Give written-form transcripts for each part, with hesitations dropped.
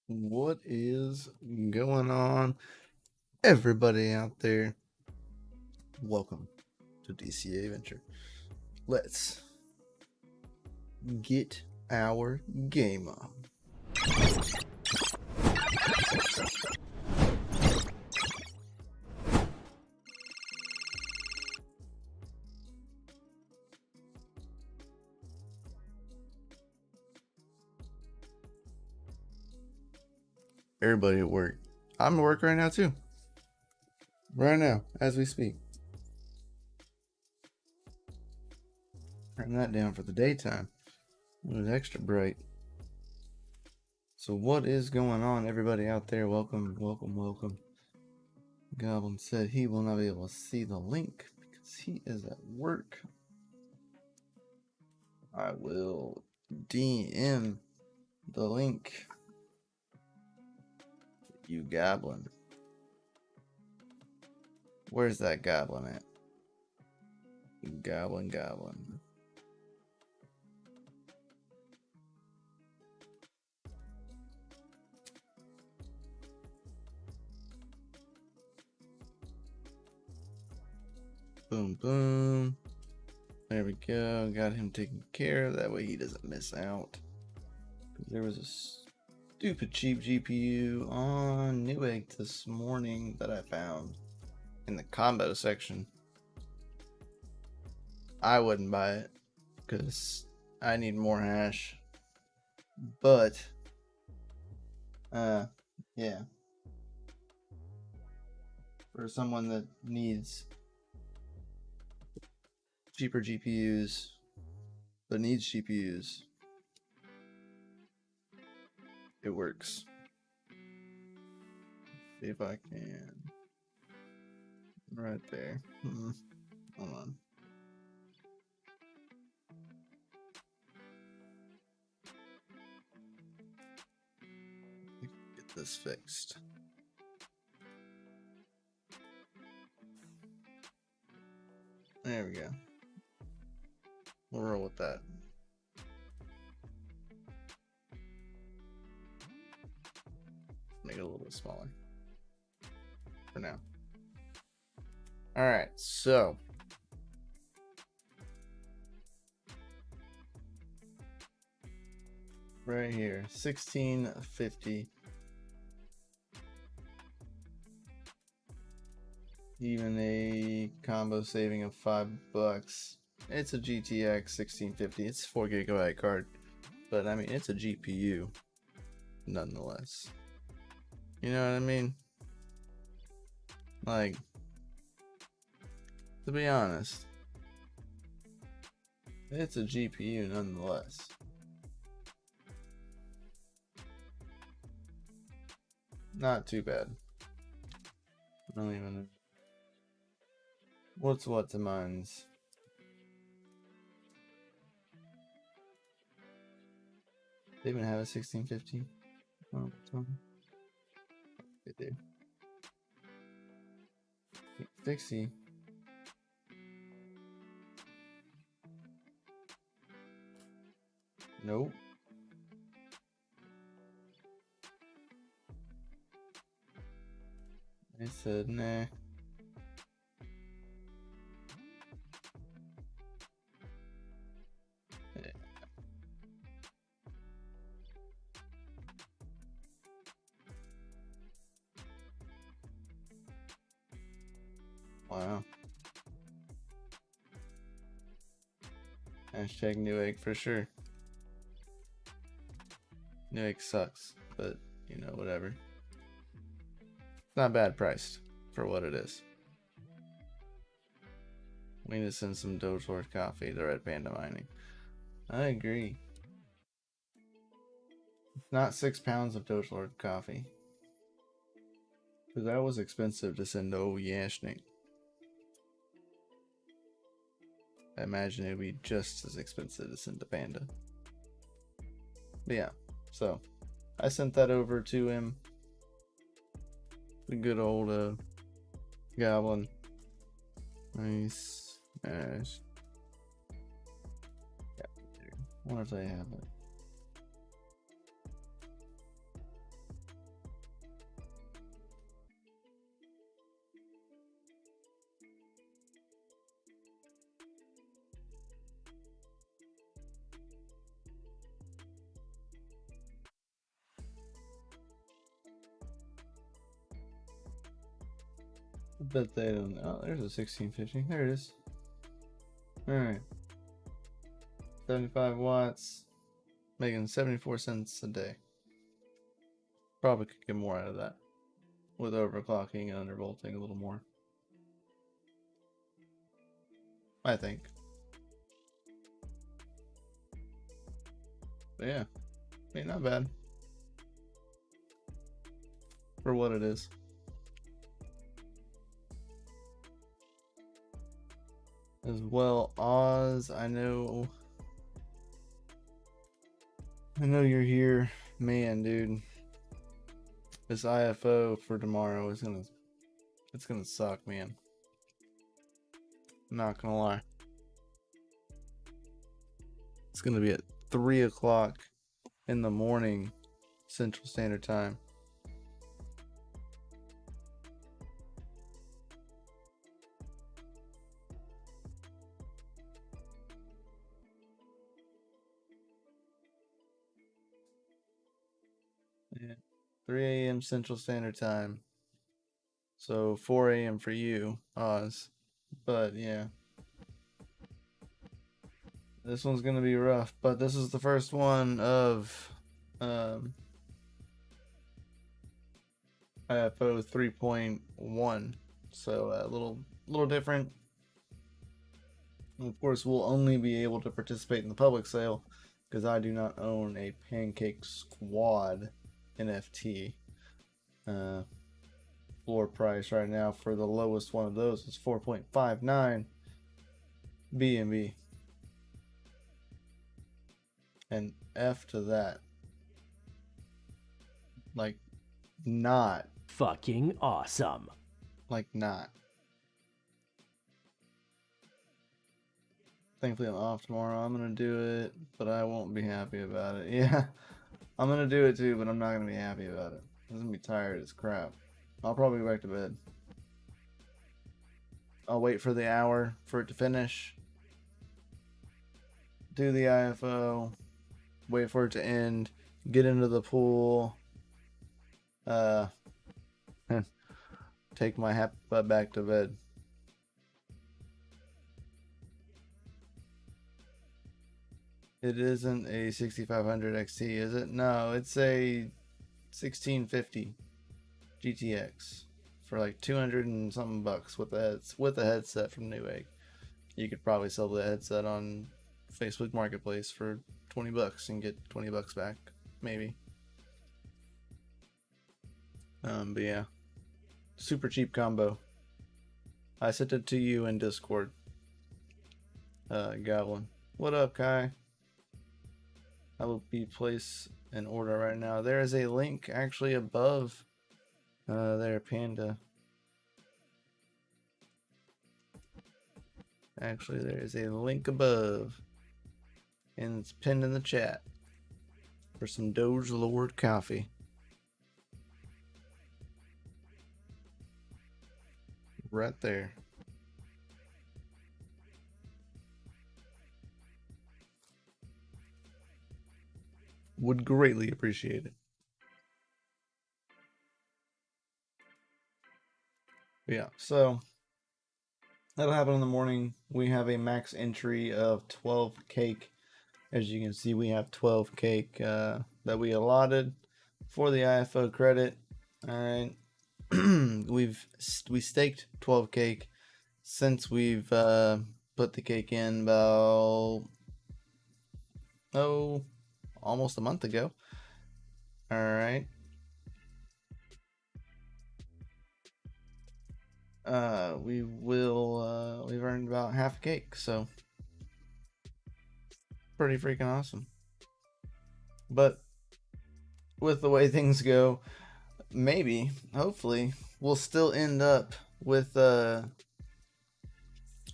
What is going on, everybody out there? Welcome to DCA Venture. Let's get our game on. Everybody at work. I'm at work right now too. Right now, as we speak. Turn that down for the daytime. It was extra bright. So what is going on, everybody out there? Welcome. Goblin said he will not be able to see the link because he is at work. I will DM the link. You goblin. Where's that goblin at? Goblin. Boom. There we go. Got him taken care of. That way he doesn't miss out. There was a stupid cheap GPU on Newegg this morning that I found in the combo section. I wouldn't buy it because I need more hash. But, yeah. For someone that needs cheaper GPUs, but needs GPUs, it works. See if I can. Right there. Hold on. Get this fixed. There we go. We'll roll with that. Make it a little bit smaller for now. All right, so right here, 1650. Even a combo saving of $5. It's a GTX 1650. It's a 4GB card, but I mean it's a GPU nonetheless. You know what I mean? Like, to be honest, it's a GPU nonetheless. Not too bad. I don't even know. What's to mine's? They even have a 1650? Oh, they do. 860. Nope. I said nah. Yeah. Wow. Hashtag Newegg for sure. Newegg sucks, but you know, whatever. It's not bad priced for what it is. We need to send some DogeLord coffee to Red Panda Mining. I agree. It's not 6 pounds of DogeLord coffee. Because that was expensive to send to Yashnik. I imagine it would be just as expensive to send to Panda. But yeah, so I sent that over to him. The good old goblin. Nice. I wonder if they have it. Bet they don't. Oh, there's a 1650. There it is. Alright. 75 watts. Making 74 cents a day. Probably could get more out of that. With overclocking and undervolting a little more. I think. But yeah. I mean, not bad. For what it is. As well, Oz, I know you're here. Man, dude. This IFO for tomorrow is gonna suck, man. I'm not gonna lie. It's gonna be at 3 o'clock in the morning Central Standard Time. Yeah. 3 a.m. Central Standard Time. So 4 a.m. for you, Oz. But yeah. This one's gonna be rough, but this is the first one of IFO 3.1. So a little different. And of course, we'll only be able to participate in the public sale because I do not own a Pancake Squad NFT. Floor price right now for the lowest one of those is 4.59 BNB. And F to that. Like, not. Fucking awesome. Like, not. Thankfully, I'm off tomorrow. I'm gonna do it, but I won't be happy about it. Yeah, I'm gonna do it too, but I'm not gonna be happy about it. I'm gonna be tired as crap. I'll probably go back to bed. I'll wait for the hour for it to finish. Do the IFO. Wait for it to end. Get into the pool. Take my happy butt back to bed. It isn't a 6500 XT, is it? No, it's a 1650 GTX for like 200 and something bucks with the headset from Newegg. You could probably sell the headset on Facebook Marketplace for 20 bucks and get 20 bucks back, maybe. But yeah, super cheap combo. I sent it to you in Discord. Goblin. What up, Kai? I will be place an order right now. There is a link actually above there, Panda. Actually, there is a link above, and it's pinned in the chat for some DogeLord coffee. Right there. Would greatly appreciate it. Yeah, so that'll happen in the morning. We have a max entry of 12 cake. As you can see, we have 12 cake that we allotted for the IFO credit. All right, we staked 12 cake since we've put the cake in about almost a month ago. All right. We've earned about half a cake, so pretty freaking awesome. But with the way things go, maybe, hopefully, we'll still end up with our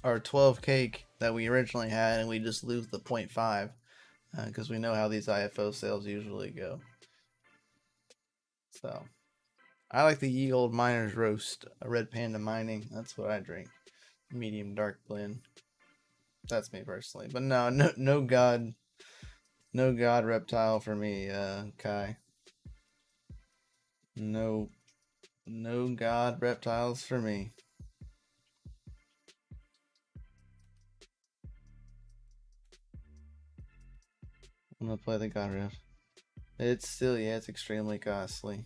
12 cake that we originally had, and we just lose the 0.5 because we know how these IFO sales usually go. So I like the Ye Old Miner's Roast, a Red Panda Mining. That's what I drink. Medium dark blend. That's me personally. But no god reptile for me, Kai. No god reptiles for me. I'm gonna play the God route. It's still, yeah, it's extremely costly.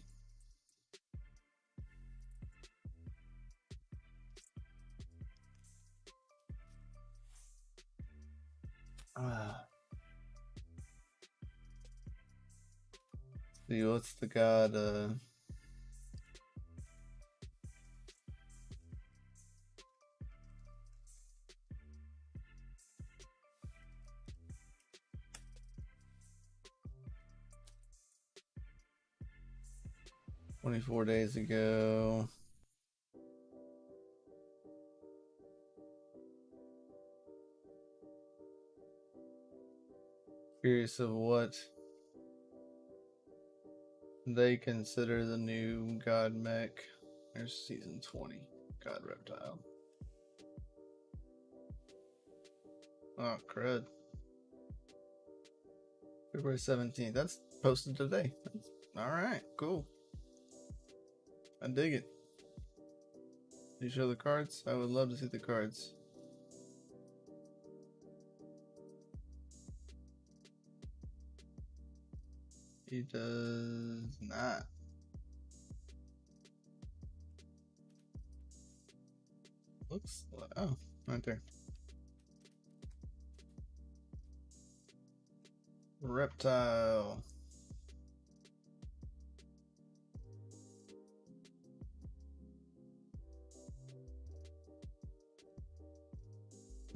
See, what's the God, 24 days ago. Curious of what they consider the new God mech. There's season 20. God reptile. Oh, crud. February 17th. That's posted today. Alright, cool. I dig it. You show the cards? I would love to see the cards. He does not. Looks like, oh, right there. Reptile.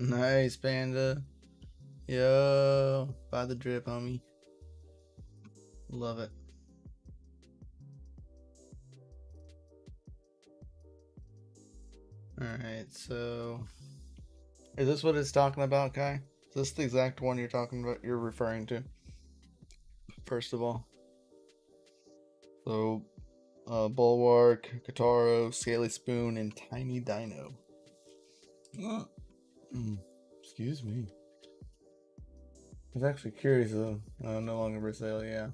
Nice, Panda. Yo, buy the drip, homie. Love it. Alright, so is this what it's talking about, Kai? Is this the exact one you're talking about, you're referring to? First of all. So, Bulwark, Kataro, Scaly Spoon, and Tiny Dino. Excuse me. I was actually curious though. No longer for sale, yeah.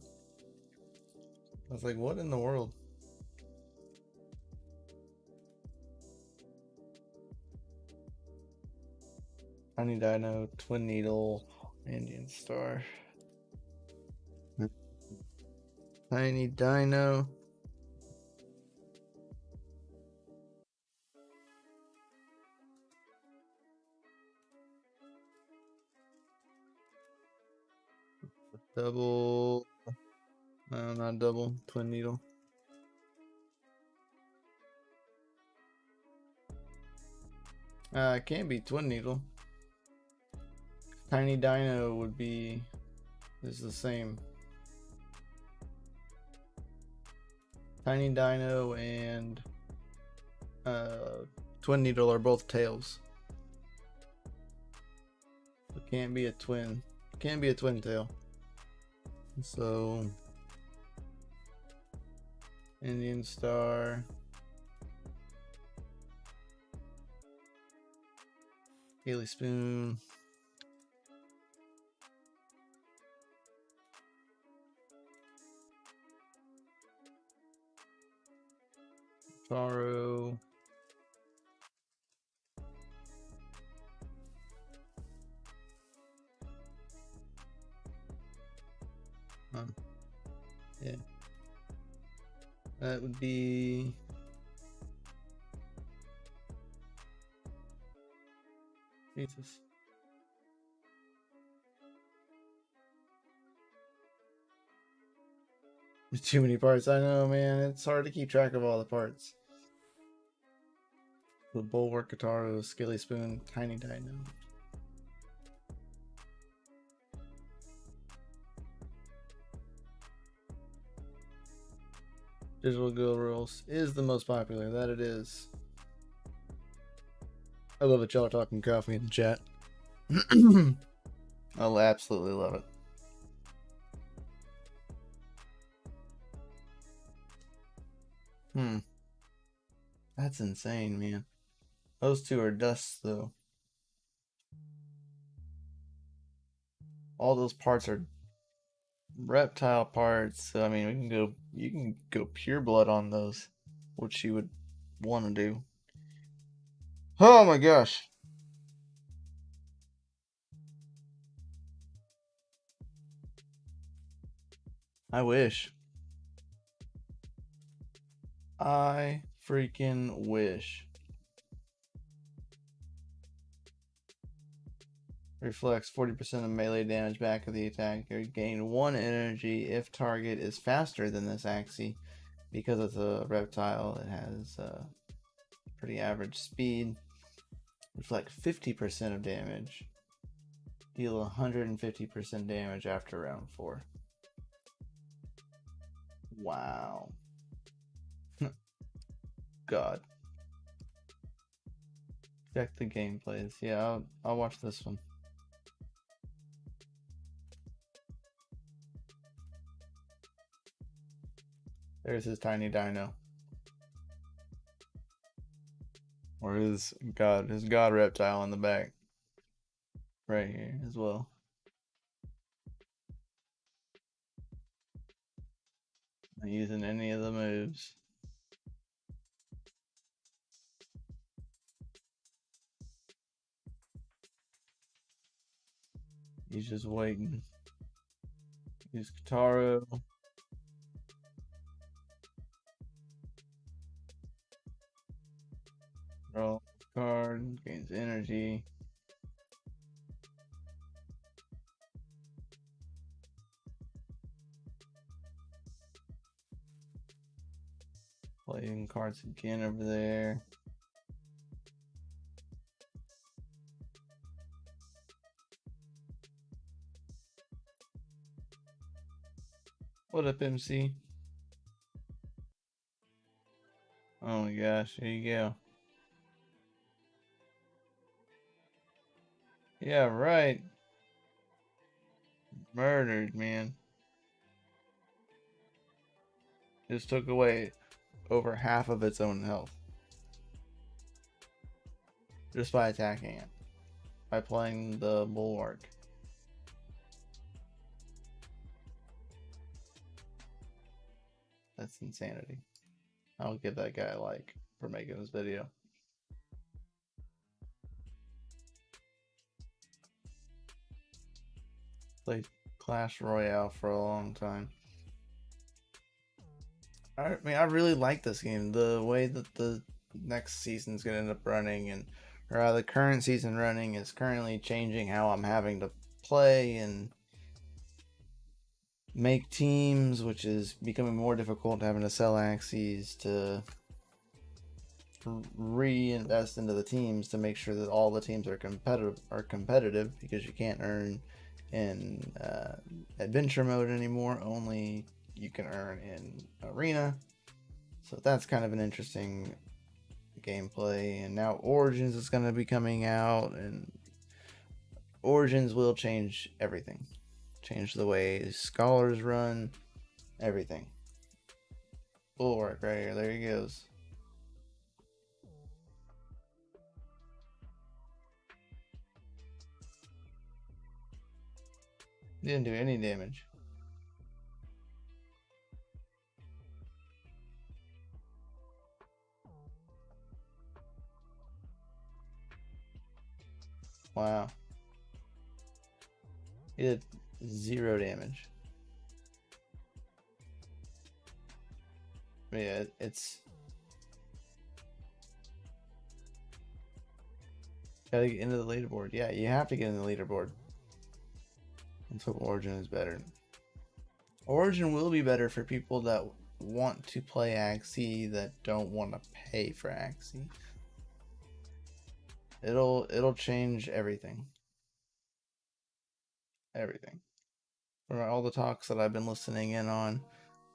I was like, what in the world? Tiny Dino, Twin Needle, Indian Star. Tiny Dino. Double. No, not double. Twin Needle. It can't be Twin Needle. Tiny Dino would be. Is the same. Tiny Dino and Twin Needle are both tails. It can't be a twin. Can't be a twin tail. So Indian Star. Haley Spoon. Taro. Yeah. That would be Jesus. Too many parts. I know, man. It's hard to keep track of all the parts. The Bulwark, Kataro, Skilly Spoon, Tiny Dino. Digital Guild Rules is the most popular. That it is. I love it. Y'all are talking coffee in the chat. I'll absolutely love it. That's insane, man. Those two are dust, though. All those parts are reptile parts. So, I mean, you can go pure blood on those, which you would want to do. Oh my gosh. I wish. I freaking wish. Reflects 40% of melee damage back of the attacker. Gain 1 energy if target is faster than this axie. Because it's a reptile, it has pretty average speed. Reflect 50% of damage. Deal 150% damage after round 4. Wow. God. Check the gameplays. Yeah, I'll watch this one. There's his tiny dino. Or his god reptile in the back. Right here as well. Not using any of the moves. He's just waiting. Use Kataro. Draw card, gains energy. Playing cards again over there. What up, MC? Oh my gosh, here you go. Yeah, right. Murdered, man. Just took away over half of its own health. Just by attacking it. By playing the Bulwark. That's insanity. I'll give that guy a like for making this video. Played Clash Royale for a long time. I mean, I really like this game. The way that the next season's gonna end up running, and or the current season running, is currently changing how I'm having to play and make teams, which is becoming more difficult, having to sell axes to reinvest into the teams to make sure that all the teams are competitive because you can't earn in adventure mode anymore. Only you can earn in arena. So that's kind of an interesting gameplay. And now Origins is going to be coming out, and Origins will change everything. Change the way scholars run, everything. Bulwark right here, there he goes. Didn't do any damage. Wow. He did 0 damage. But yeah, it's gotta get into the leaderboard. Yeah, you have to get in the leaderboard. Let's hope Origin is better. Origin will be better for people that want to play Axie that don't want to pay for Axie. It'll change everything. Everything. From all the talks that I've been listening in on,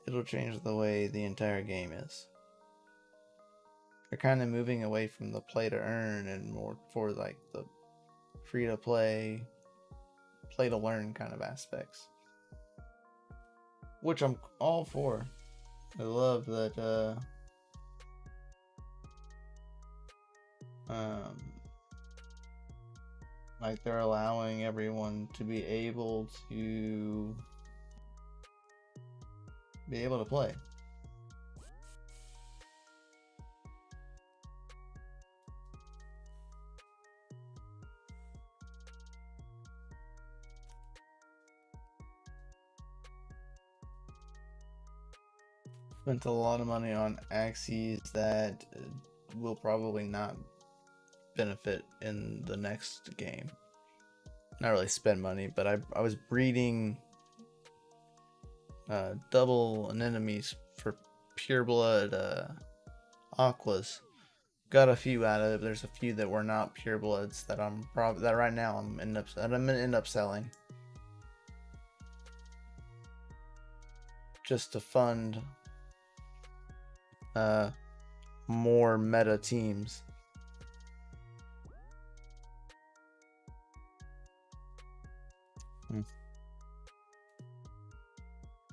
it'll change the way the entire game is. They're kind of moving away from the play to earn and more for like the free to play, play to learn kind of aspects. Which I'm all for. I love that like they're allowing everyone to be able to play. Spent a lot of money on axes that will probably not benefit in the next game. Not really spend money, but I was breeding double anemones for pureblood aquas. Got a few out of it, but there's a few that were not purebloods that that right now I'm gonna end up selling just to fund more meta teams.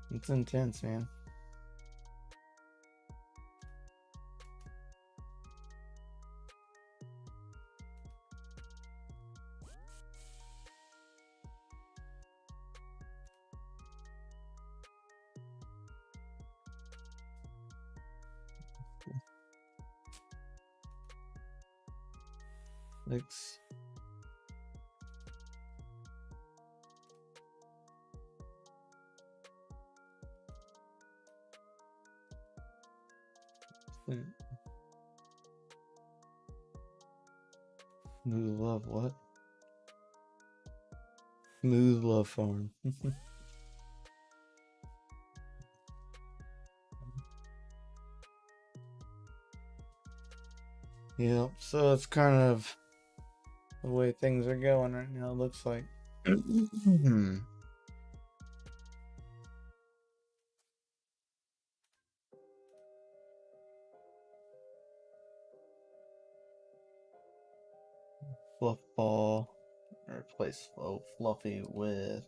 It's intense, man. Six. Smooth love, what? Smooth love farm. Yep, so it's kind of the way things are going right now, it looks like. Fluff ball. Replace Fluffy with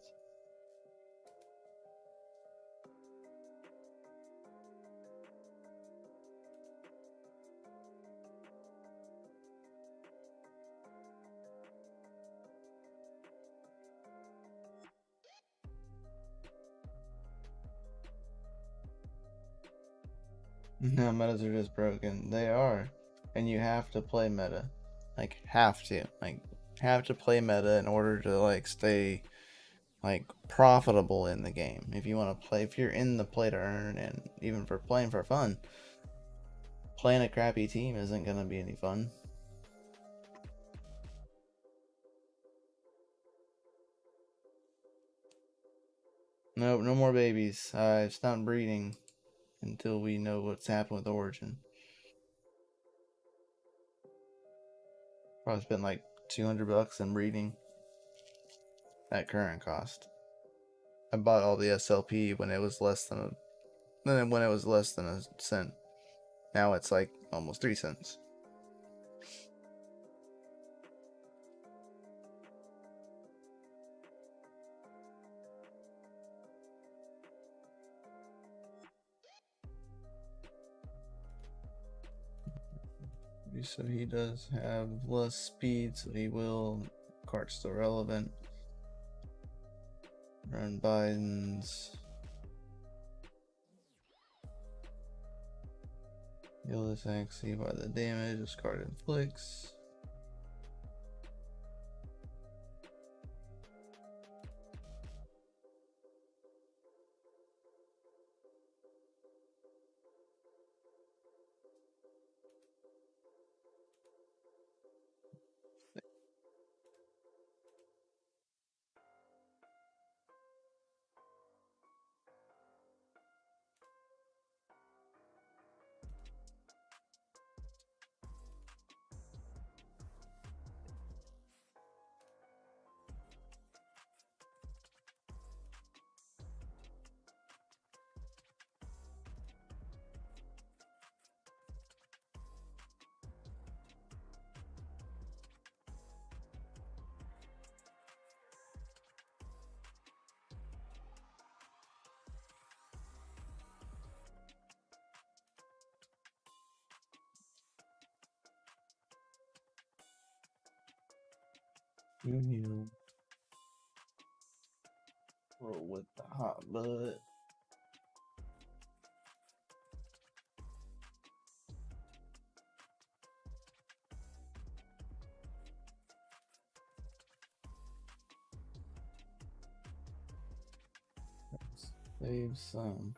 no, metas are just broken. They are. And you have to play meta. Like have to play meta in order to like stay like profitable in the game. If you want to play, if you're in the play to earn, and even for playing for fun, playing a crappy team isn't gonna be any fun. Nope, no more babies. It's not breeding until we know what's happened with Origin. Probably spent like $200 in breeding at current cost. I bought all the SLP when it was less than a cent. Now it's like almost 3 cents. So he does have less speed, so he will. Cart's still relevant. Run Biden's. Heal this axie by the damage this card inflicts. You roll with the hot blood. Save some.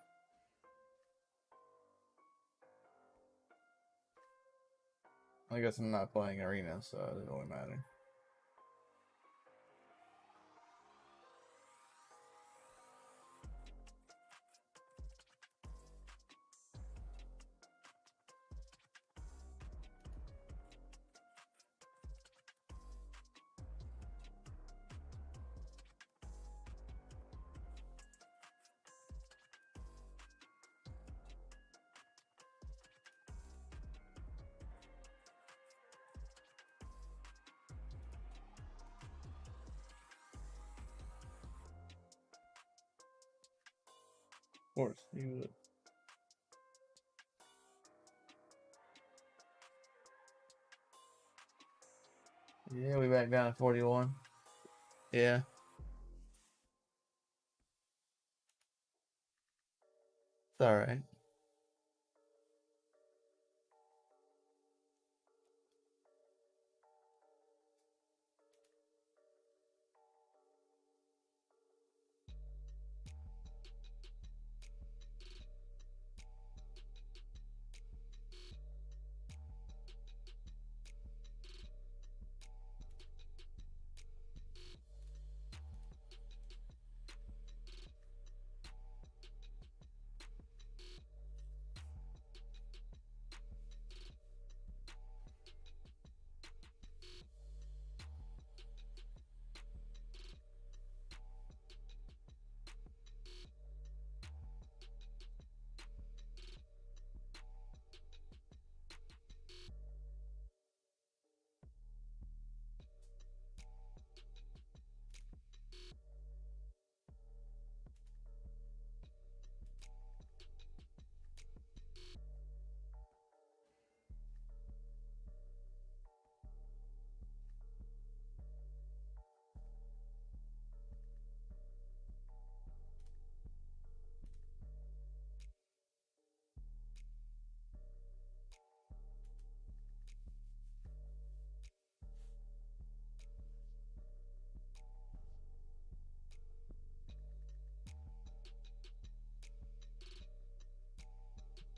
I guess I'm not playing arena, so it doesn't really matter. Of course, you would. Yeah, we back down to 41. Yeah. It's alright.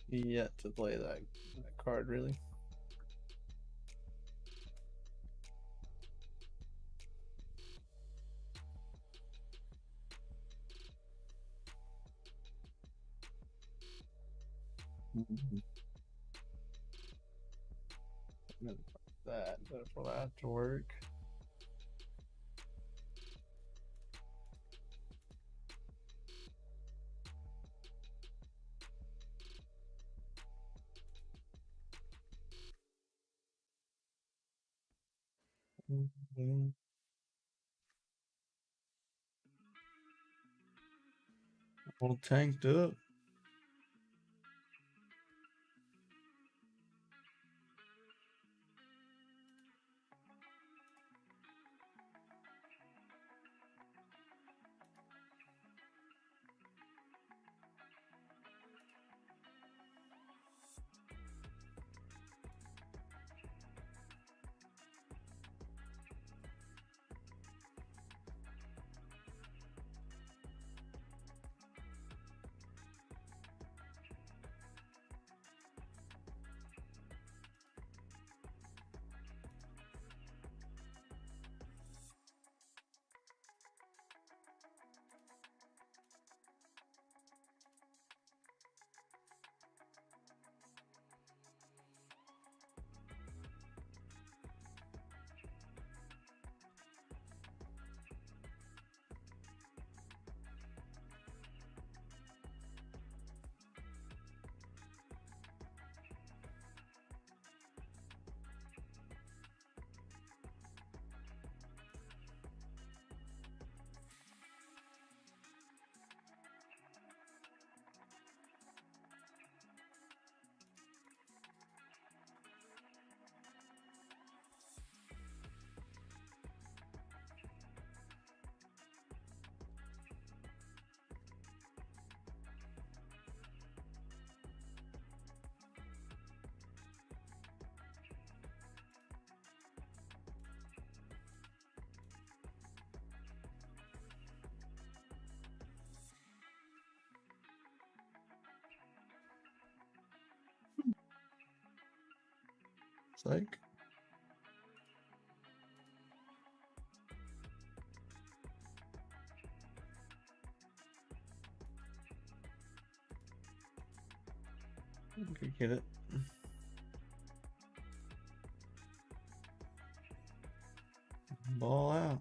Yet to play that card, really. That'll have to work. All tanked up. Psych. Could get it. Ball out.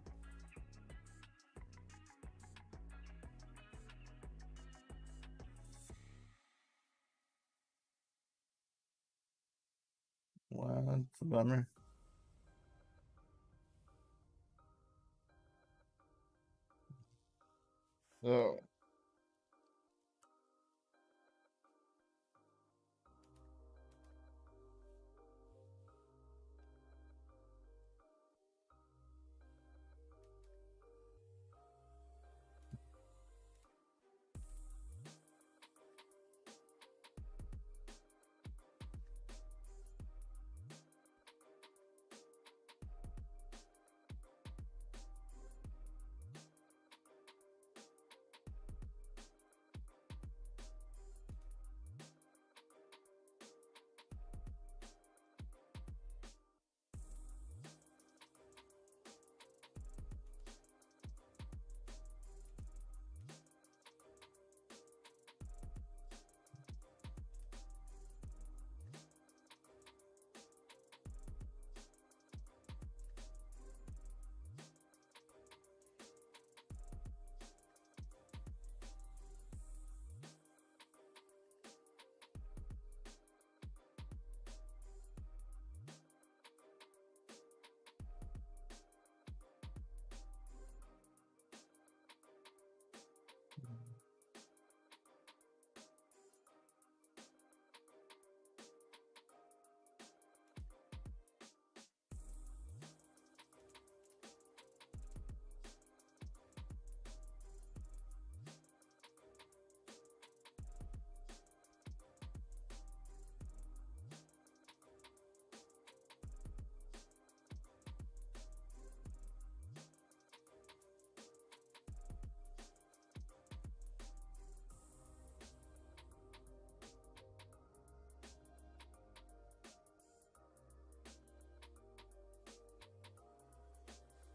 Wow, that's a bummer. So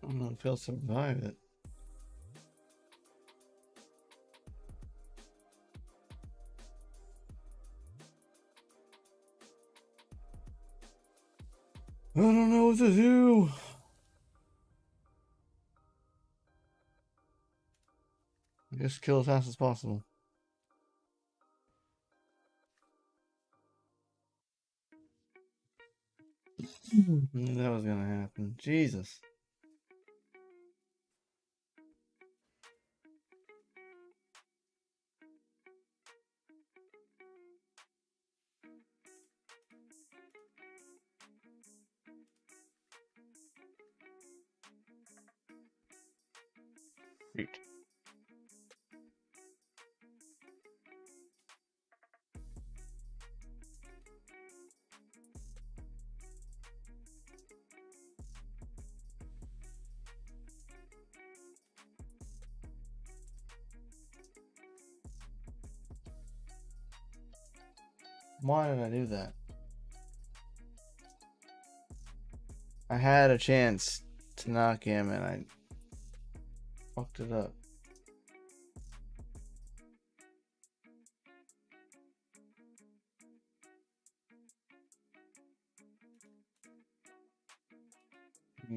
I don't know if he'll survive it. I don't know what to do. Just kill as fast as possible. Knew that was gonna happen. Jesus. Shoot. Why did I do that? I had a chance to knock him and I fucked it up.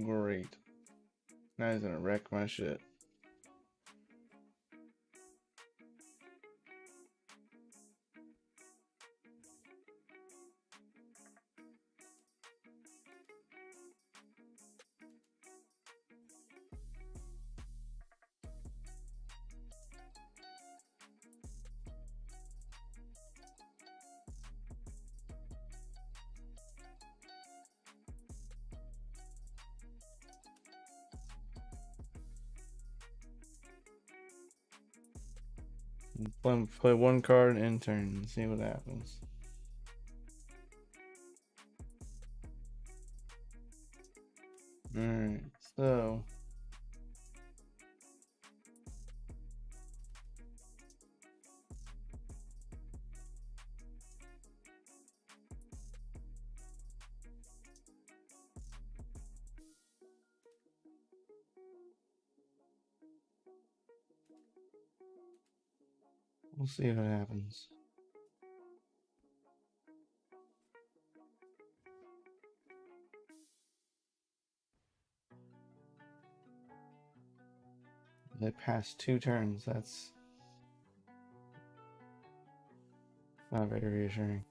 Great. Now he's gonna wreck my shit. Play one card in turn and see what happens. Alright, so We'll see what happens. They passed 2 turns. That's not very reassuring.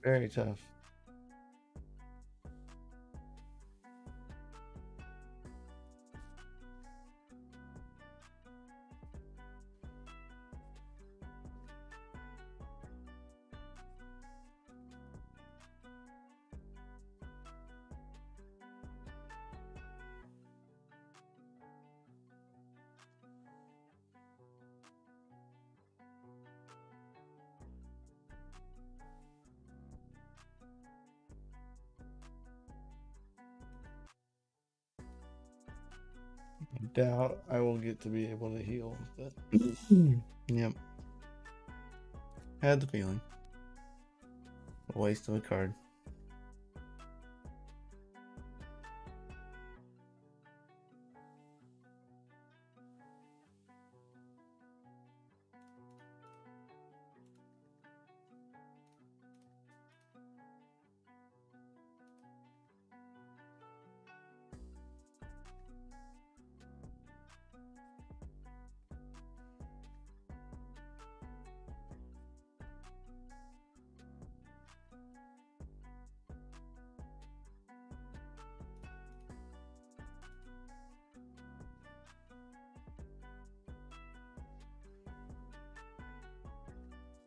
Very tough. Doubt I will get to be able to heal, but yep. Had the feeling. A waste of a card.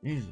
Jesus.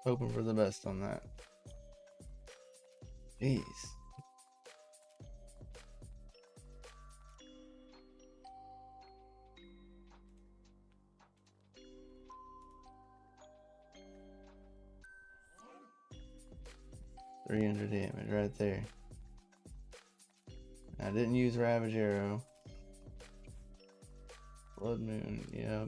Hoping for the best on that. Jeez. $300 damage right there. I didn't use Ravage Arrow. Blood Moon, yep.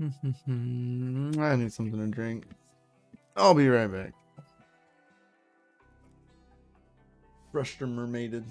Mm-hmm. I need something to drink. I'll be right back. Brushed or mermaided.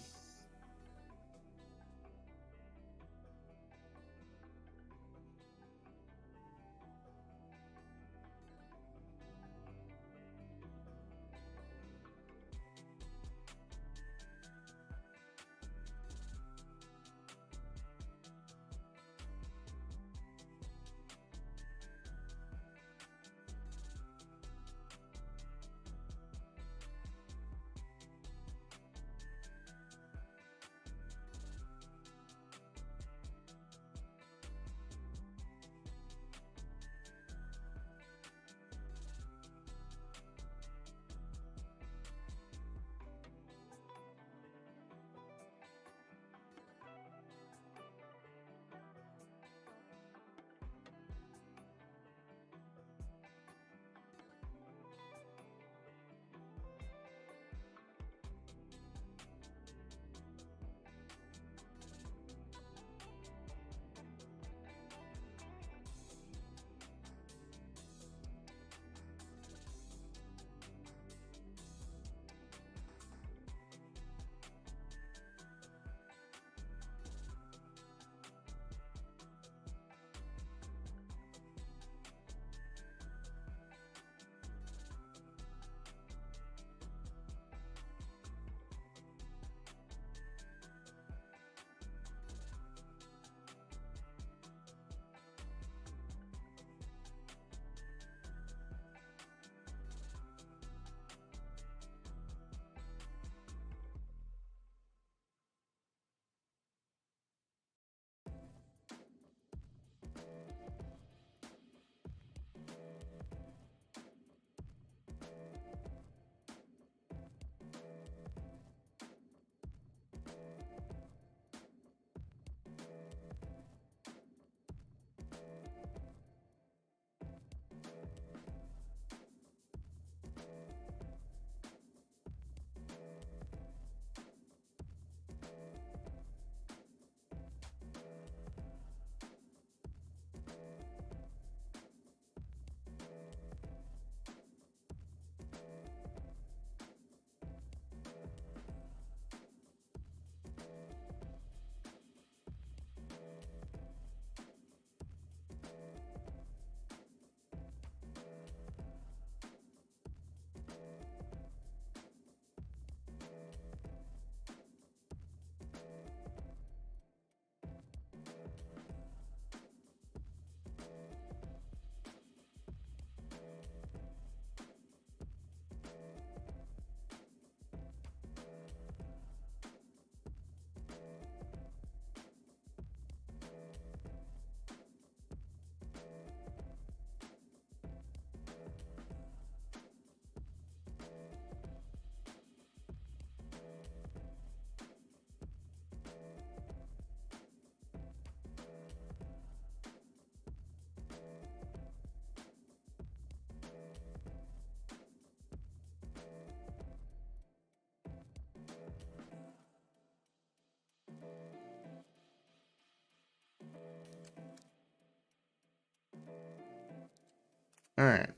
All right.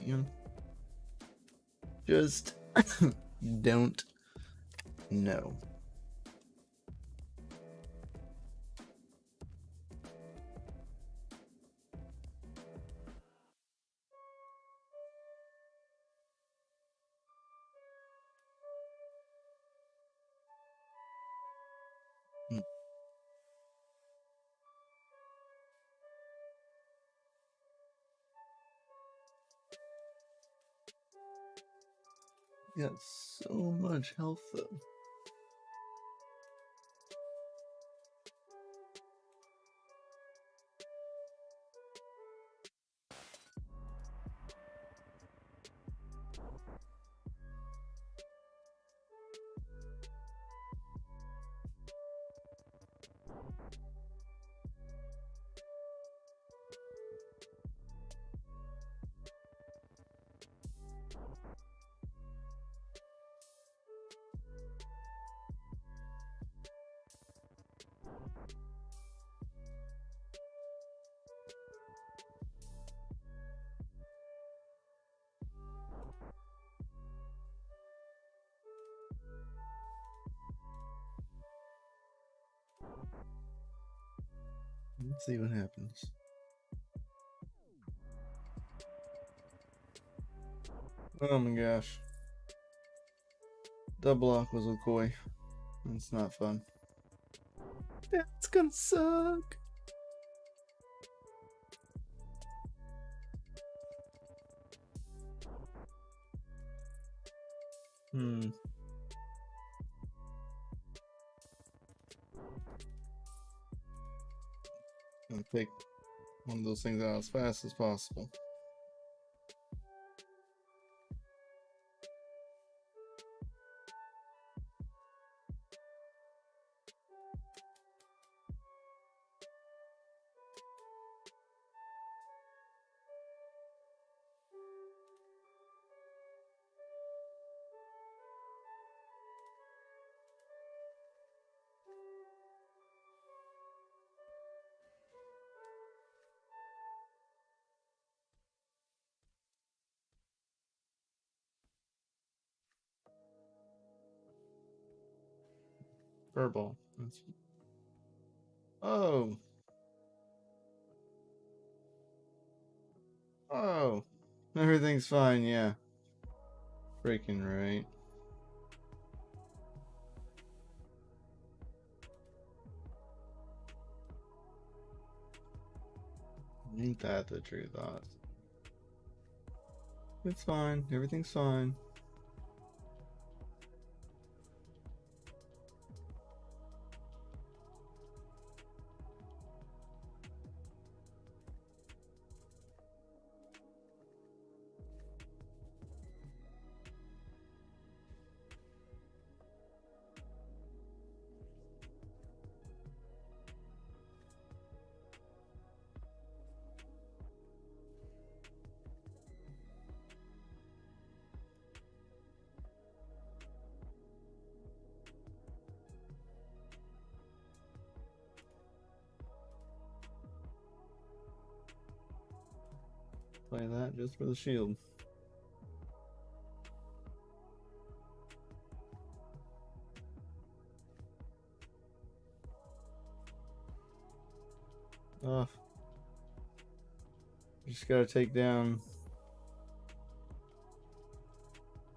Man. Just don't know. Got so much health though. Let's see what happens. Oh my gosh. Double aquas with koi. It's not fun. That's gonna suck. I'll take one of those things out as fast as possible. Furball. That's... Oh. Oh. Everything's fine, yeah. Freaking right. Ain't that the true thought? It's fine. Everything's fine. Play that just for the shield. Oh. Just gotta take down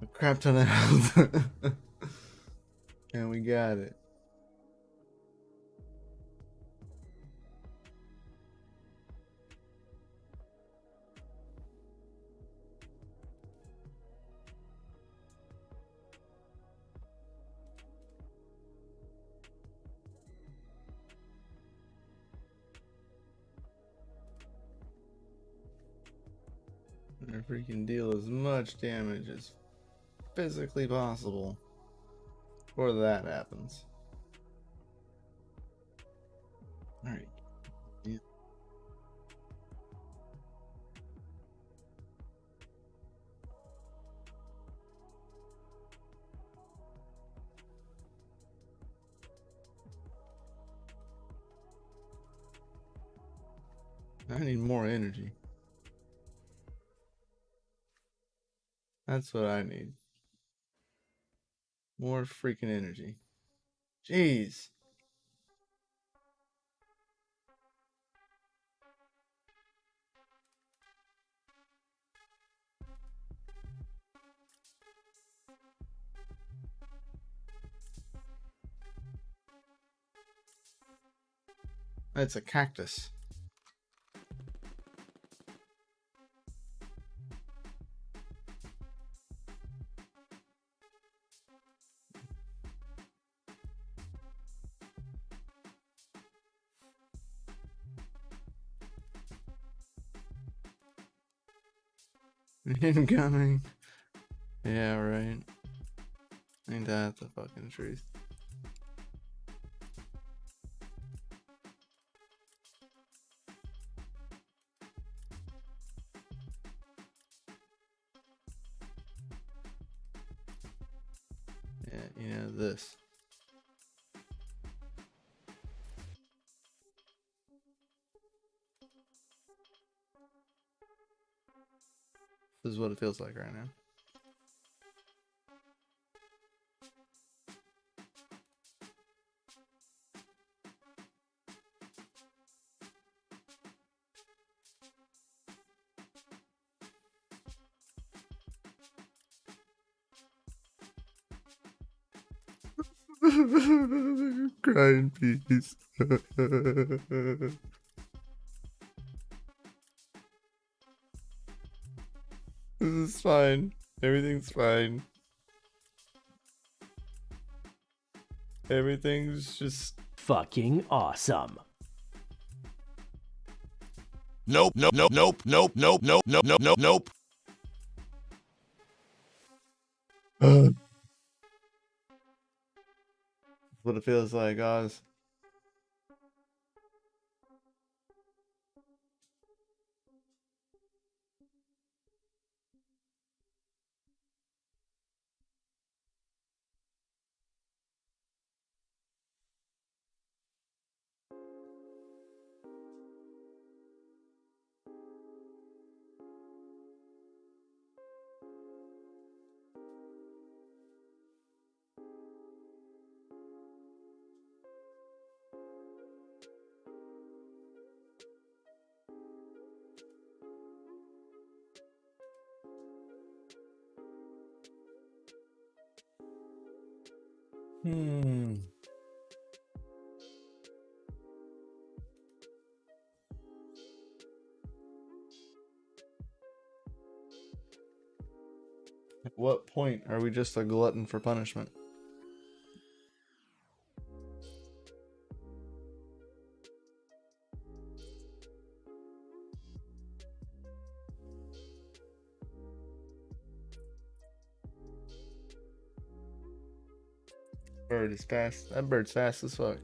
a crap ton of health. And we got it. And freaking deal as much damage as physically possible before that happens. Alright. Yeah. I need more energy. That's what I need. More freaking energy. Jeez. It's a cactus. Incoming. Yeah, right. Ain't that the fucking truth? Yeah, you know this. This is what it feels like right now. Cry in peace. This is fine. Everything's fine. Everything's just fucking awesome. Nope, nope, nope, nope, nope, nope, nope, nope, nope, nope, nope. That's what it feels like, Oz. At what point are we just a glutton for punishment? Bird is fast. That bird's fast as fuck.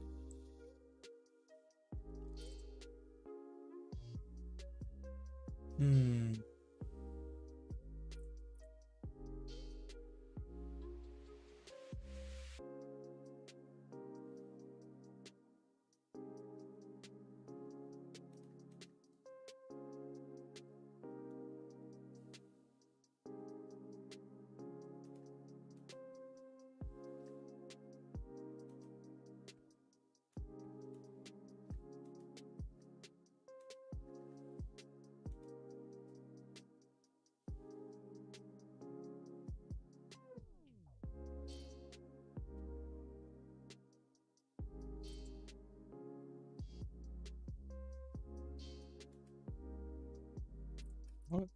What?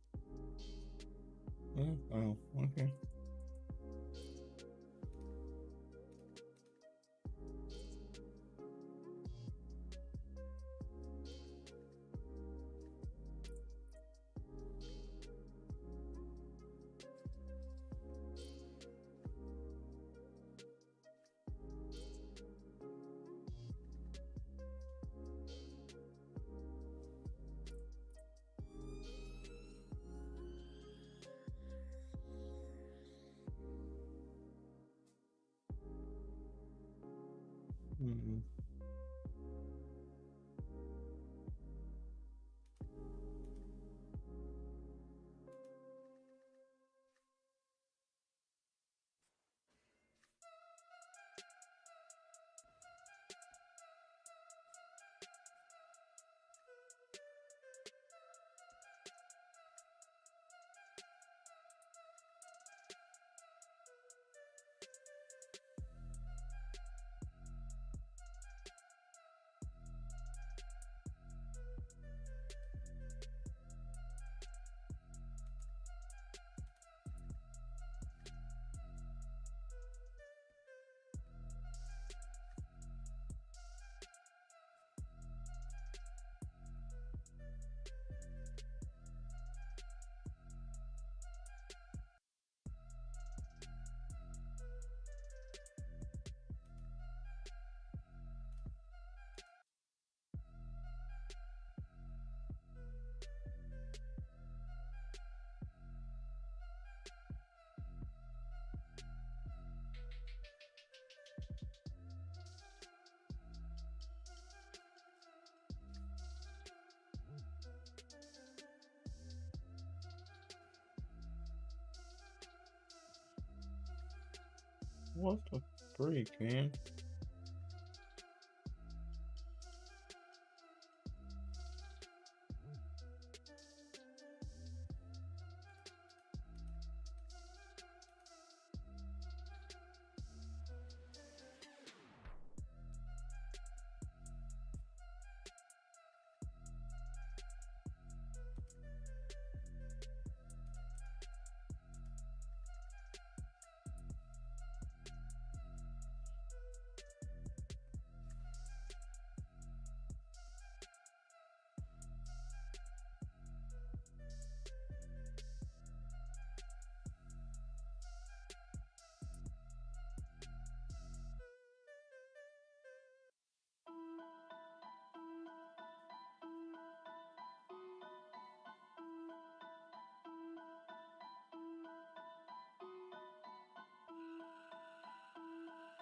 Oh, okay. What the freak, man?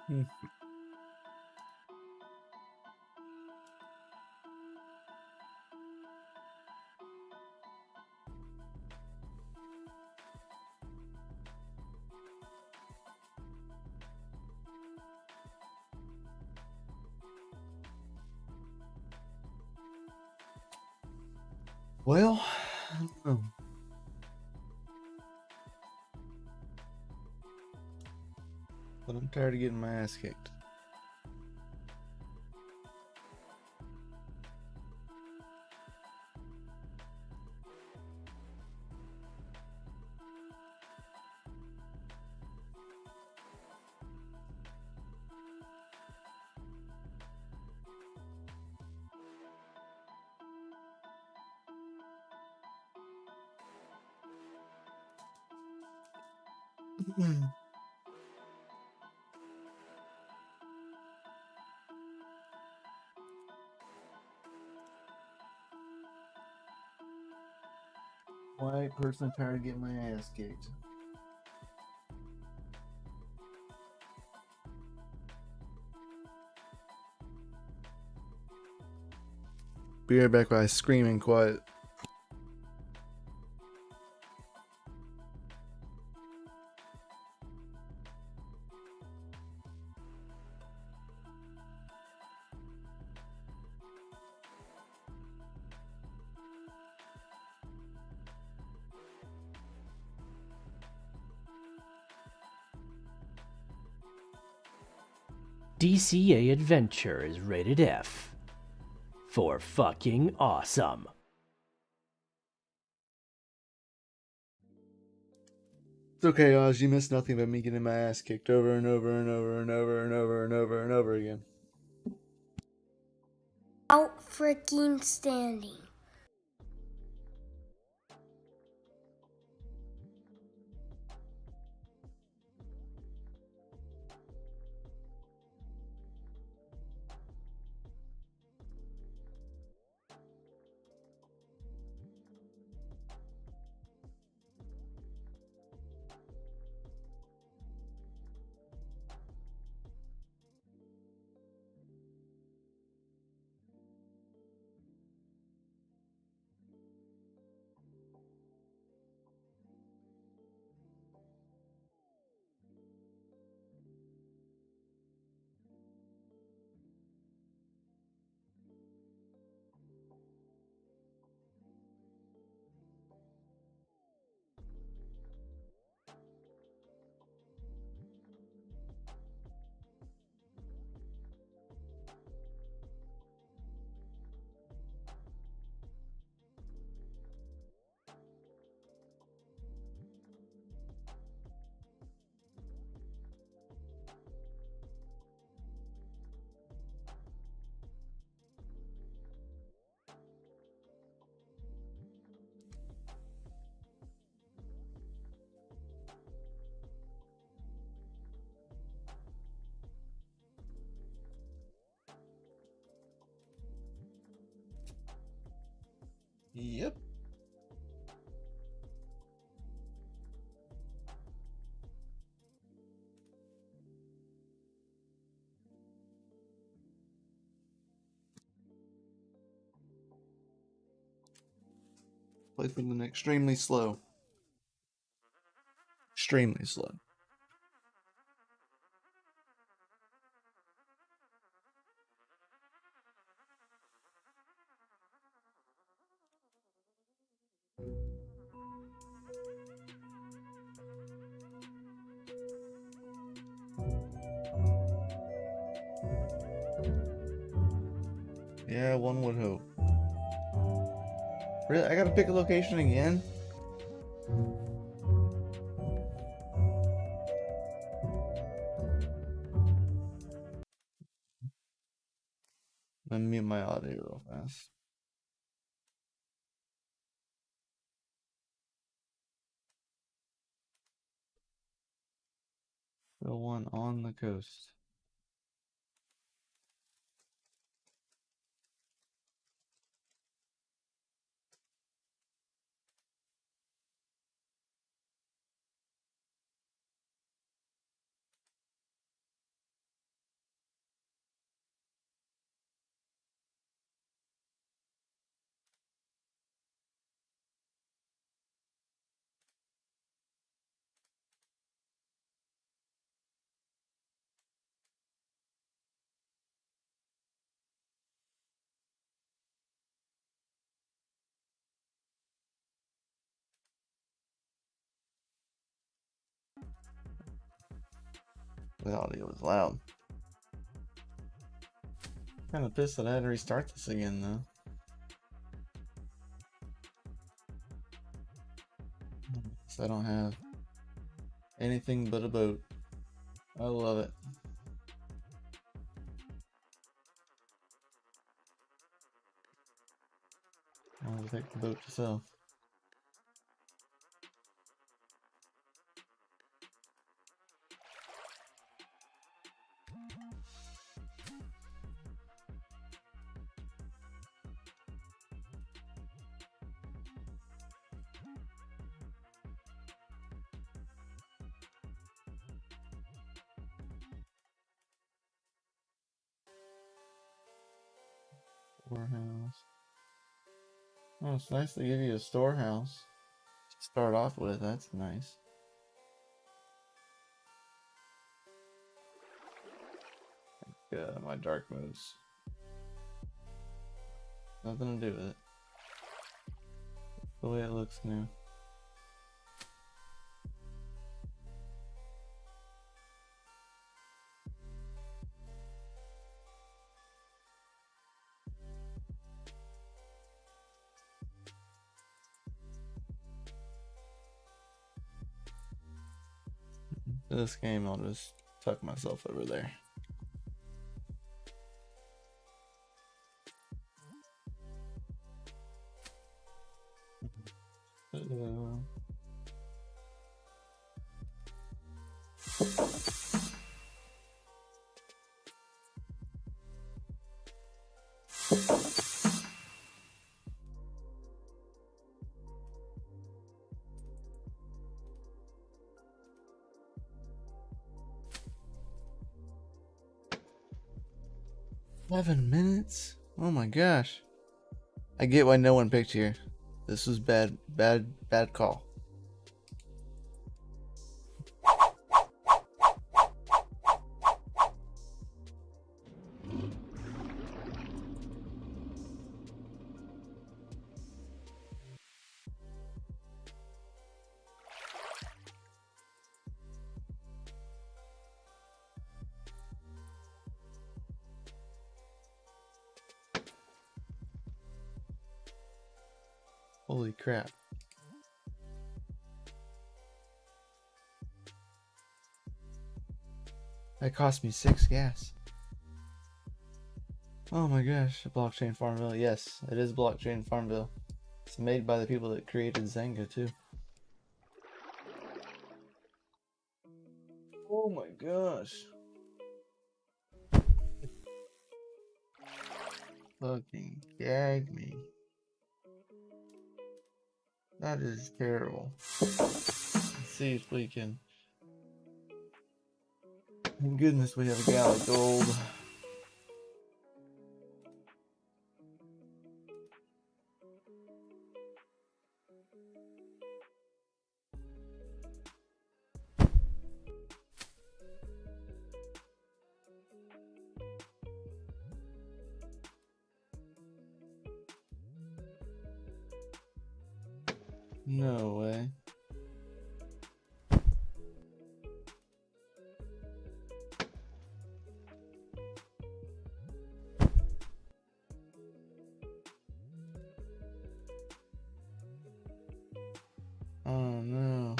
Hmm. Well, I don't know. But I'm tired of getting my ass kicked. White person tired of getting my ass kicked. Be right back while I scream and quiet. DCA Adventure is rated F for fucking awesome. It's okay, Oz. You missed nothing but me getting my ass kicked over and over and over and over and over and over and over again. Out freaking standing. Yep. Placement extremely slow. Extremely slow. Yeah, one would hope. Really? I gotta pick a location again? Let me mute my audio real fast. The one on the coast. The audio was loud. Kind of pissed that I had to restart this again, though. So I don't have anything but a boat. I love it. I'll take the boat yourself. Storehouse. Oh, it's nice to give you a storehouse to start off with. That's nice. Yeah, my dark modes. Nothing to do with it. The way it looks new. This game, I'll just tuck myself over there. $11 Oh my gosh. I get why no one picked here. This was bad call. Holy crap. That cost me 6 gas. Oh my gosh, Blockchain Farmville. Yes, it is Blockchain Farmville. It's made by the people that created Zanga too. Oh my gosh. Fucking gag me. That is terrible. Let's see if we can. Thank goodness we have a GALA gold. No way. Oh no.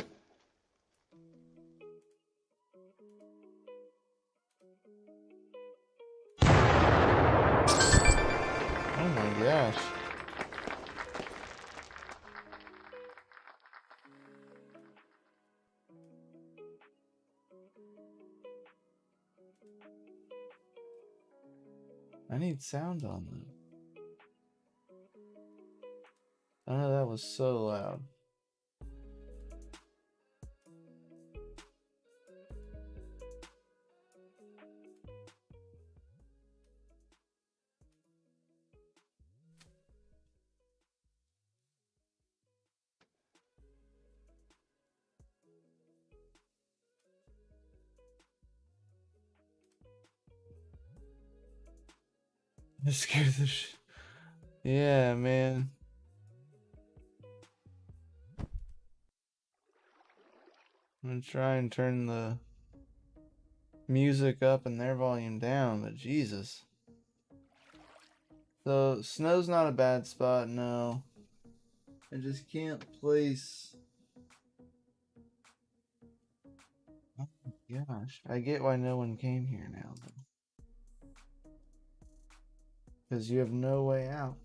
Oh my gosh. I need sound on them. I know that was so loud. It scared the Yeah, man. I'm gonna try and turn the music up and their volume down, but Jesus. So, snow's not a bad spot, no. I just can't place... Oh my gosh. I get why no one came here now, though. Because you have no way out.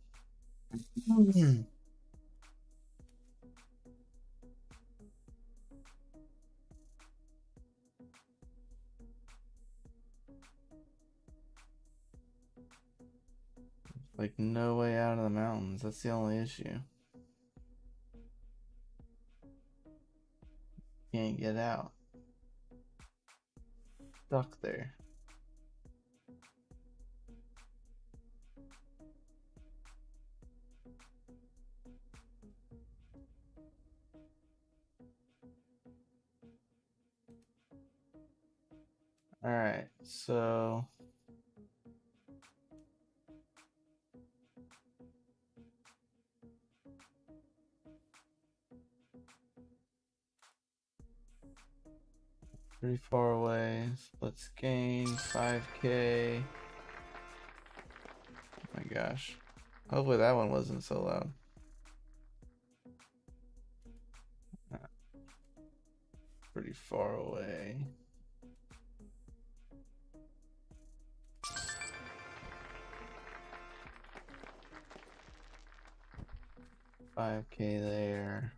Like, no way out of the mountains. That's the only issue. Can't get out. Stuck there. Alright, so... pretty far away. So let's gain 5k. Oh my gosh. Hopefully that one wasn't so loud. Pretty far away. $5k there.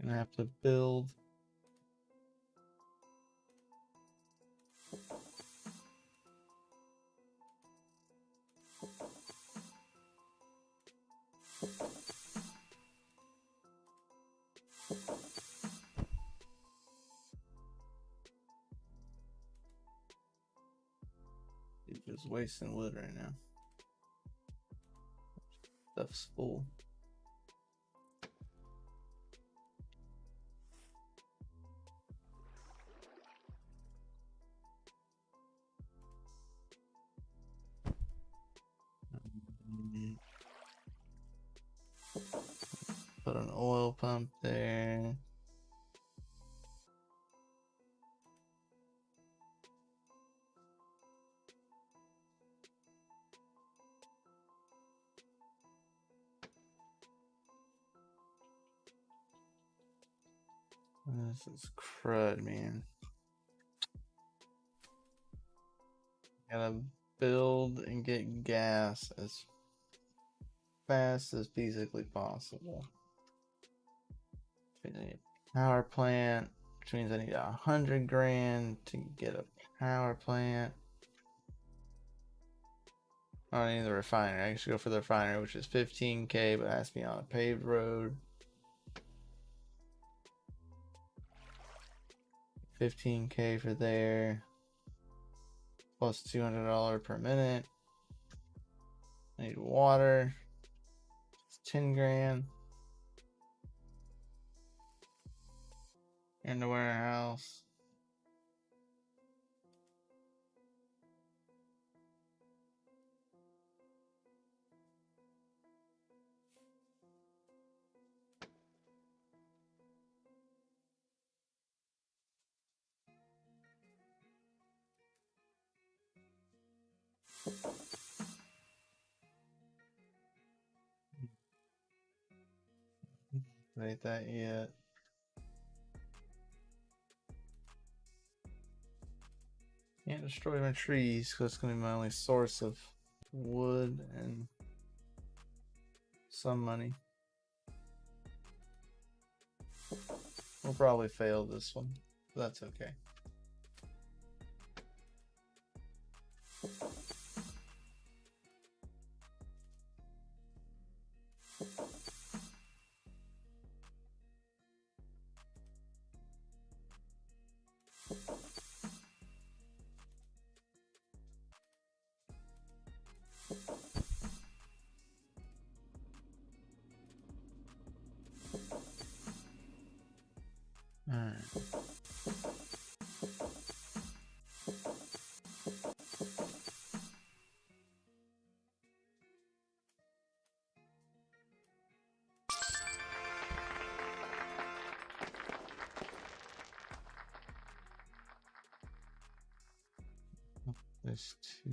Gonna have to build. You're just wasting wood right now. Stuff's full. Put an oil pump there. This is crud, man. Gotta build and get gas as fast as feasibly possible. I need a power plant, which means I need 100 grand to get a power plant. I don't need the refinery. I should go for the refinery, which is 15k, but it has to be on a paved road. 15k for there. Plus $200 per minute. I need water. It's 10 grand. In the warehouse. Ain't that yet. Can't destroy my trees because it's going to be my only source of wood and some money. We'll probably fail this one, but that's okay. minus 2.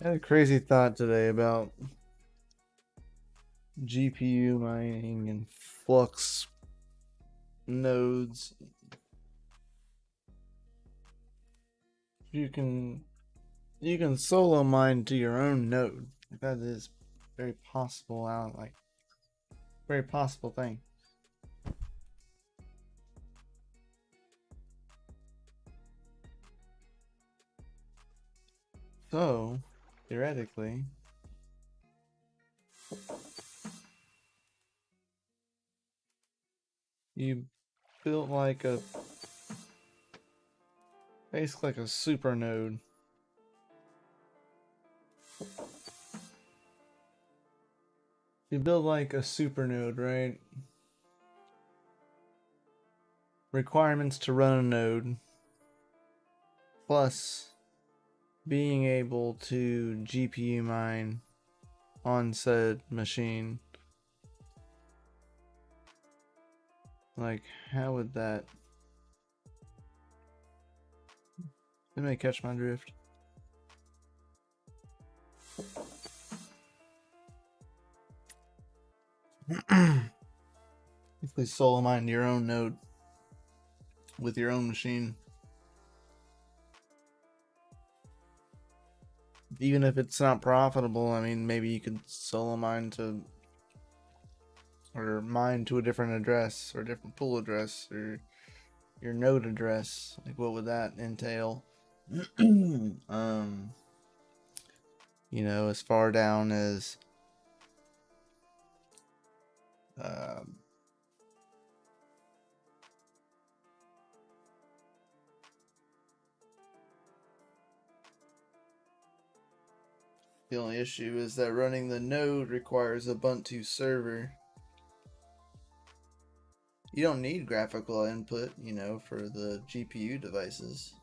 I had a crazy thought today about GPU mining and flux nodes. You can solo mine to your own node. That is very possible out, like very possible thing. So theoretically, you built like a basically like a super node. You build like a super node, right? Requirements to run a node plus being able to GPU mine on said machine. Like, how would that... They may catch my drift. Basically solo mine your own node with your own machine. Even if it's not profitable, I mean, maybe you could solo mine to, or mine to a different address or a different pool address or your node address. Like, what would that entail? You know, as far down as the only issue is that running the node requires a Ubuntu server. You don't need graphical input, you know, for the GPU devices.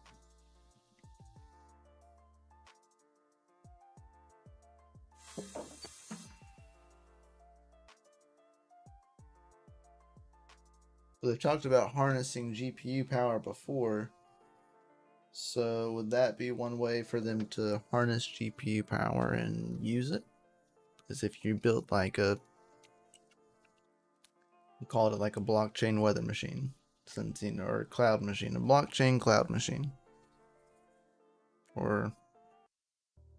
But they've talked about harnessing GPU power before. So would that be one way for them to harness GPU power and use it? Because if you built like a, we called it like a blockchain weather machine, since, you know, or a cloud machine, a blockchain cloud machine, or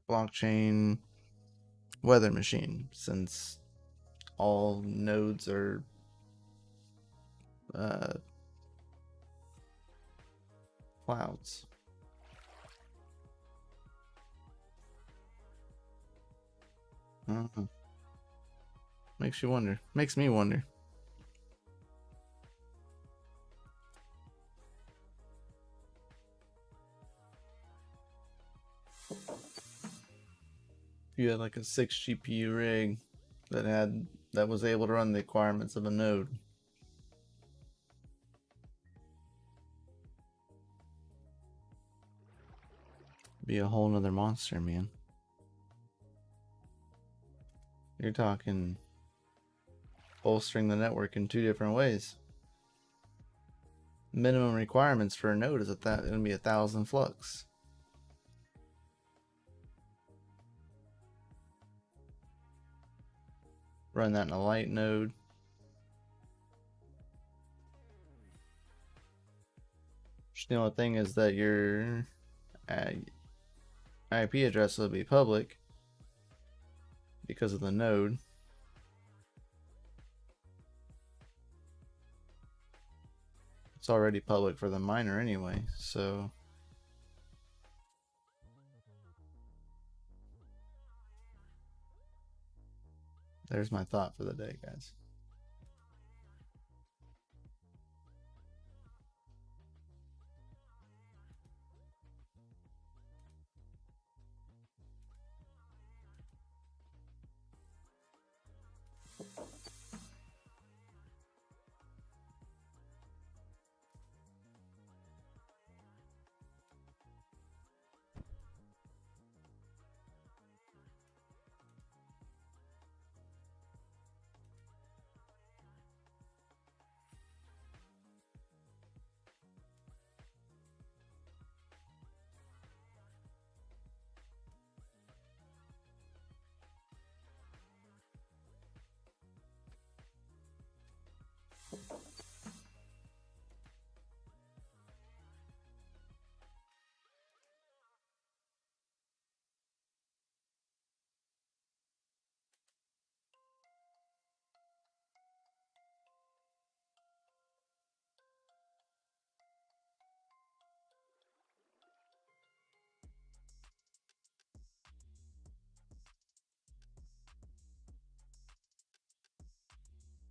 blockchain weather machine, since all nodes are clouds. Makes you wonder. Makes me wonder. If you had like a 6 GPU rig that was able to run the requirements of a node. Be a whole nother monster, man. You're talking bolstering the network in 2 different ways. Minimum requirements for a node is gonna be 1,000 flux. Run that in a light node. The only thing is that your IP address will be public because of the node. It's already public for the miner anyway, so there's my thought for the day, guys.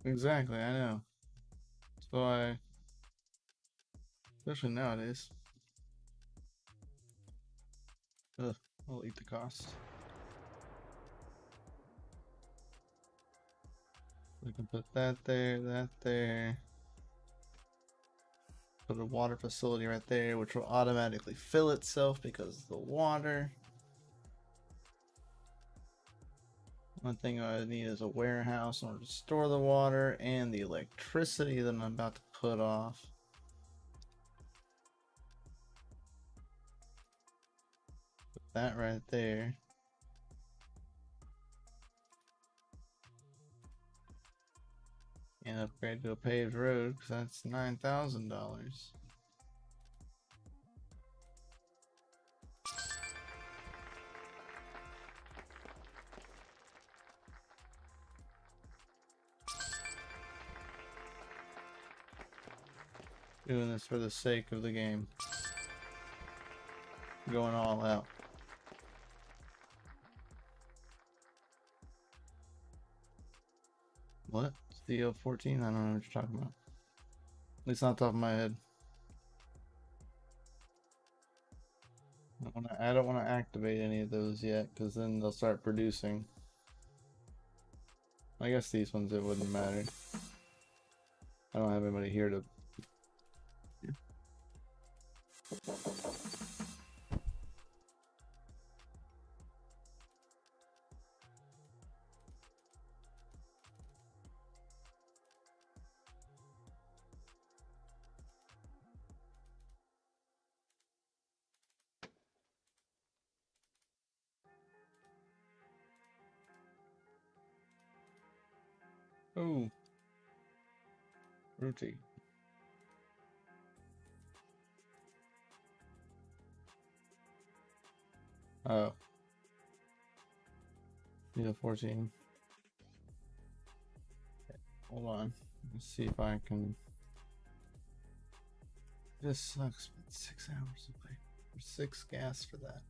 Exactly, I know. That's why, especially nowadays. Ugh, I'll eat the cost. We can put that there, that there. Put a water facility right there, which will automatically fill itself because of the water. One thing I need is a warehouse in order to store the water and the electricity that I'm about to put off. Put that right there. And upgrade to a paved road because that's $9,000. Doing this for the sake of the game. Going all out. What? DO14? I don't know what you're talking about. At least not top of my head. I don't want to activate any of those yet, because then they'll start producing. I guess these ones it wouldn't matter. I don't have anybody here to. Oh, Ruti. Oh, DO14. Hold on. Let's see if I can. This sucks. 6 hours to play. 6 gas for that.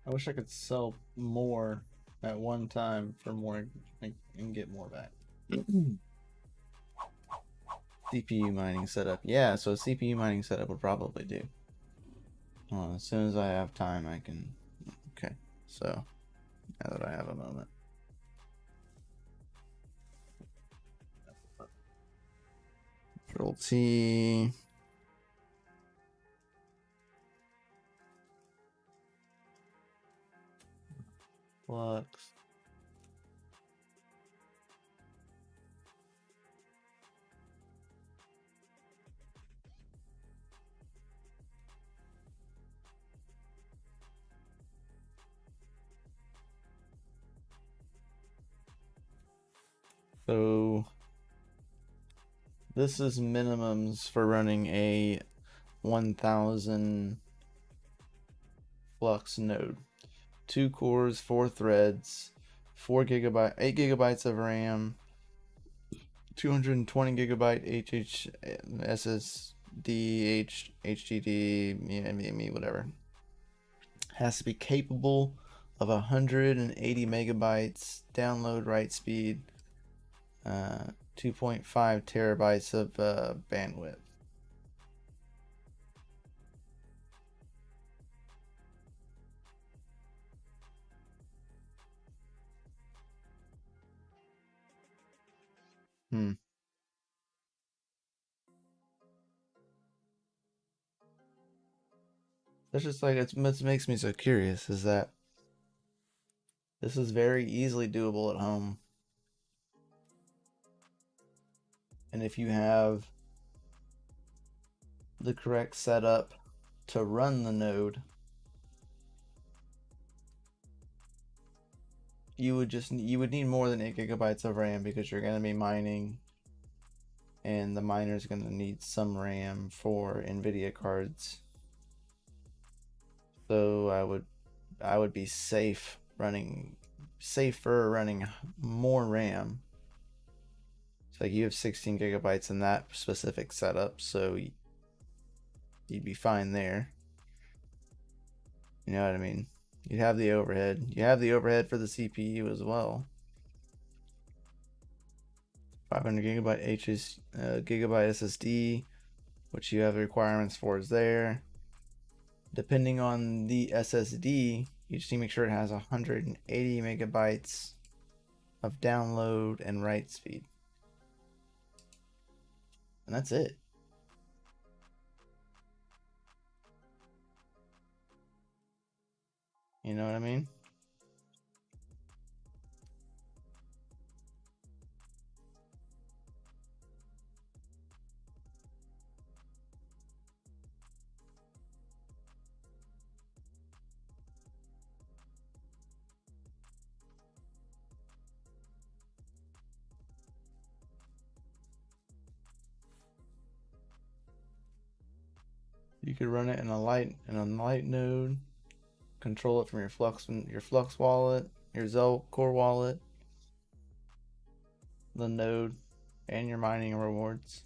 I wish I could sell more at one time for more and get more back. CPU mining setup. Yeah, so CPU mining setup would probably do. As soon as I have time, I can. Okay, so now that I have a moment. Control T. Flux. So this is minimums for running a 1000 flux node. 2 cores, 4 threads, 8 gigabytes of RAM, 220 gigabyte SSD, HDD, NVMe, whatever. Has to be capable of 180 megabytes download write speed, 2.5 terabytes of bandwidth. That's just like it makes me so curious is that this is very easily doable at home. And if you have the correct setup to run the node, you would need more than 8 gigabytes of RAM because you're going to be mining, and the miner is going to need some RAM for NVIDIA cards. So I would be safer running more RAM. So like you have 16 gigabytes in that specific setup, so you'd be fine there. You know what I mean? You'd have the overhead. You have the overhead for the CPU as well. 500 gigabyte SSD, which you have the requirements for, is there. Depending on the SSD, you just need to make sure it has 180 megabytes of download and write speed. And that's it. You know what I mean? You could run it in a light node, control it from your Flux wallet, your Zell core wallet, the node, and your mining rewards.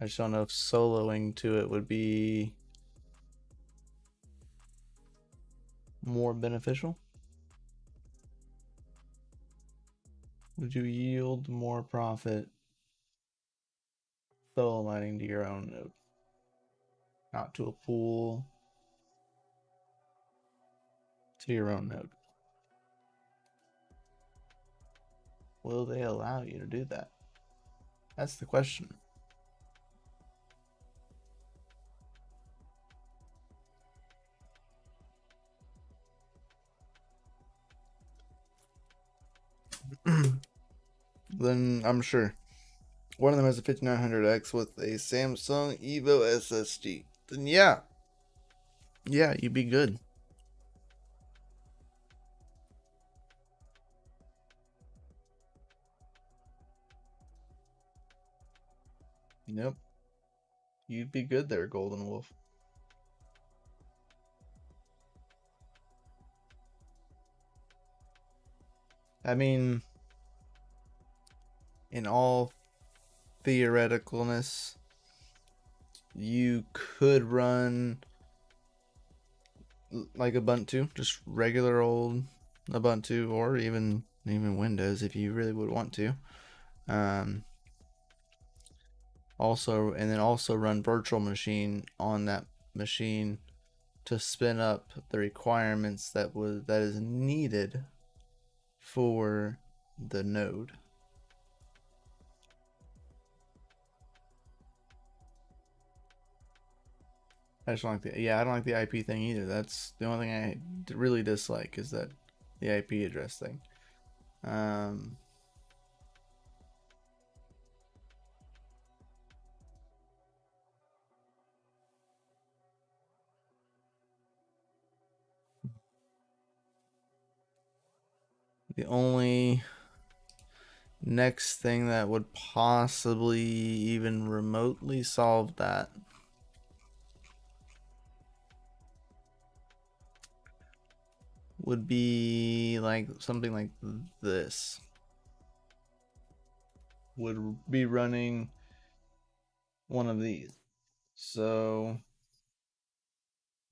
I just don't know if soloing to it would be more beneficial. Would you yield more profit solo mining to your own node? Not to a pool, to your own node. Will they allow you to do that? That's the question. Then I'm sure. One of them has a 5900X with a Samsung Evo SSD. Then yeah, you'd be good. Yep. You'd be good there, Golden Wolf. I mean, in all theoreticalness, you could run like Ubuntu, just regular old Ubuntu, or even Windows if you really would want to. Also run virtual machine on that machine to spin up the requirements that is needed for the node. I just don't like I don't like the IP thing either. That's the only thing I really dislike, is that the IP address thing. The only next thing that would possibly even remotely solve that would be like something like this. Would be running one of these. So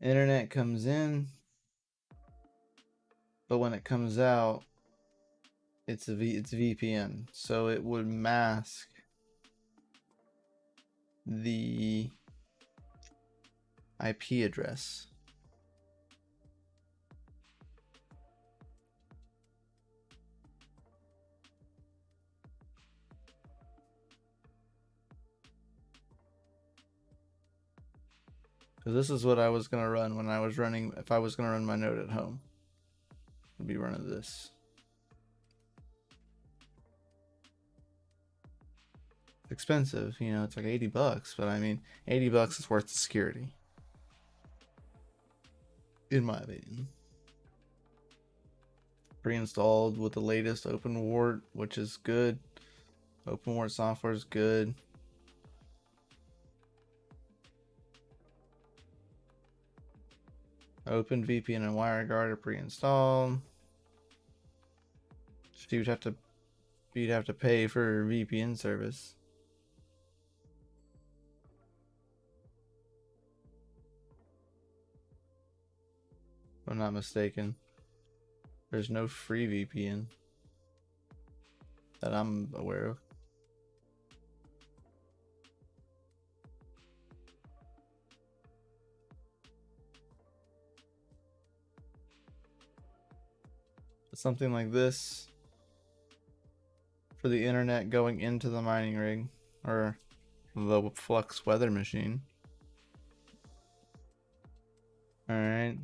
internet comes in, but when it comes out, it's VPN. So it would mask the IP address. Because this is what I was gonna run when I was running. If I was gonna run my node at home, I'd be running this. It's expensive, you know. It's like $80, but I mean, $80 is worth the security, in my opinion. Pre-installed with the latest open wart, which is good. Open software is good. Open VPN and WireGuard are pre-installed. You'd have to pay for VPN service. If I'm not mistaken. There's no free VPN that I'm aware of. Something like this for the internet going into the mining rig or the Flux weather machine. All right.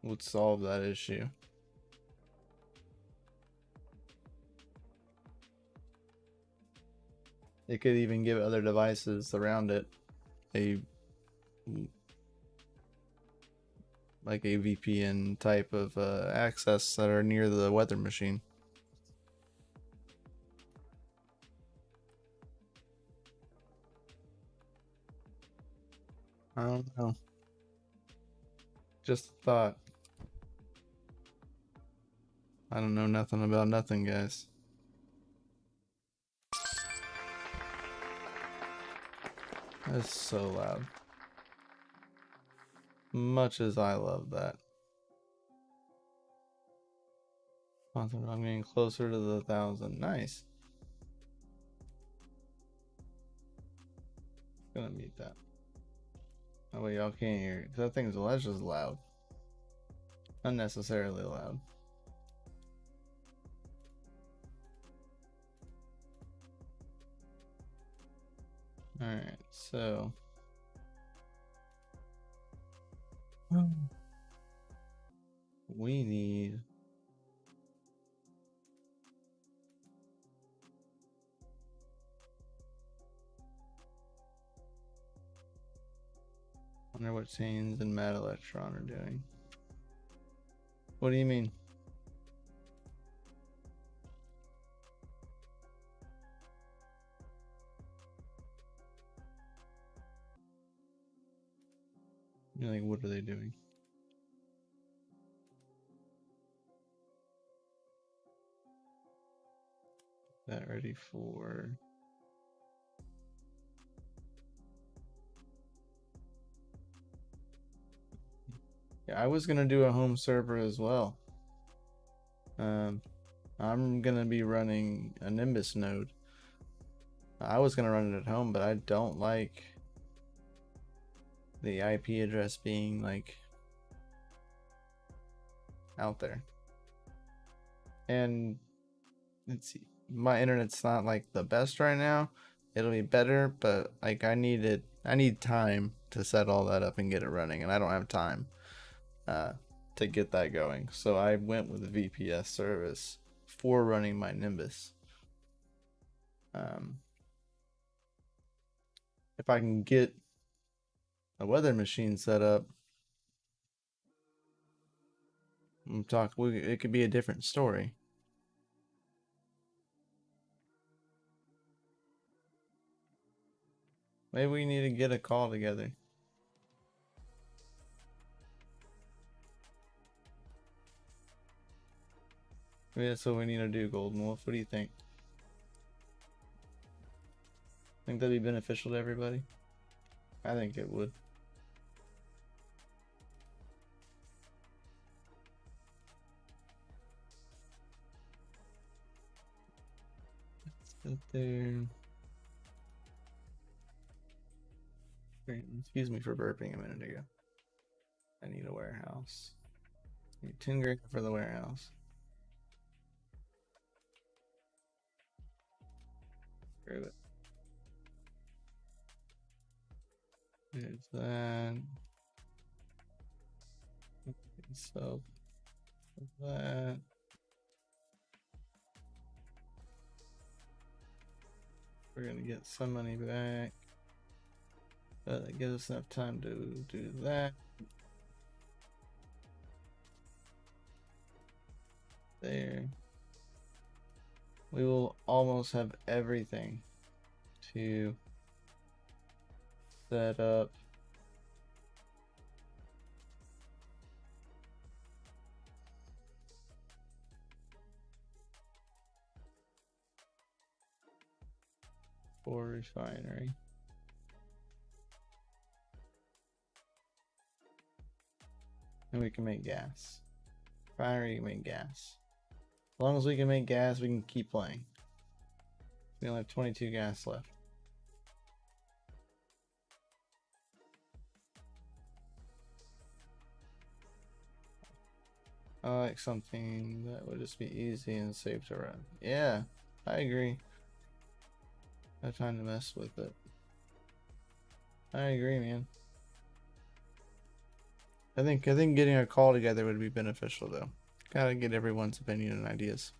Would solve that issue. It could even give other devices around it a VPN type of access that are near the weather machine. I don't know. Just a thought. I don't know nothing about nothing, guys. That's so loud. Much as I love that. I'm getting closer to the 1,000. Nice. Gonna meet that. Oh wait, y'all can't hear it. That thing's just loud. Unnecessarily loud. Alright, so we need wonder what Chains and Mad Electron are doing. What do you mean? You're like, what are they doing? That ready for yeah, I was gonna do a home server as well. I'm gonna be running a Nimbus node. I was gonna run it at home, but I don't like the IP address being like out there. And let's see, my internet's not like the best right now. It'll be better, but like I need time to set all that up and get it running, and I don't have time to get that going. So I went with the VPS service for running my Nimbus. If I can get a weather machine set up, it could be a different story. Maybe we need to get a call together. Maybe that's what we need to do, Golden Wolf. What do you think? Think that'd be beneficial to everybody? I think it would. Let's sit there. Excuse me for burping a minute ago. I need a warehouse. I need 10 grand for the warehouse. Screw it. There's that. So that. we're gonna get some money back. But that gives us enough time to do that. There. We will almost have everything to set up for refinery. And we can make gas. Refinery can make gas. As long as we can make gas, we can keep playing. We only have 22 gas left. I like something that would just be easy and safe to run. Yeah, I agree. No time to mess with it. I agree, man. I think getting a call together would be beneficial, though. Gotta get everyone's opinion and ideas.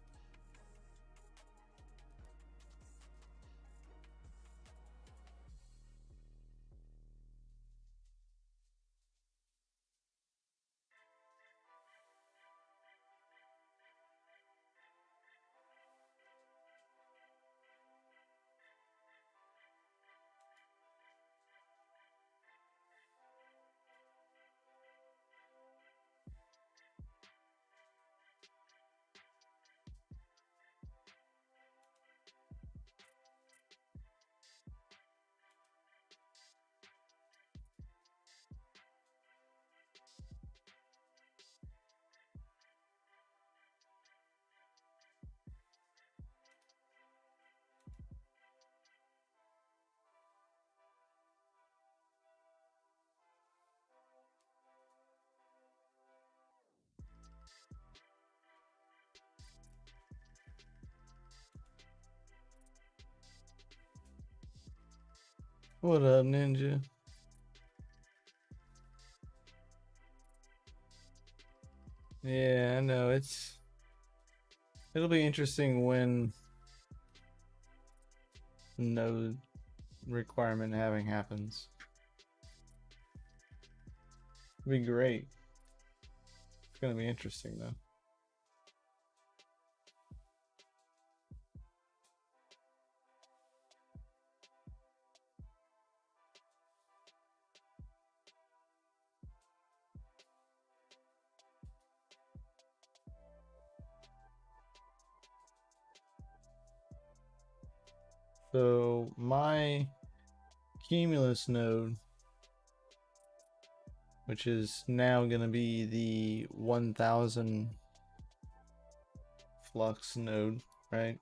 What up, Ninja? Yeah, I know it'll be interesting when node requirement having happens. It'll be great. It's gonna be interesting though. So my Cumulus node, which is now going to be the 1000 flux node, right?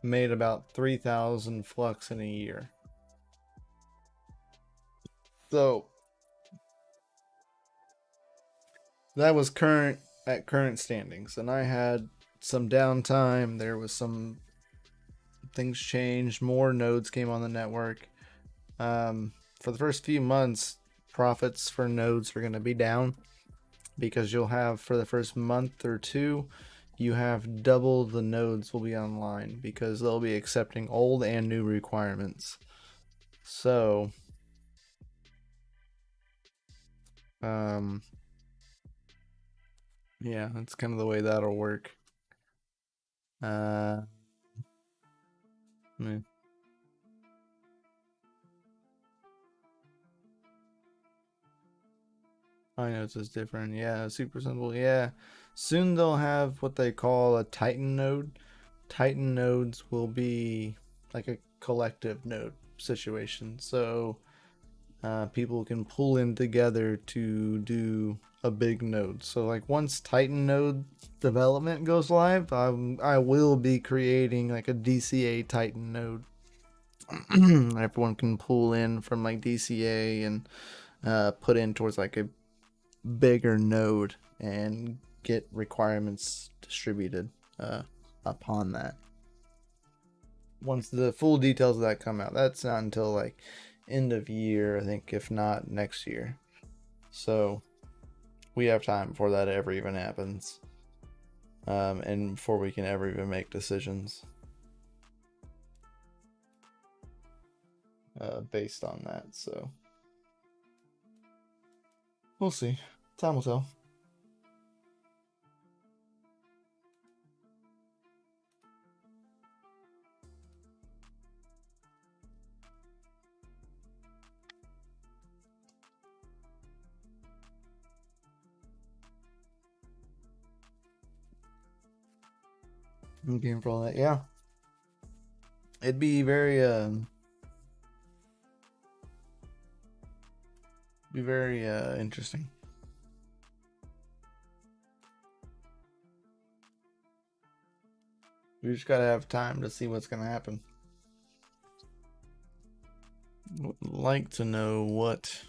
Made about 3000 flux in a year. So that was at current standings, and I had some downtime. There was some things changed, more nodes came on the network. For the first few months, profits for nodes are going to be down because you'll have, for the first month or two, you have double the nodes will be online because they'll be accepting old and new requirements. So yeah, that's kind of the way that'll work. Yeah. I know it's different. Yeah, super simple. Yeah. Soon they'll have what they call a Titan node. Titan nodes will be like a collective node situation. So people can pull in together to do a big node. So like once Titan node development goes live, I will be creating like a DCA Titan node. Everyone can pull in from like DCA and put in towards like a bigger node and get requirements distributed upon that. Once the full details of that come out, that's not until like end of year, I think, if not next year. So we have time before that ever even happens, and before we can ever even make decisions. based on that. So we'll see. Time will tell. I'm game for all that. Yeah, it'd be very interesting. We just gotta have time to see what's gonna happen. Would like to know what.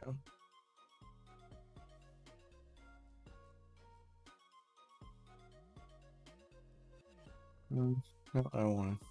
Yeah. No, I don't want to.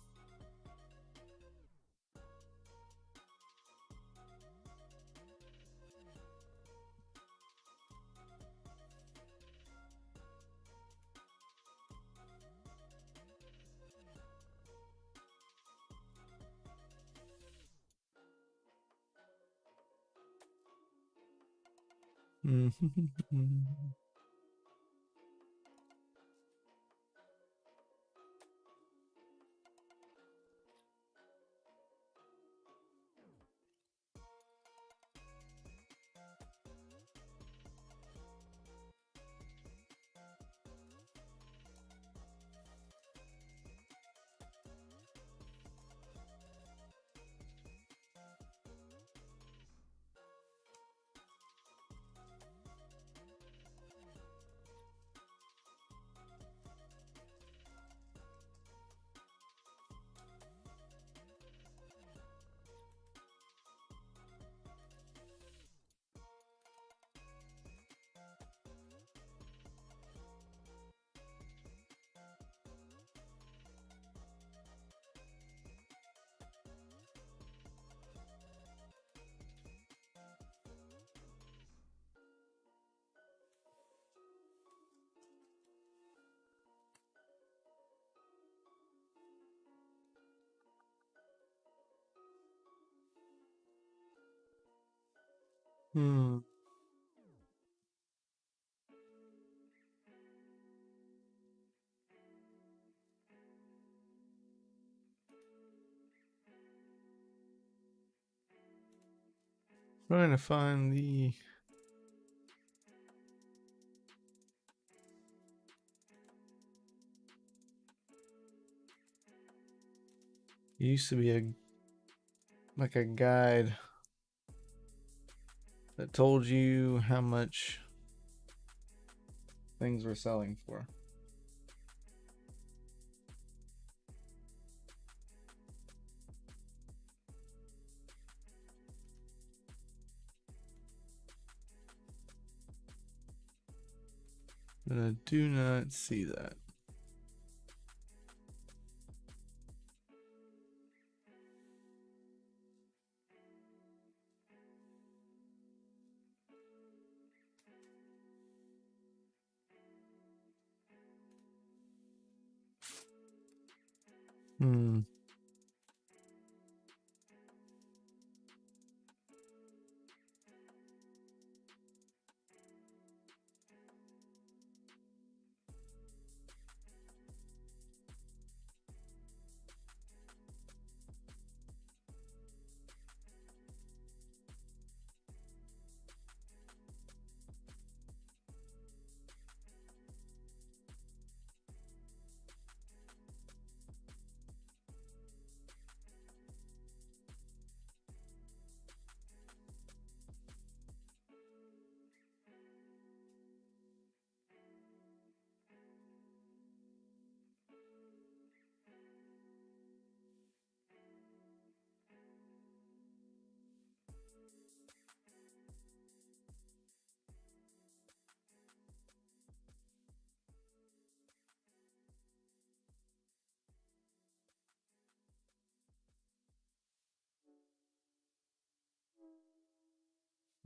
Hmm. Trying to find the. It used to be a guide that told you how much things were selling for. But I do not see that. Hmm.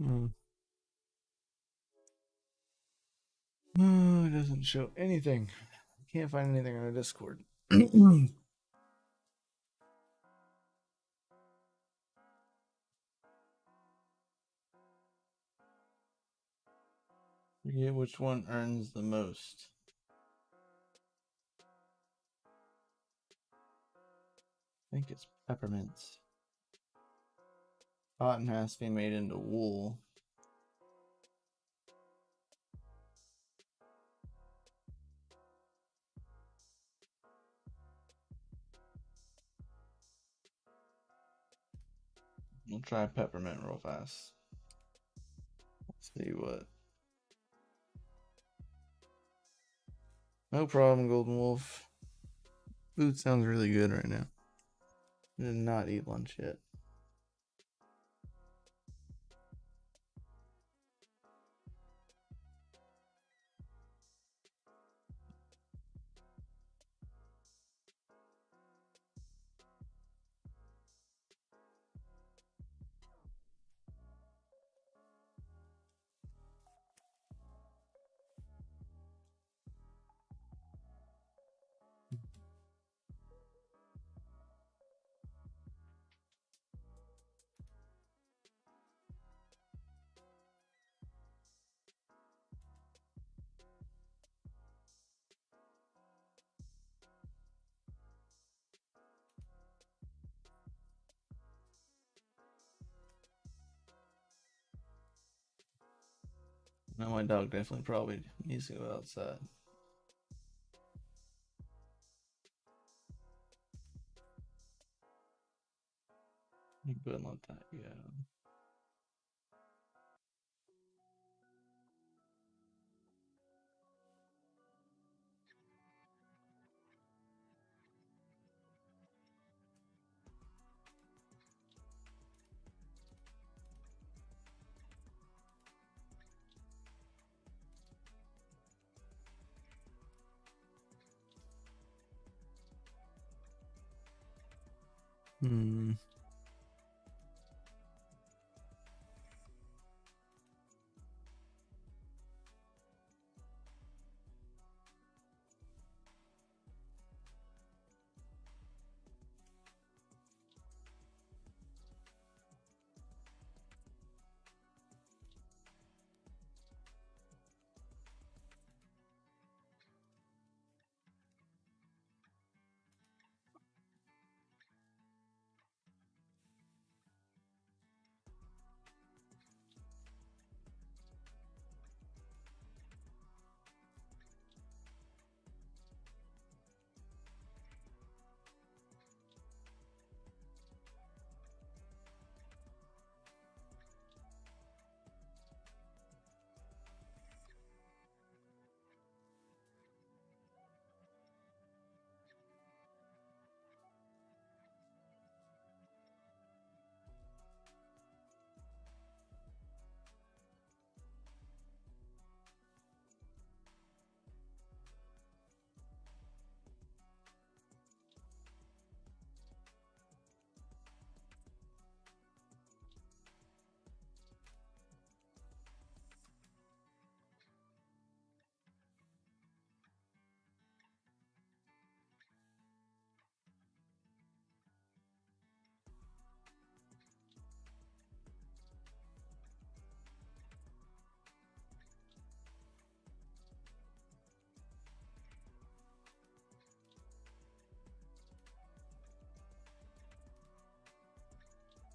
Oh, it doesn't show anything. Can't find anything on our Discord. Forget which one earns the most. I think it's peppermints. Cotton has to be made into wool. We'll try peppermint real fast. Let's see what. No problem, Golden Wolf. Food sounds really good right now. I did not eat lunch yet. Now my dog definitely probably needs to go outside. Go ahead and let that go.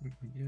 There we go.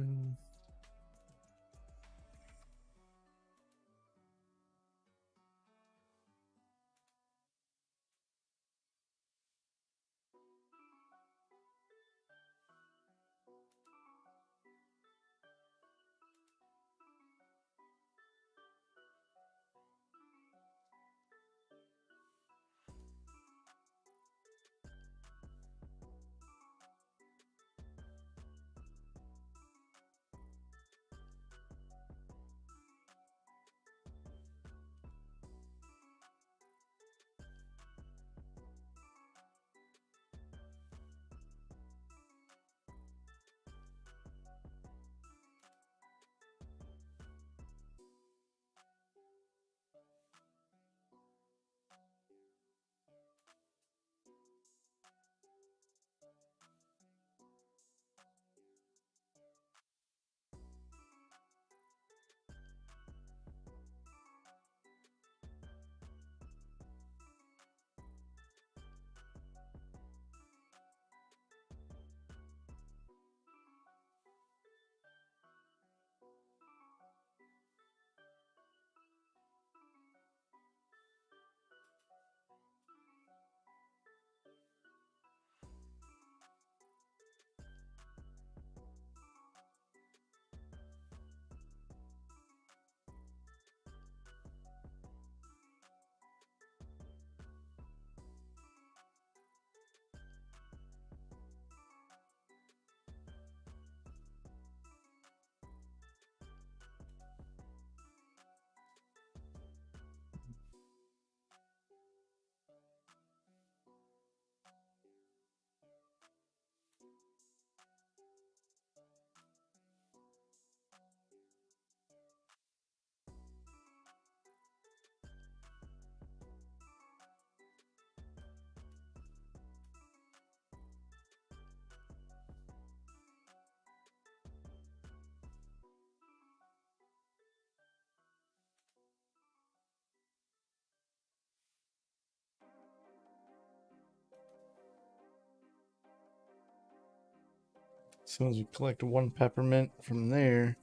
As soon as we collect one peppermint from there,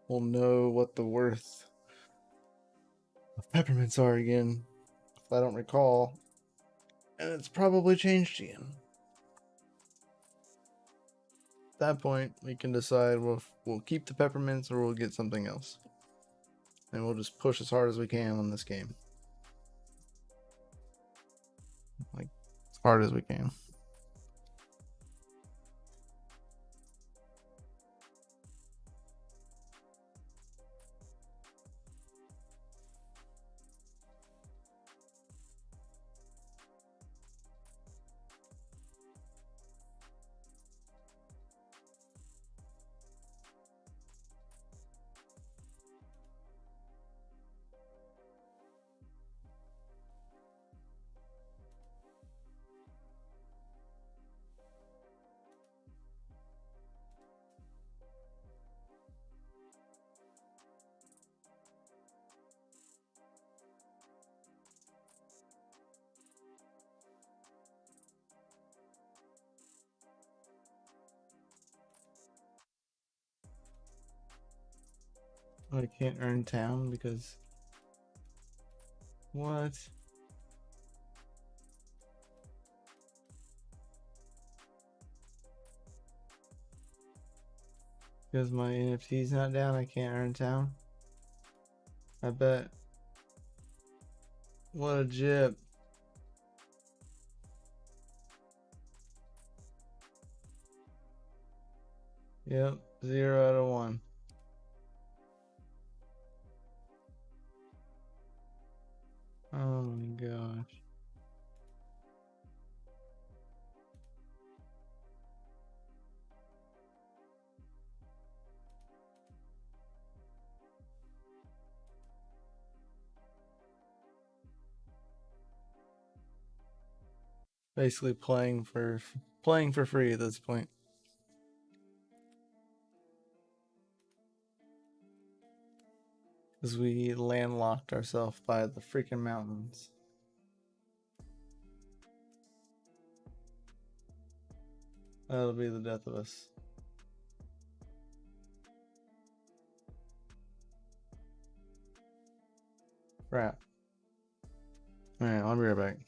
we'll know what the worth of peppermints are again. If I don't recall. And it's probably changed again. At that point, we can decide we'll keep the peppermints or we'll get something else. And we'll just push as hard as we can on this game. Like, as hard as we can. I can't earn town because... What? Because my NFT's not down, I can't earn town? I bet. What a jip. Yep, 0 out of 1. Oh my gosh. Basically playing for free at this point. Because we landlocked ourselves by the freaking mountains. That'll be the death of us. Crap. Alright, I'll be right back.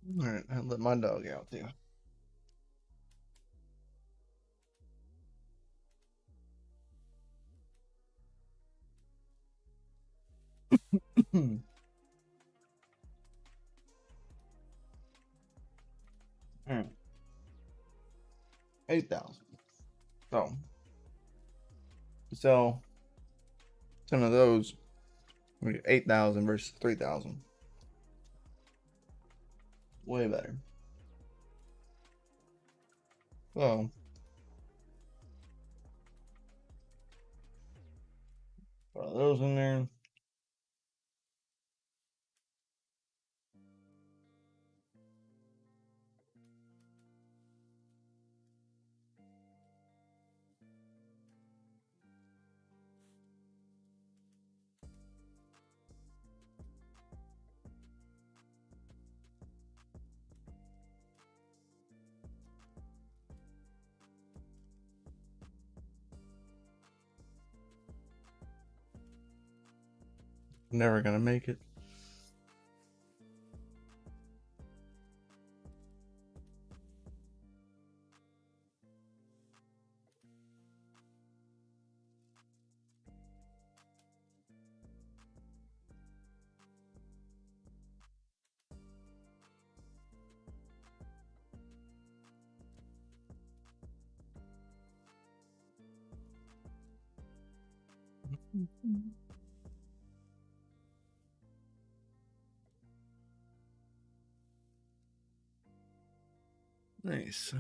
Alright, I let my dog out too. Alright. 8,000. So 10 of those, we get 8,000 versus 3,000. Way better. So put those in there. Never gonna make it. Nice.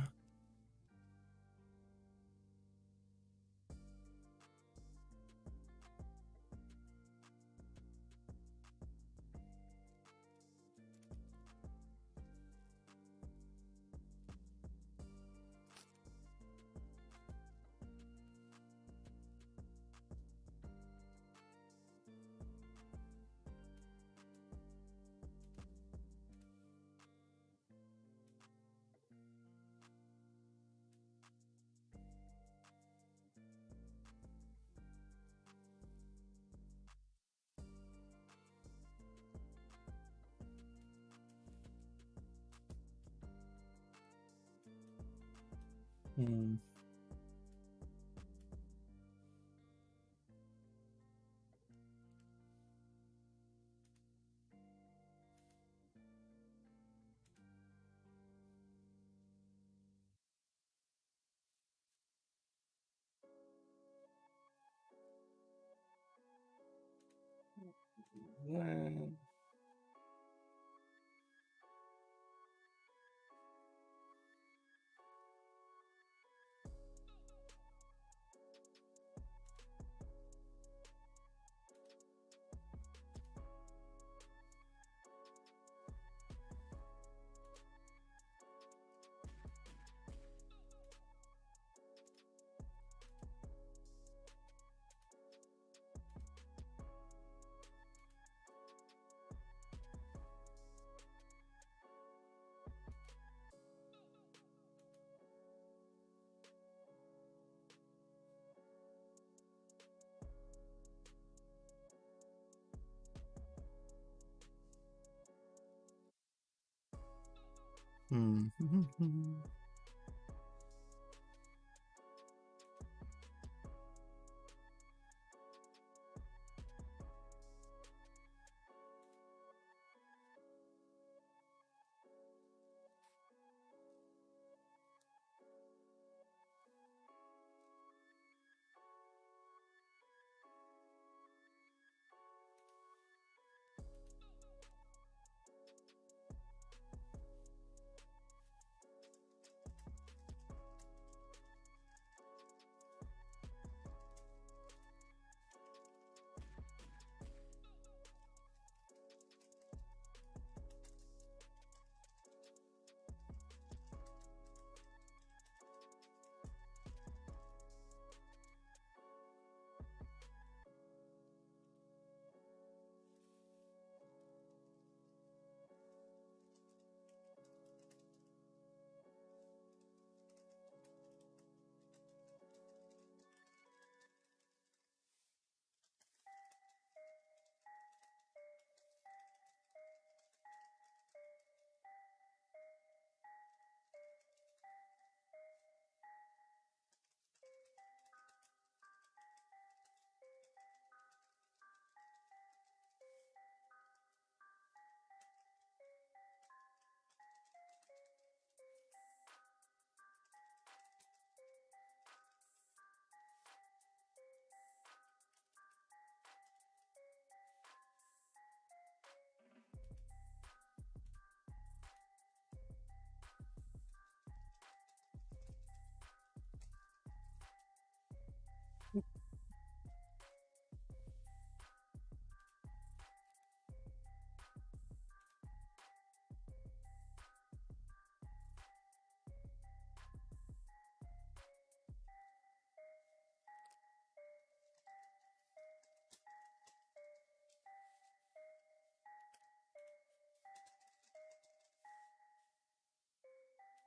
Hmm. Hmm.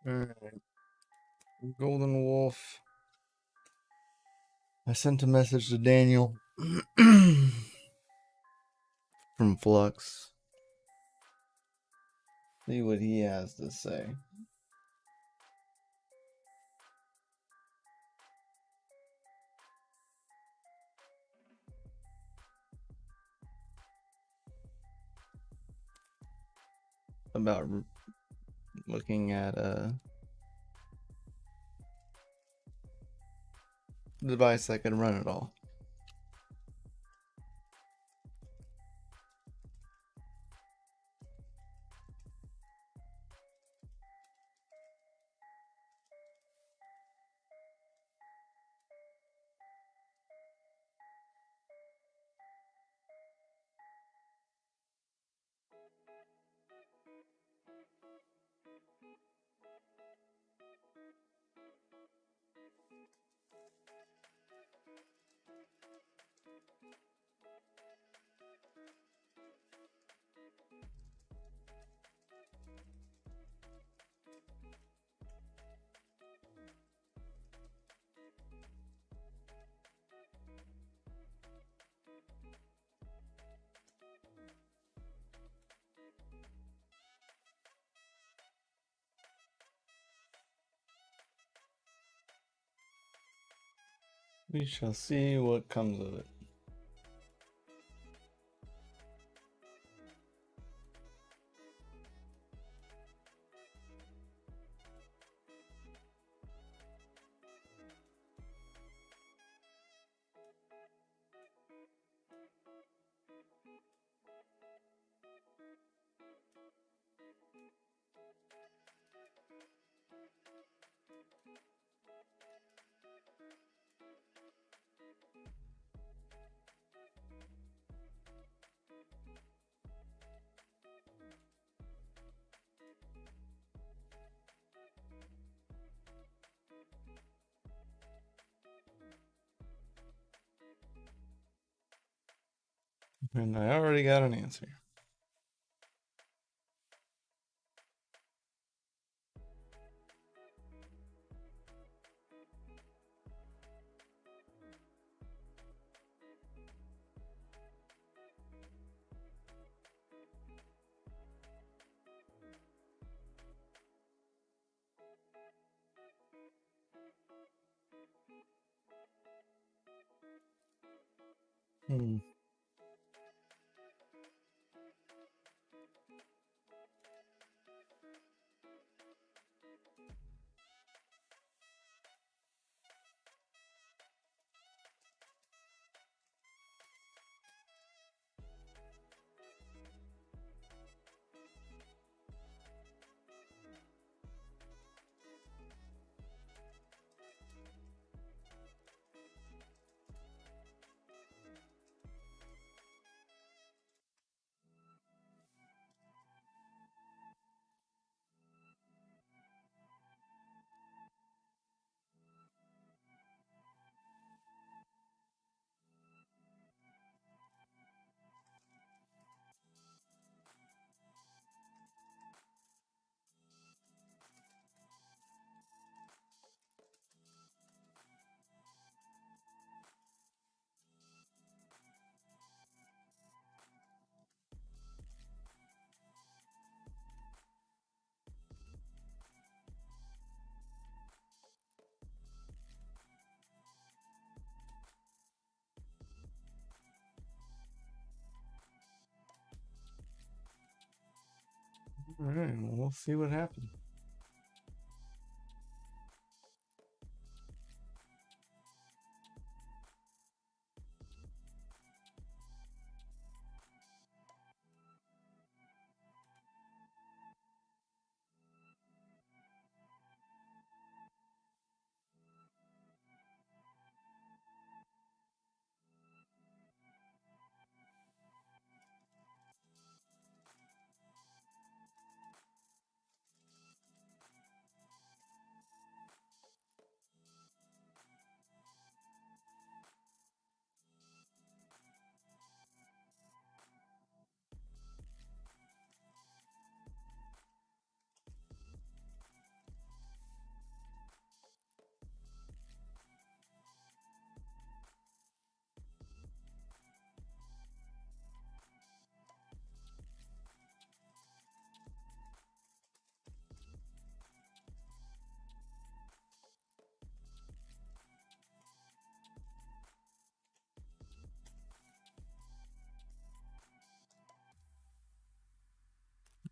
Alright. Golden Wolf. I sent a message to Daniel from Flux. See what he has to say. About looking at a device that can run it all. We shall see what comes of it. And I already got an answer. All right, well, we'll see what happens.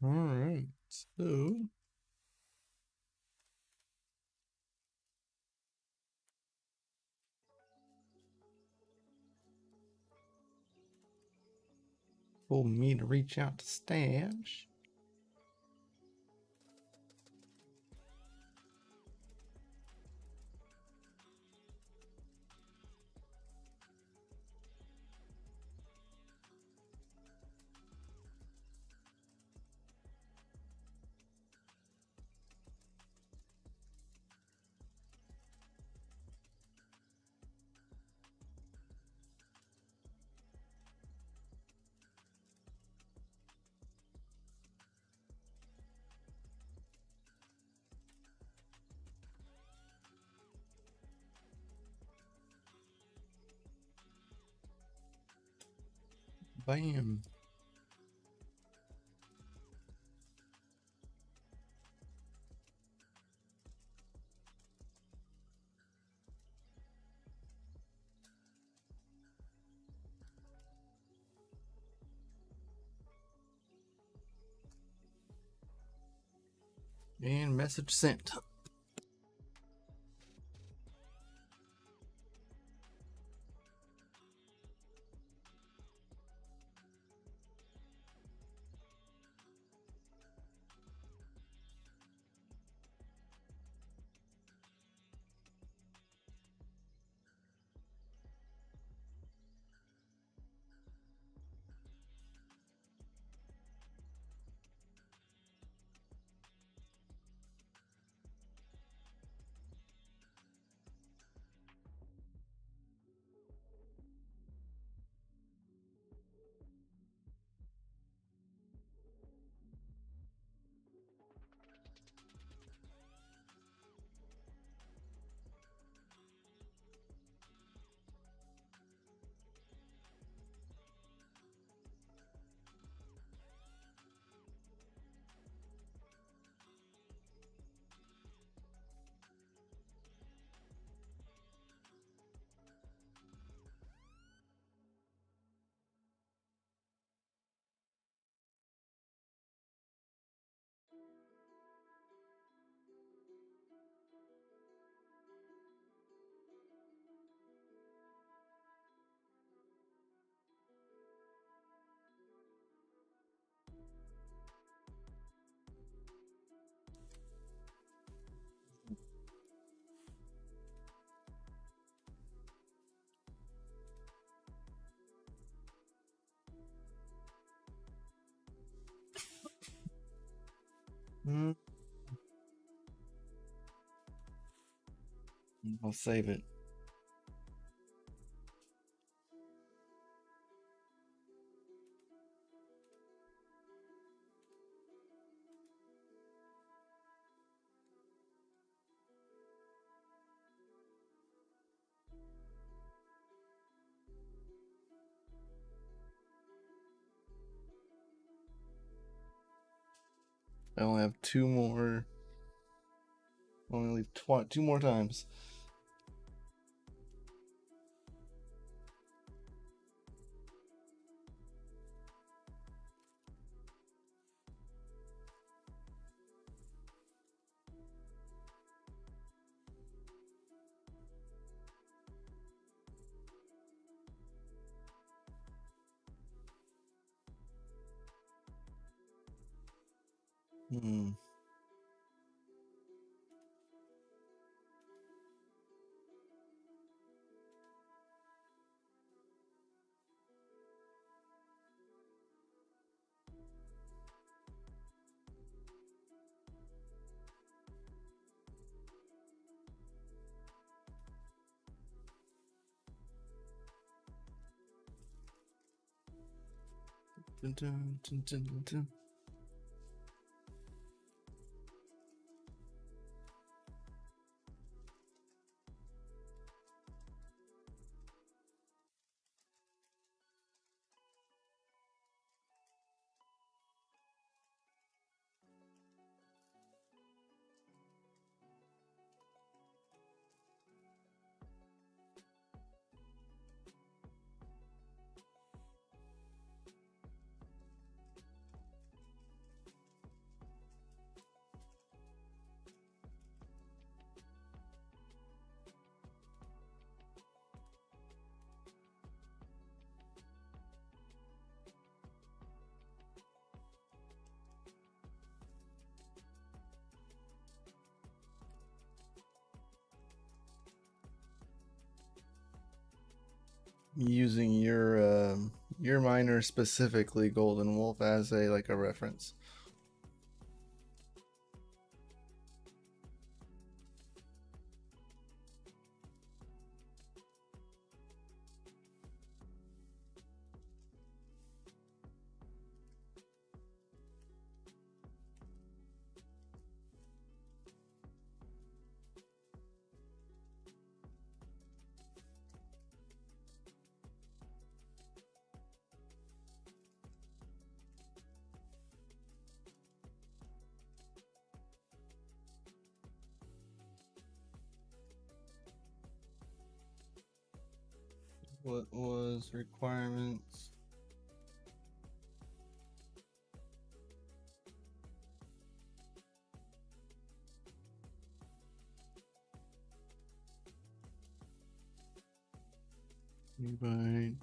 Alright, so for me to reach out to Stash. Bam. And message sent. I'll save it. I only have two more. Only leave two more times. Hmm. Dun, dun, dun, dun, dun, dun. using your miner, specifically Golden Wolf, as a reference. What was requirements? Right.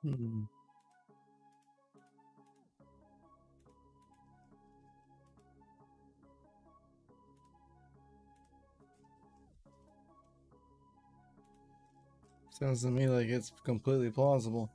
Hmm. Sounds to me like it's completely plausible.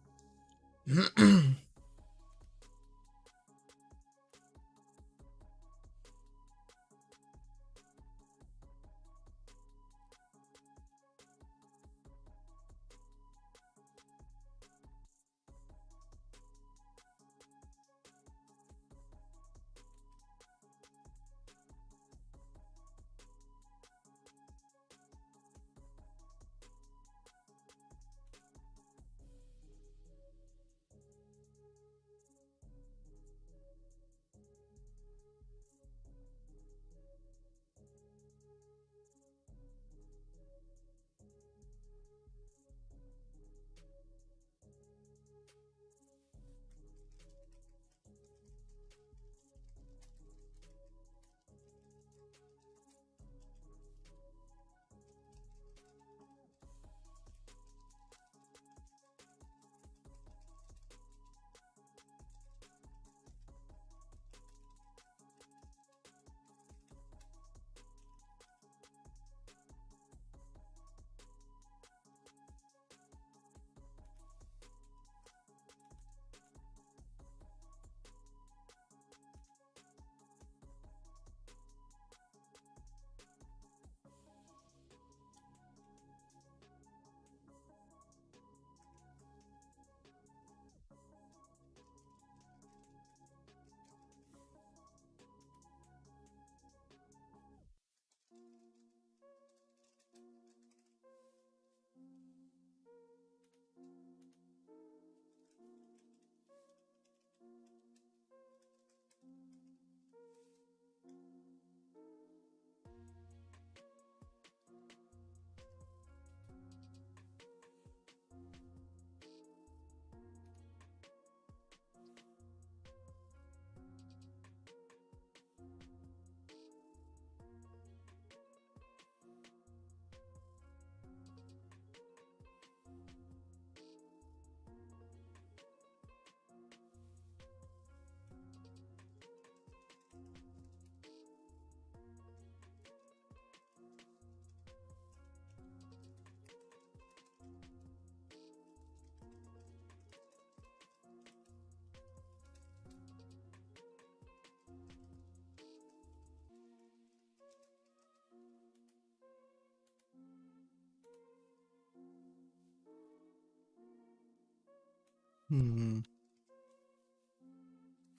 Hmm.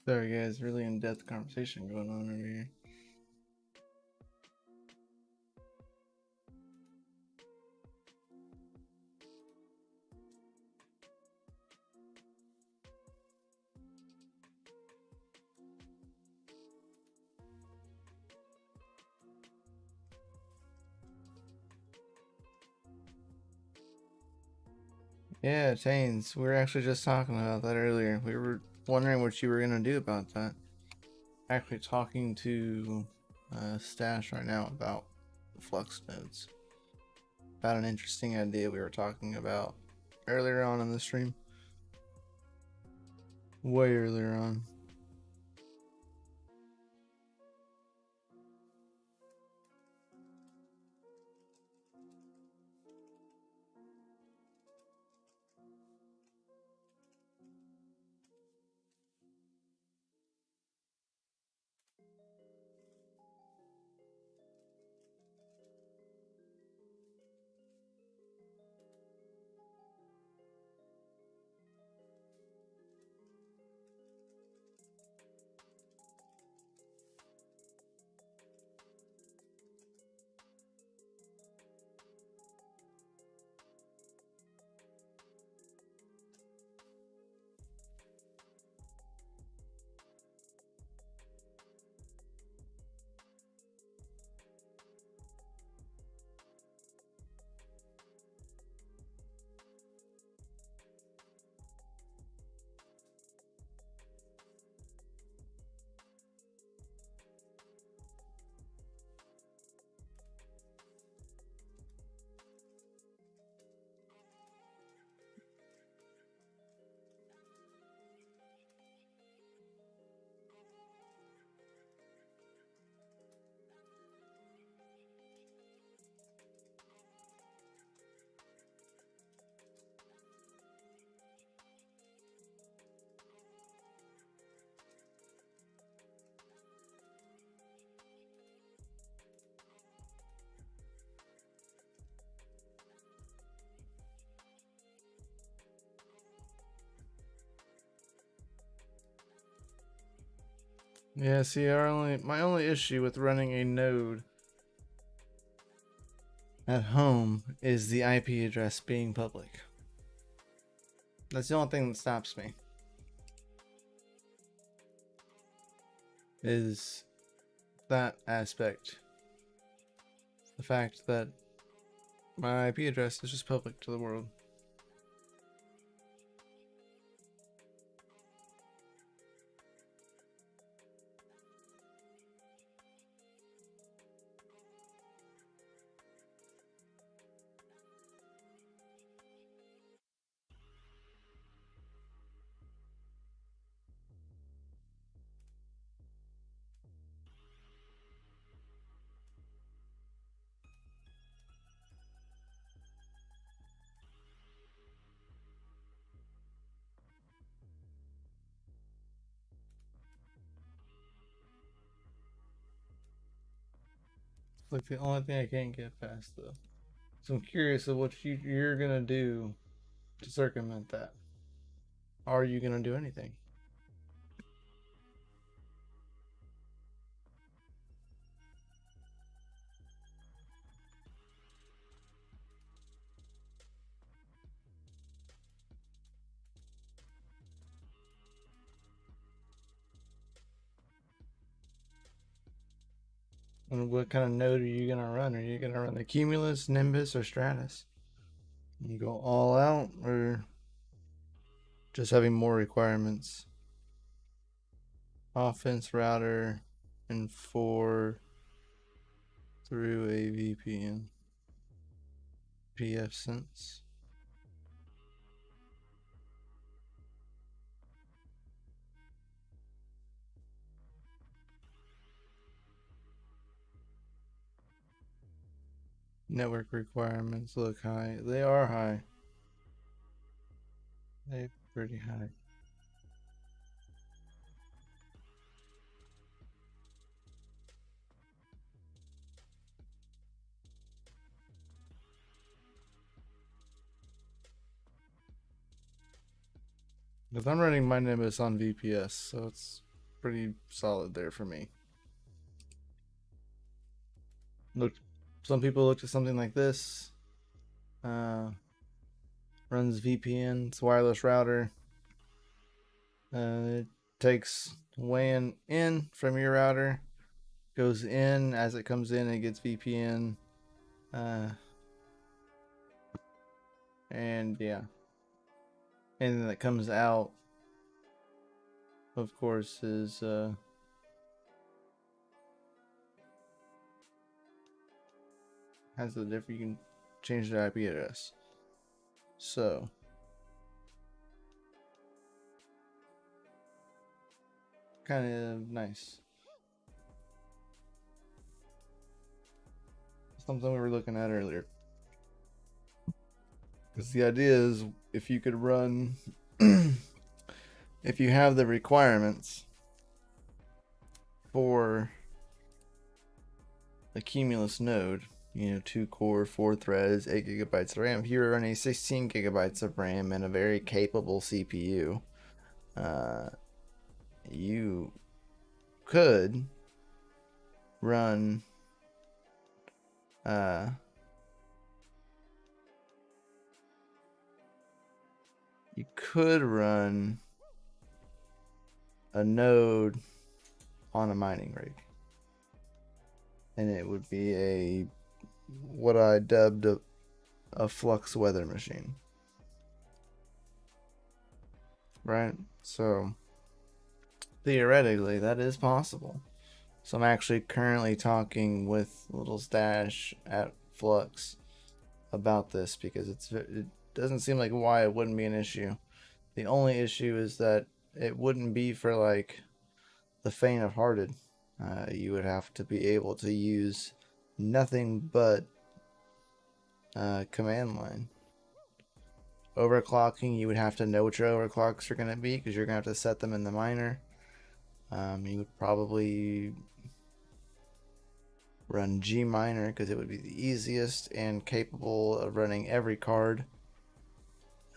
Sorry guys, really in-depth conversation going on over here. Yeah, Chains. We were actually just talking about that earlier. We were wondering what you were gonna do about that. Actually talking to Stash right now about the Flux nodes. About an interesting idea we were talking about earlier on in the stream. Way earlier on. Yeah, see, my only issue with running a node at home is the IP address being public. That's the only thing that stops me. Is that aspect. The fact that my IP address is just public to the world. It's like the only thing I can't get past though. So I'm curious of what you're gonna do to circumvent that. Are you gonna do anything? And what kind of node are you gonna run? Are you gonna run the Cumulus, Nimbus, or Stratus? You go all out, or just having more requirements? Offense router and 4 through a VPN. PF sense. Network requirements look high. They are high. They're pretty high. Because I'm running my Nimbus on VPS, so it's pretty solid there for me. Look, some people looked at something like this. Runs VPN, it's a wireless router. It takes WAN in from your router, goes in as it comes in, it gets VPN. And yeah. And then it comes out, of course, is has the different, you can change the IP address. So kind of nice. Something we were looking at earlier. Because the idea is if you could run, if you have the requirements for a Cumulus node, 2 core, 4 threads, 8 gigabytes of RAM. If you were running 16 gigabytes of RAM and a very capable CPU, you could run a node on a mining rig, and it would be what I dubbed a flux weather machine, right? So theoretically that is possible. So I'm actually currently talking with Little Stash at Flux about this, because it doesn't seem like why it wouldn't be an issue. The only issue is that it wouldn't be for like the faint of hearted. You would have to be able to use nothing but command line. Overclocking, you would have to know what your overclocks are going to be, because you're going to have to set them in the miner. You would probably run G miner, because it would be the easiest and capable of running every card,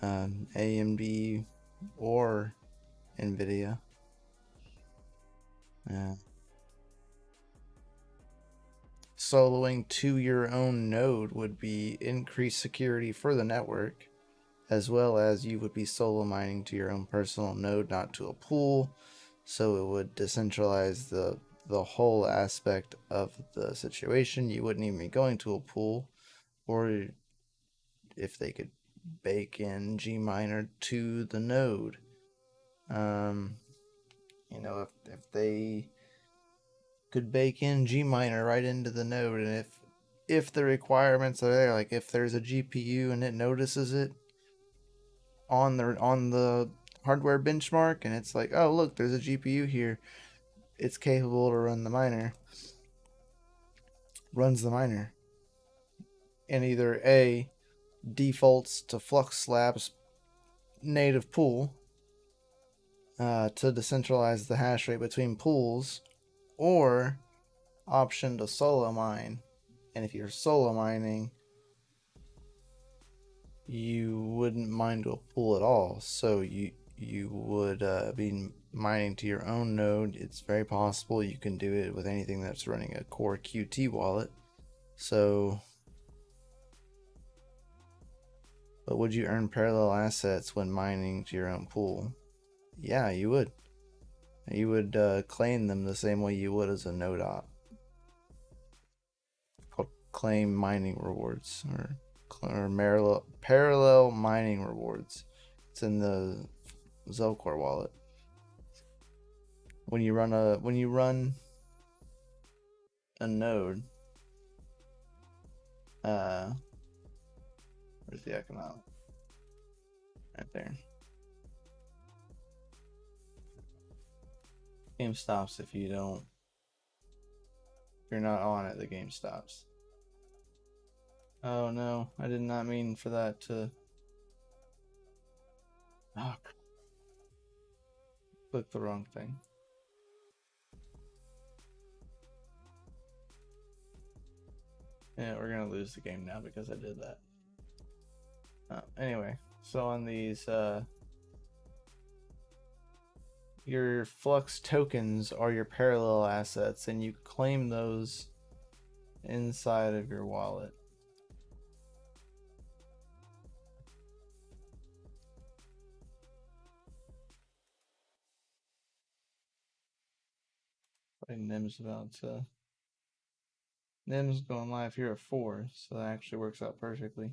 AMD or NVIDIA. Soloing to your own node would be increased security for the network, as well as you would be solo mining to your own personal node, not to a pool. So it would decentralize the whole aspect of the situation. You wouldn't even be going to a pool, or if they could bake in Gminer to the node. If they could bake in Gminer right into the node, and if the requirements are there, like if there's a GPU and it notices it on the hardware benchmark, and it's like, oh look, there's a GPU here, it's capable to run the miner, runs the miner, and either A, defaults to Flux Labs native pool to decentralize the hash rate between pools, or option to solo mine. And if you're solo mining, you wouldn't mine to a pool at all, so you would be mining to your own node. It's very possible you can do it with anything that's running a core Qt wallet. So, but would you earn parallel assets when mining to your own pool? Yeah, you would. You would claim them the same way you would as a node op. It's called claim mining rewards, or parallel mining rewards. It's in the Zelcore wallet. When you run a node, where's the economic? Right there. Game stops if you're not on it, the game stops. Oh no, I did not mean for that to... Oh, click the wrong thing. Yeah, we're gonna lose the game now because I did that. Anyway, so on these your Flux tokens are your parallel assets, and you claim those inside of your wallet. Nim's going live here at 4, so that actually works out perfectly.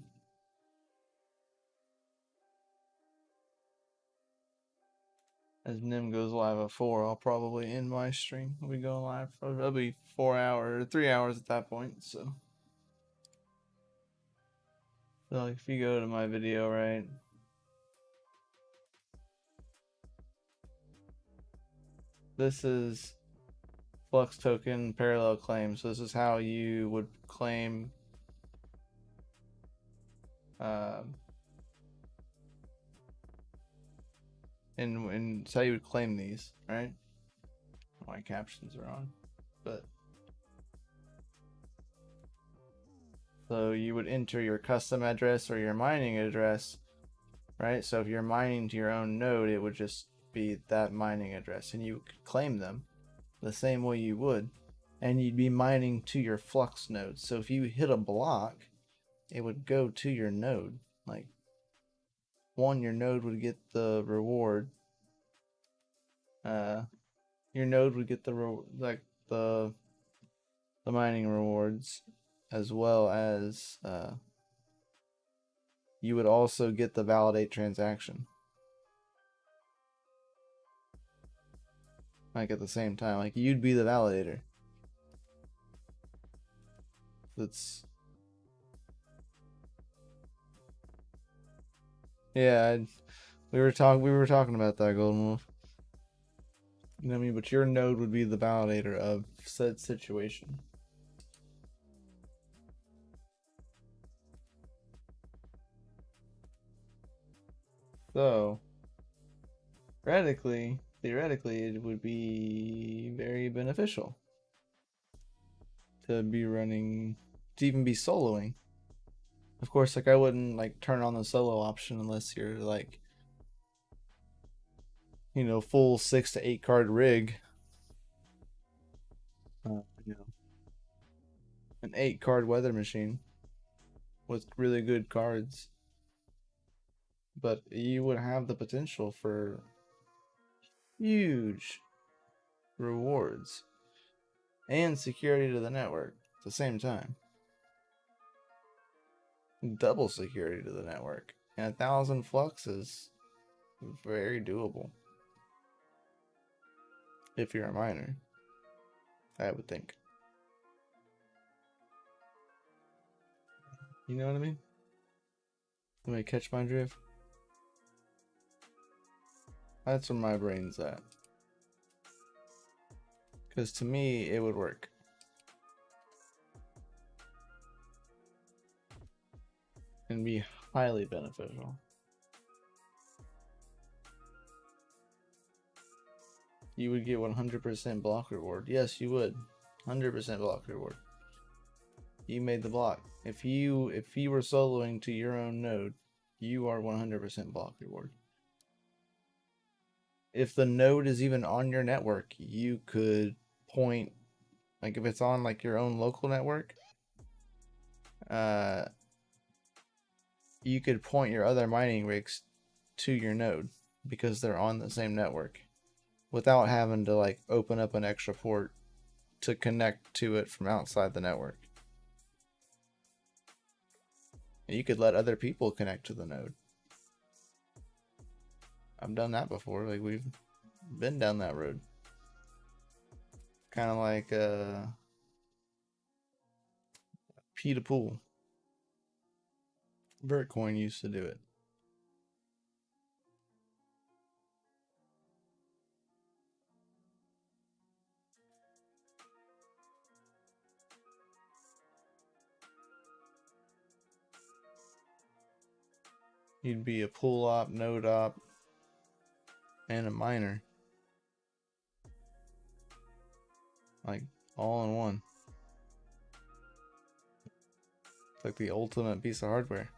As Nim goes live at 4, I'll probably end my stream. I'll be going live. It'll be 4 hours, 3 hours at that point. So if you go to my video, right? This is Flux token parallel claim. So this is how you would claim and it's how you would claim these, right? My captions are on, but so you would enter your custom address or your mining address, right? So if you're mining to your own node, it would just be that mining address, and you could claim them the same way you would, and you'd be mining to your Flux node. So if you hit a block, it would go to your node. Like, one, your node would get the reward. Your node would get the mining rewards, as well as you would also get the validate transaction. Like at the same time, like you'd be the validator. That's yeah. We were talking about that, Golden Wolf. You know what I mean? But your node would be the validator of said situation. So, theoretically, it would be very beneficial to be running, to even be soloing. Of course, like I wouldn't like turn on the solo option unless you're like, you know, full 6 to 8 card rig. You know, an 8 card weather machine with really good cards. But you would have the potential for huge rewards and security to the network at the same time. Double security to the network. And 1,000 flux is very doable. If you're a miner, I would think. You know what I mean? Let me catch my drift. That's where my brain's at. Because to me, it would work. And be highly beneficial. You would get 100% block reward. Yes, you would. 100% block reward. You made the block. If you were soloing to your own node, you are 100% block reward. If the node is even on your network, you could point, like if it's on like your own local network, you could point your other mining rigs to your node because they're on the same network without having to like open up an extra port to connect to it from outside the network. And you could let other people connect to the node. I've done that before. Like we've been down that road. Kind of like P to pool. Vertcoin used to do it. You'd be a pool op, node op, and a miner. Like all in one. It's like the ultimate piece of hardware.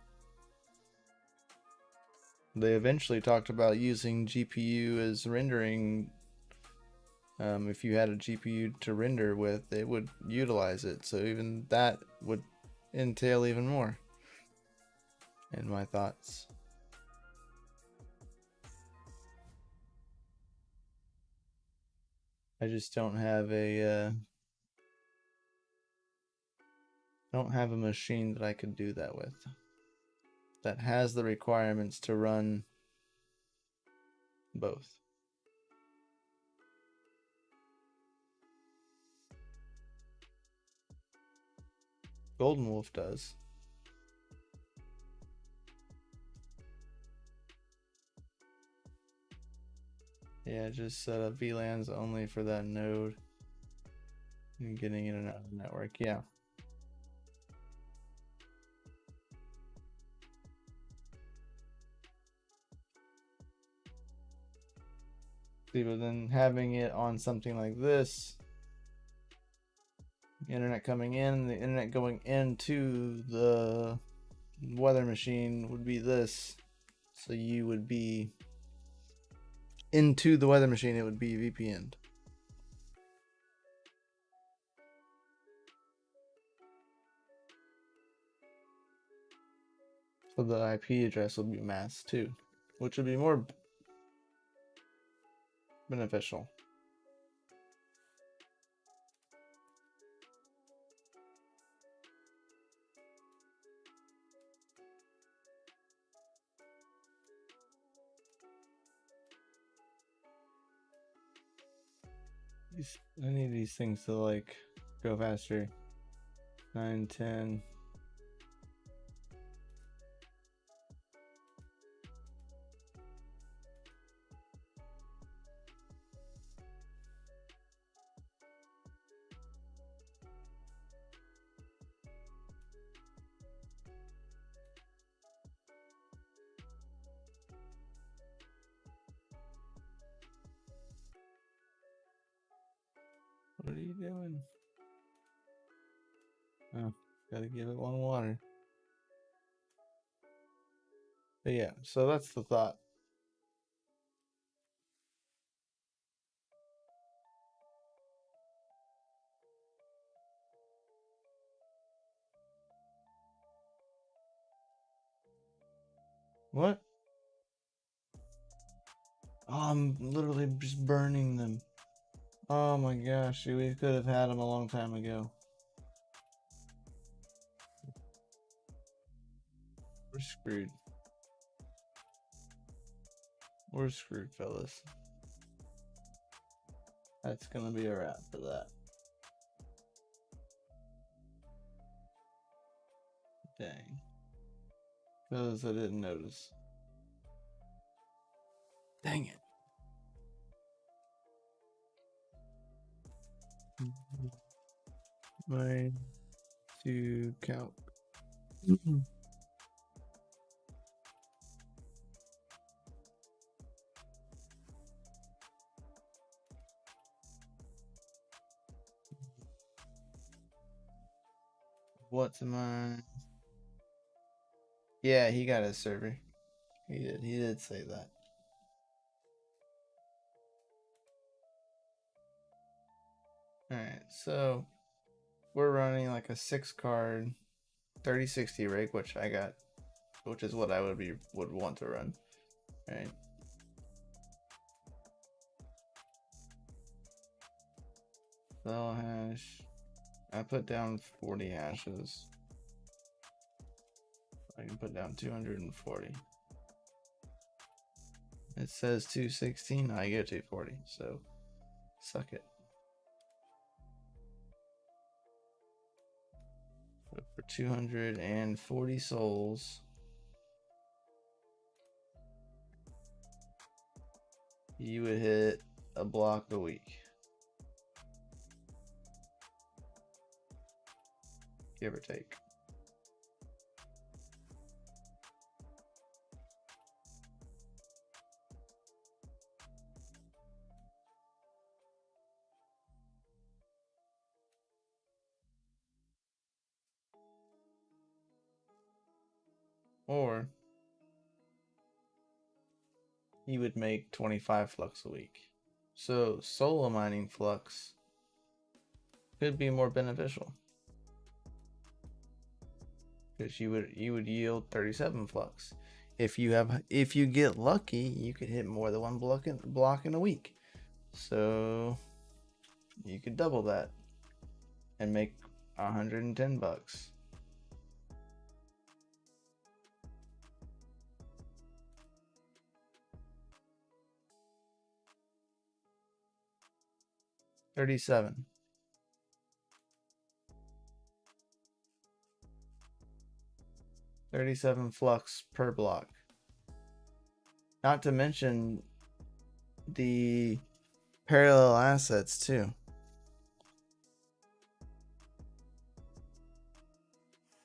They eventually talked about using GPU as rendering If you had a GPU to render with, it would utilize it. So even that would entail even more. In my thoughts. I just don't have a machine that I could do that with. That has the requirements to run both. Golden Wolf does. Yeah, just set up VLANs only for that node and getting in and out of the network. Yeah. See, but then having it on something like this, internet coming in, the internet going into the weather machine would be this. So you would be into the weather machine, it would be VPN. So the IP address would be masked too, which would be more beneficial. I need these things to like go faster. 9, 10. What are you doing? Oh, gotta give it one water. But yeah, so that's the thought. What? Oh, I'm literally just burning them. Oh my gosh, we could have had them a long time ago. We're screwed. We're screwed, fellas. That's gonna be a wrap for that. Dang. Fellas, I didn't notice. Dang it. Mine to count. What's mine? Yeah, he got his server. He did say that. Alright, so we're running like a 6-card 3060 rig, which I got, which is what I would want to run. Right. Cell hash. I put down 40 hashes. I can put down 240. It says 216. I get 240. So suck it. So for 240 souls, you would hit a block a week, give or take. Or you would make 25 flux a week. So solo mining flux could be more beneficial because you would yield 37 flux. If you get lucky, you could hit more than one block in a week. So you could double that and make $110. $37. 37 flux per block. Not to mention the parallel assets too.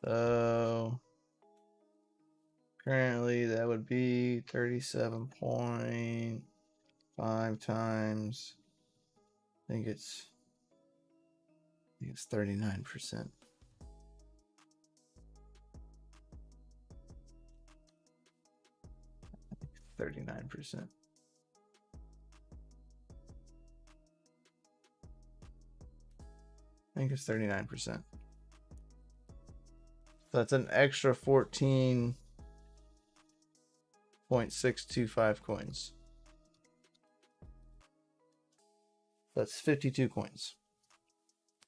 So currently that would be 37.5 times. I think it's 39%. 39%. I think it's 39%. So that's an extra 14.625 coins. That's 52 coins.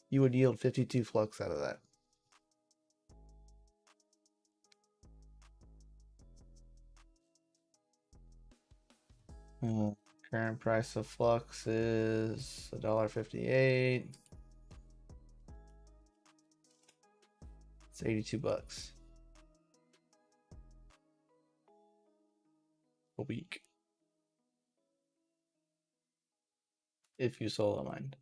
You would yield 52 flux out of that. Current price of flux is $1.58. It's $82 a week if you solo mined.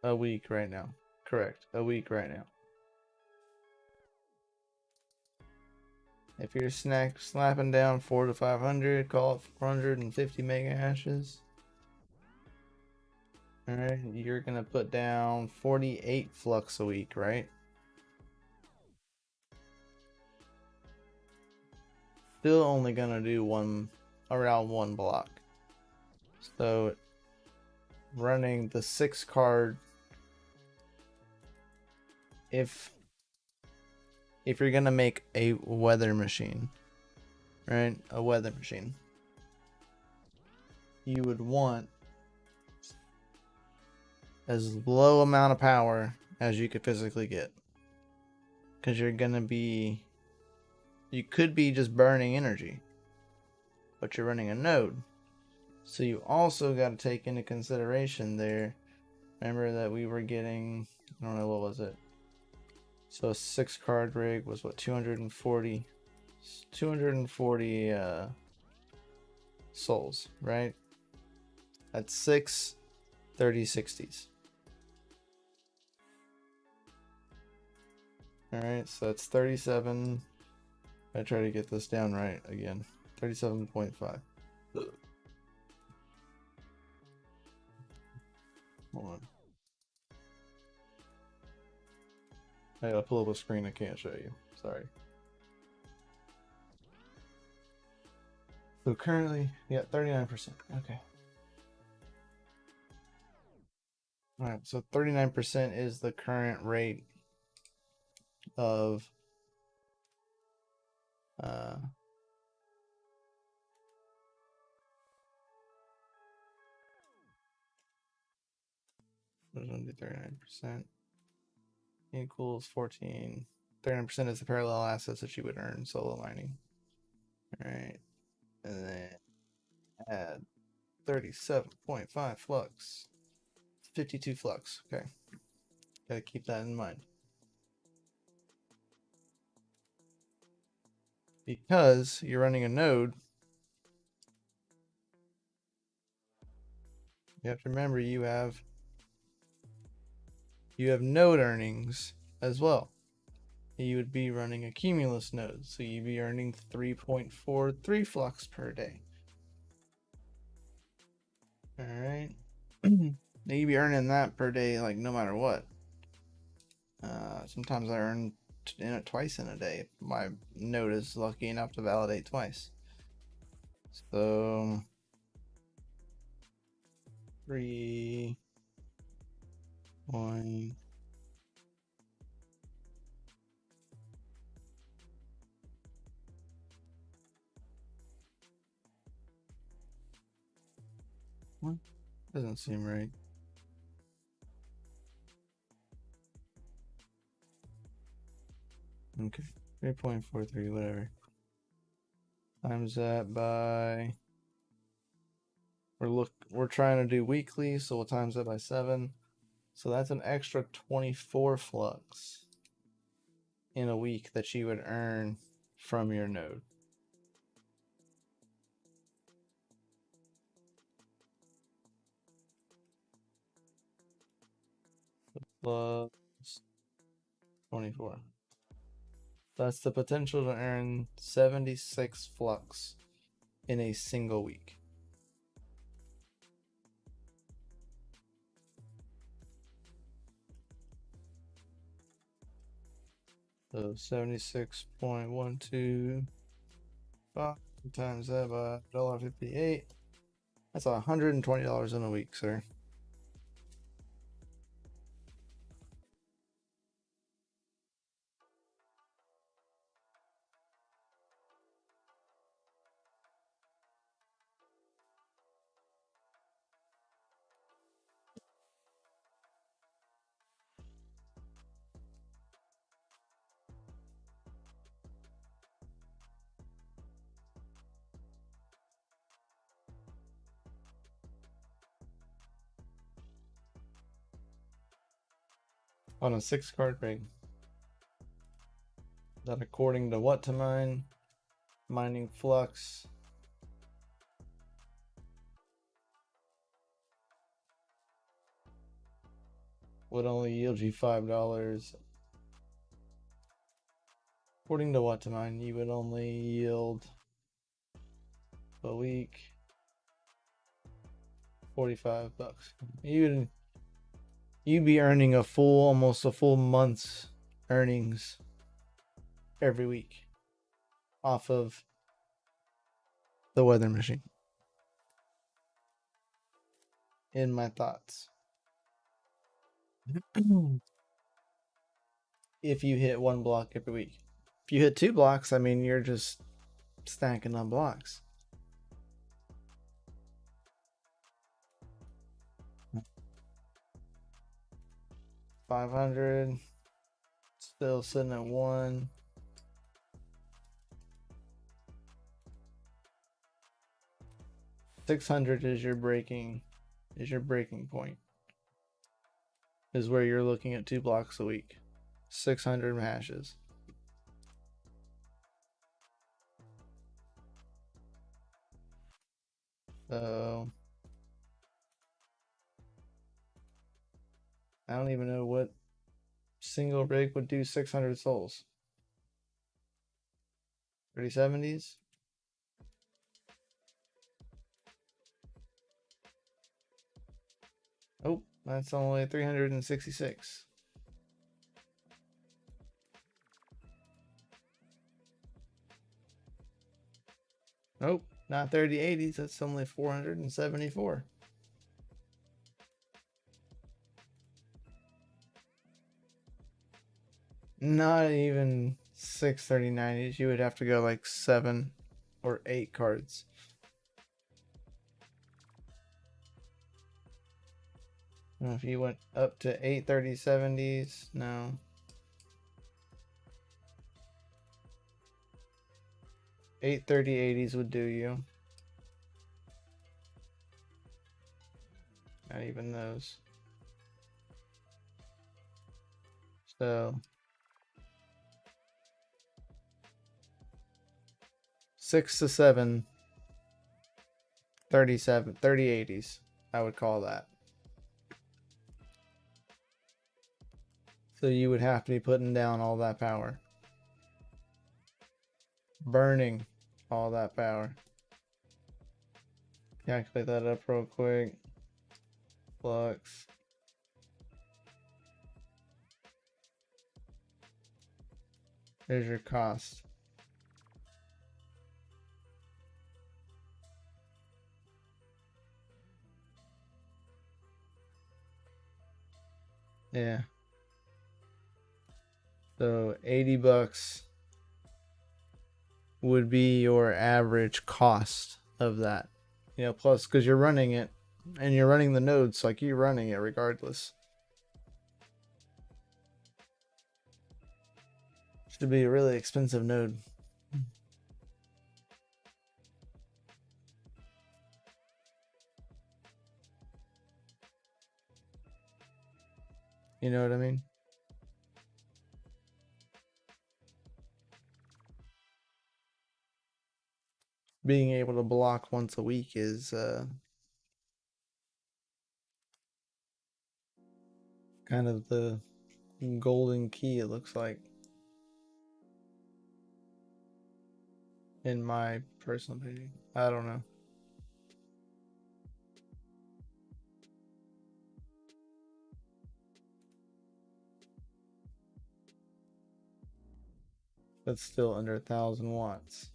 A week right now. Correct. A week right now. If you're slapping down 400 to 500, call it 450 mega hashes. Alright, you're gonna put down 48 flux a week, right? Still only gonna do around one block. So running the 6 card, if you're gonna make a weather machine, right? A weather machine, you would want as low amount of power as you could physically get, because you could be just burning energy, but you're running a node. So you also got to take into consideration there. Remember that we were getting, I don't know, what was it? So a 6 card rig was what, 240 souls, right? That's 6 3060s. Alright, so that's 37. I try to get this down right again. 37.5. Hold on. I gotta pull up a screen I can't show you. Sorry. So currently, yeah, 39%. Okay. Alright, so 39% is the current rate of what is going to be 39%? Equals 14. 39% is the parallel assets that you would earn solo mining. Alright. And then add 37.5 flux. 52 flux. Okay. Gotta keep that in mind. Because you're running a node, you have to remember you have node earnings as well. You would be running a cumulus node, so you'd be earning 3.43 flux per day. Alright. Now you'd be earning that per day, like, no matter what. Sometimes I earn twice in a day. My node is lucky enough to validate twice. So 3 point. What? Doesn't seem right. Okay, 3.43, whatever. Times that by, we're trying to do weekly, so we'll times that by 7. So that's an extra 24 flux in a week that you would earn from your node. Plus 24. That's the potential to earn 76 flux in a single week. So 76.125 times that by $1.58. That's $120 in a week, sir. On a 6-card rig. That according to what to mine? Mining flux. Would only yield you $5. According to what to mine, you would only yield a week 45 bucks. You'd be earning almost a full month's earnings every week off of the weather machine. In my thoughts. If you hit 1 block every week. If you hit 2 blocks, I mean, you're just stacking on blocks. $500, still sitting at 1. $600 is your breaking point. Is where you're looking at 2 blocks a week. 600 hashes. So I don't even know what single rig would do 600 souls. 3070s? Oh, that's only 366. Nope, not 3080s. That's only 474. Not even 63090s. You would have to go like 7 or 8 cards. If you went up to 83070s, no. 83080s would do you. Not even those. So 6 to 7 3080s, I would call that. So you would have to be putting down all that power. Burning all that power. Calculate that up real quick. Flux. There's your cost. Yeah. So 80 bucks would be your average cost of that. You know, plus because you're running it and you're running the nodes, like you're running it regardless. Should be a really expensive node. You know what I mean? Being able to block once a week is kind of the golden key, it looks like, in my personal opinion. I don't know. That's still under 1,000 watts.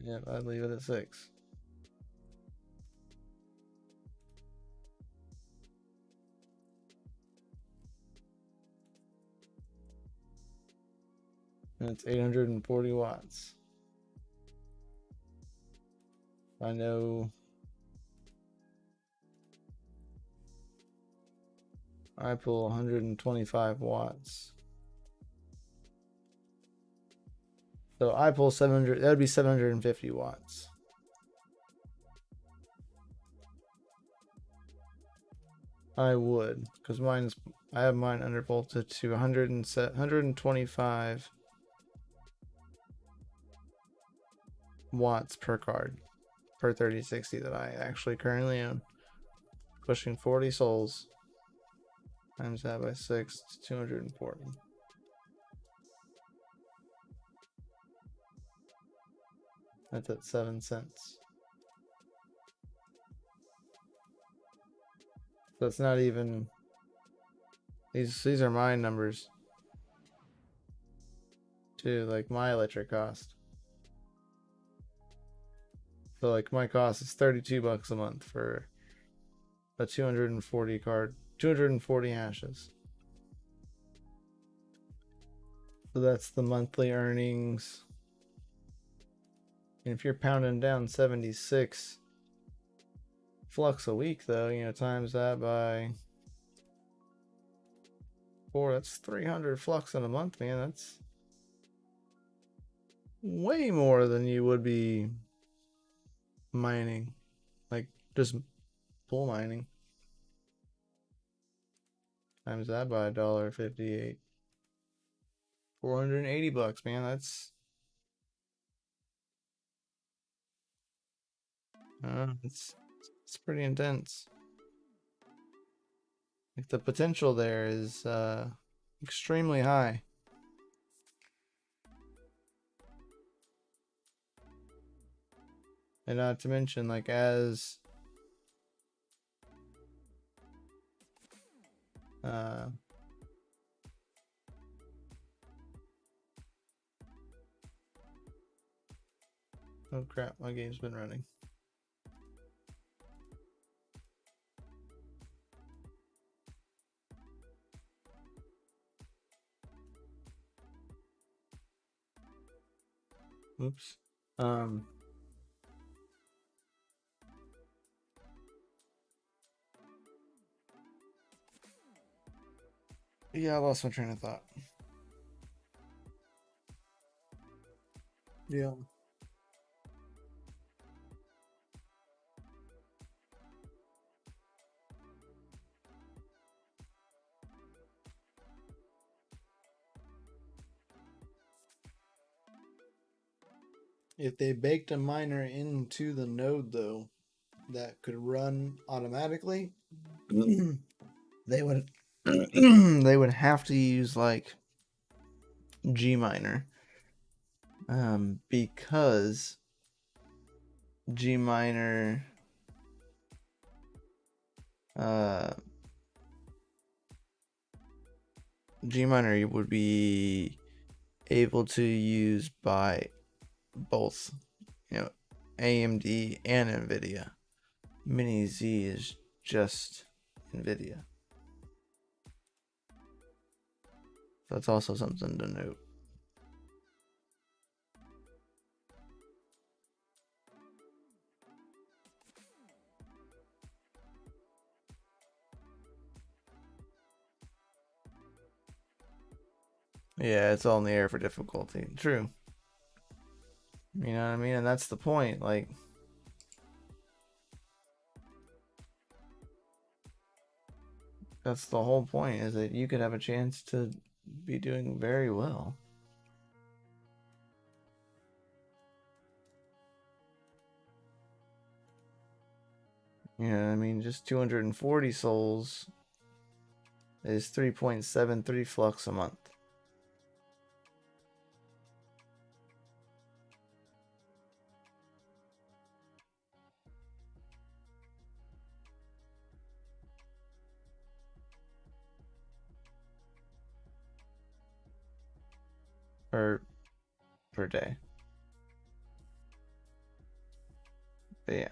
Yep, I'd leave it at 6. And it's 840 watts. I know I pull 125 watts. So I pull 700, that would be 750 watts. I would, because I have mine under voltage to 125 watts per card, per 3060 that I actually currently own. Pushing 40 souls, times that by 6, it's 240. That's at 7 cents. That's not even, these are my numbers too, like my electric cost. So like my cost is 32 bucks a month for a 240 card, 240 hashes. So that's the monthly earnings. And if you're pounding down 76 flux a week, though, you know, times that by 4, that's 300 flux in a month, man. That's way more than you would be mining, like just pull mining. Times that by $1.58. 480 bucks, man. That's it's pretty intense. Like the potential there is extremely high. And not to mention, like, as oh crap, my game's been running. Oops. Yeah, I lost my train of thought. Yeah. If they baked a miner into the node, though, that could run automatically, they would they would have to use like G miner, because G miner Gminer would be able to use by both, AMD and NVIDIA. Mini Z is just NVIDIA. That's also something to note. Yeah, it's all in the air for difficulty. True. You know what I mean? And that's the point. Like, that's the whole point, is that you could have a chance to be doing very well. You know what I mean? Just 240 souls is 3.73 flux a month. Per day. But yeah.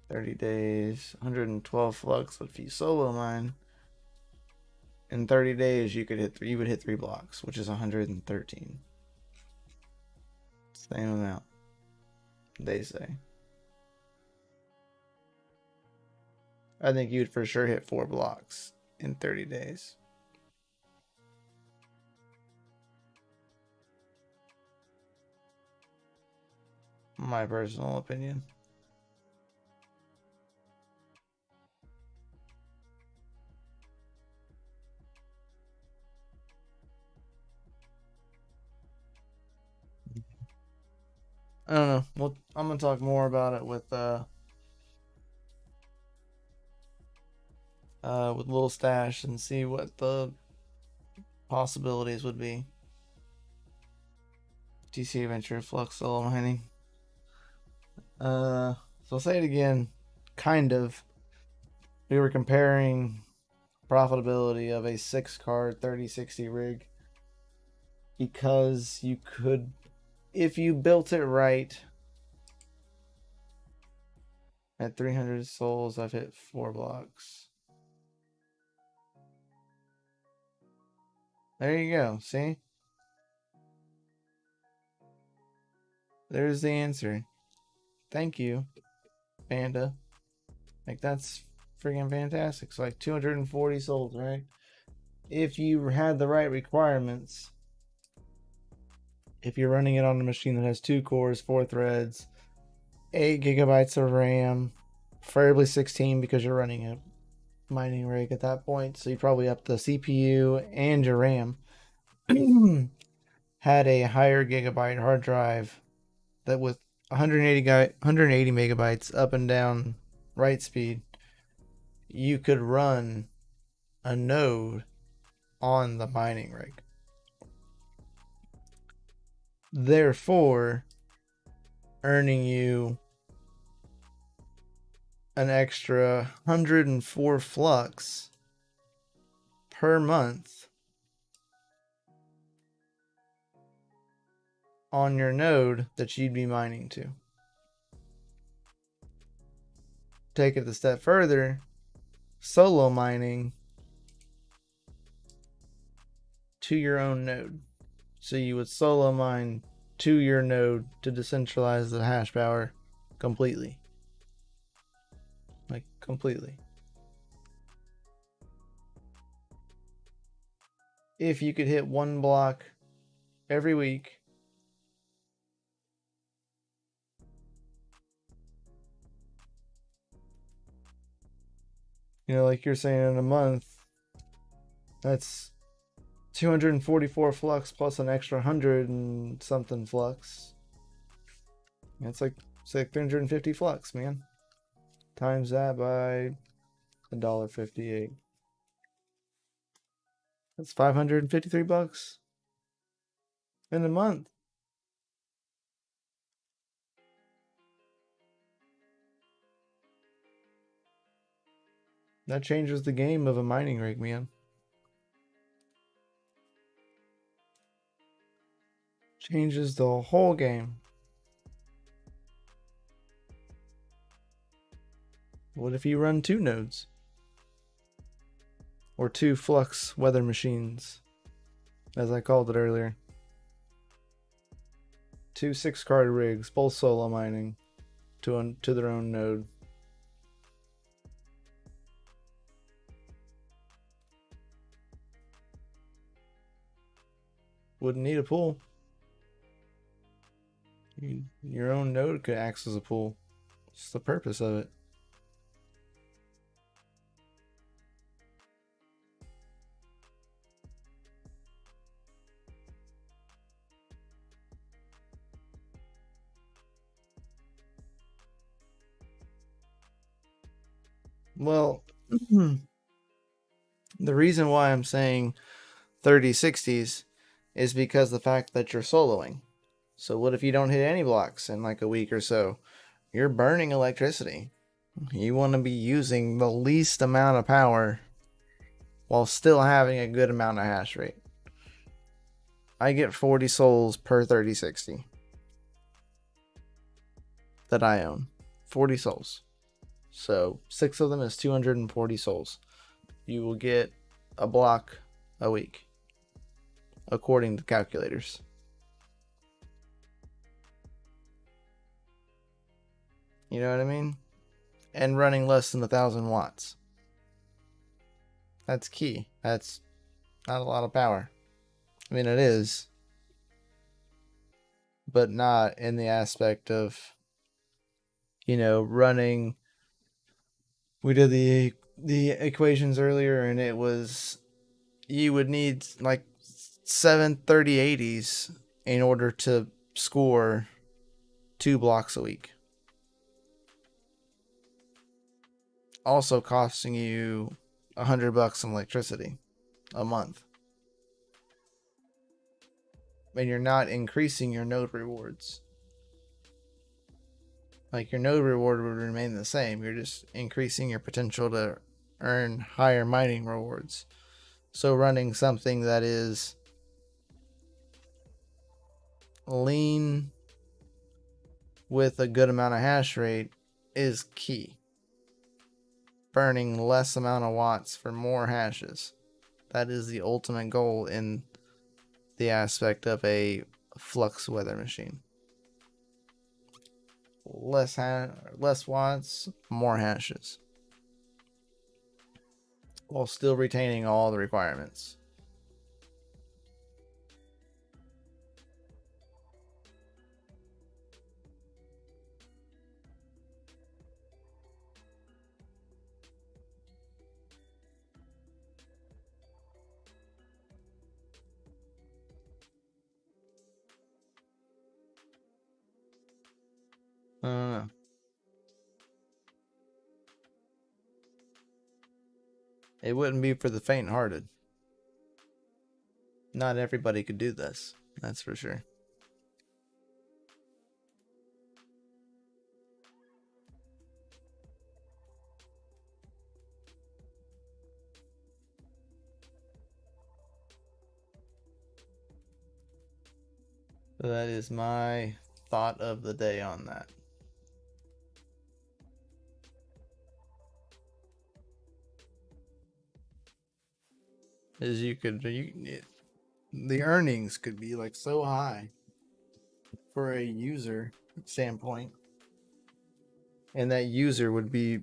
$30 days, 112 flux. If you solo mine, in 30 days you would hit 3 blocks, which is 113. Same amount, they say. I think you'd for sure hit 4 blocks in 30 days. My personal opinion. I don't know. Well, I'm gonna talk more about it with Little Stash and see what the possibilities would be. DCA Venture Flux solo mining. So I'll say it again. Kind of. We were comparing profitability of a 6-card 3060 rig, because you could, if you built it right, at 300 souls, I've hit 4 blocks. There you go. See? There's the answer. Thank you, Panda. Like, that's freaking fantastic. So, like, 240 souls, right? If you had the right requirements, if you're running it on a machine that has 2 cores, 4 threads, 8 gigabytes of RAM, preferably 16 because you're running a mining rig at that point, so you probably up the CPU and your RAM, had a higher gigabyte hard drive that with 180 megabytes up and down write speed, you could run a node on the mining rig. Therefore, earning you an extra 104 flux per month on your node that you'd be mining to. Take it a step further, solo mining to your own node. So you would solo mine to your node to decentralize the hash power completely. Like, completely. If you could hit 1 block every week, like you're saying, in a month, that's 244 flux plus an extra 100 and something flux. It's like 350 flux, man. Times that by $1.58. That's $553 in a month. That changes the game of a mining rig, man. Changes the whole game. What if you run 2 nodes? Or 2 flux weather machines, as I called it earlier. 2 6-card rigs, both solo mining to their own node. Wouldn't need a pool. Your own node could act as a pool. It's the purpose of it. Well, the reason why I'm saying 3060s is because the fact that you're soloing. So what if you don't hit any blocks in like a week or so? You're burning electricity. You want to be using the least amount of power while still having a good amount of hash rate. I get 40 souls per 3060 that I own. 40 souls. So 6 of them is 240 souls. You will get a block a week, according to calculators. You know what I mean? And running less than 1,000 watts. That's key. That's not a lot of power. I mean, it is, but not in the aspect of, running. We did the equations earlier, and it was you would need like 7 3080s in order to score 2 blocks a week. Also costing you $100 in electricity a month. And you're not increasing your node rewards. Like, your node reward would remain the same. You're just increasing your potential to earn higher mining rewards. So running something that is lean with a good amount of hash rate is key. Burning less amount of watts for more hashes. That is the ultimate goal in the aspect of a flux weather machine. Less watts, more hashes, while still retaining all the requirements. I don't know. It wouldn't be for the faint-hearted. Not everybody could do this, that's for sure. So that is my thought of the day on that. Is the earnings could be like so high for a user standpoint, and that user would be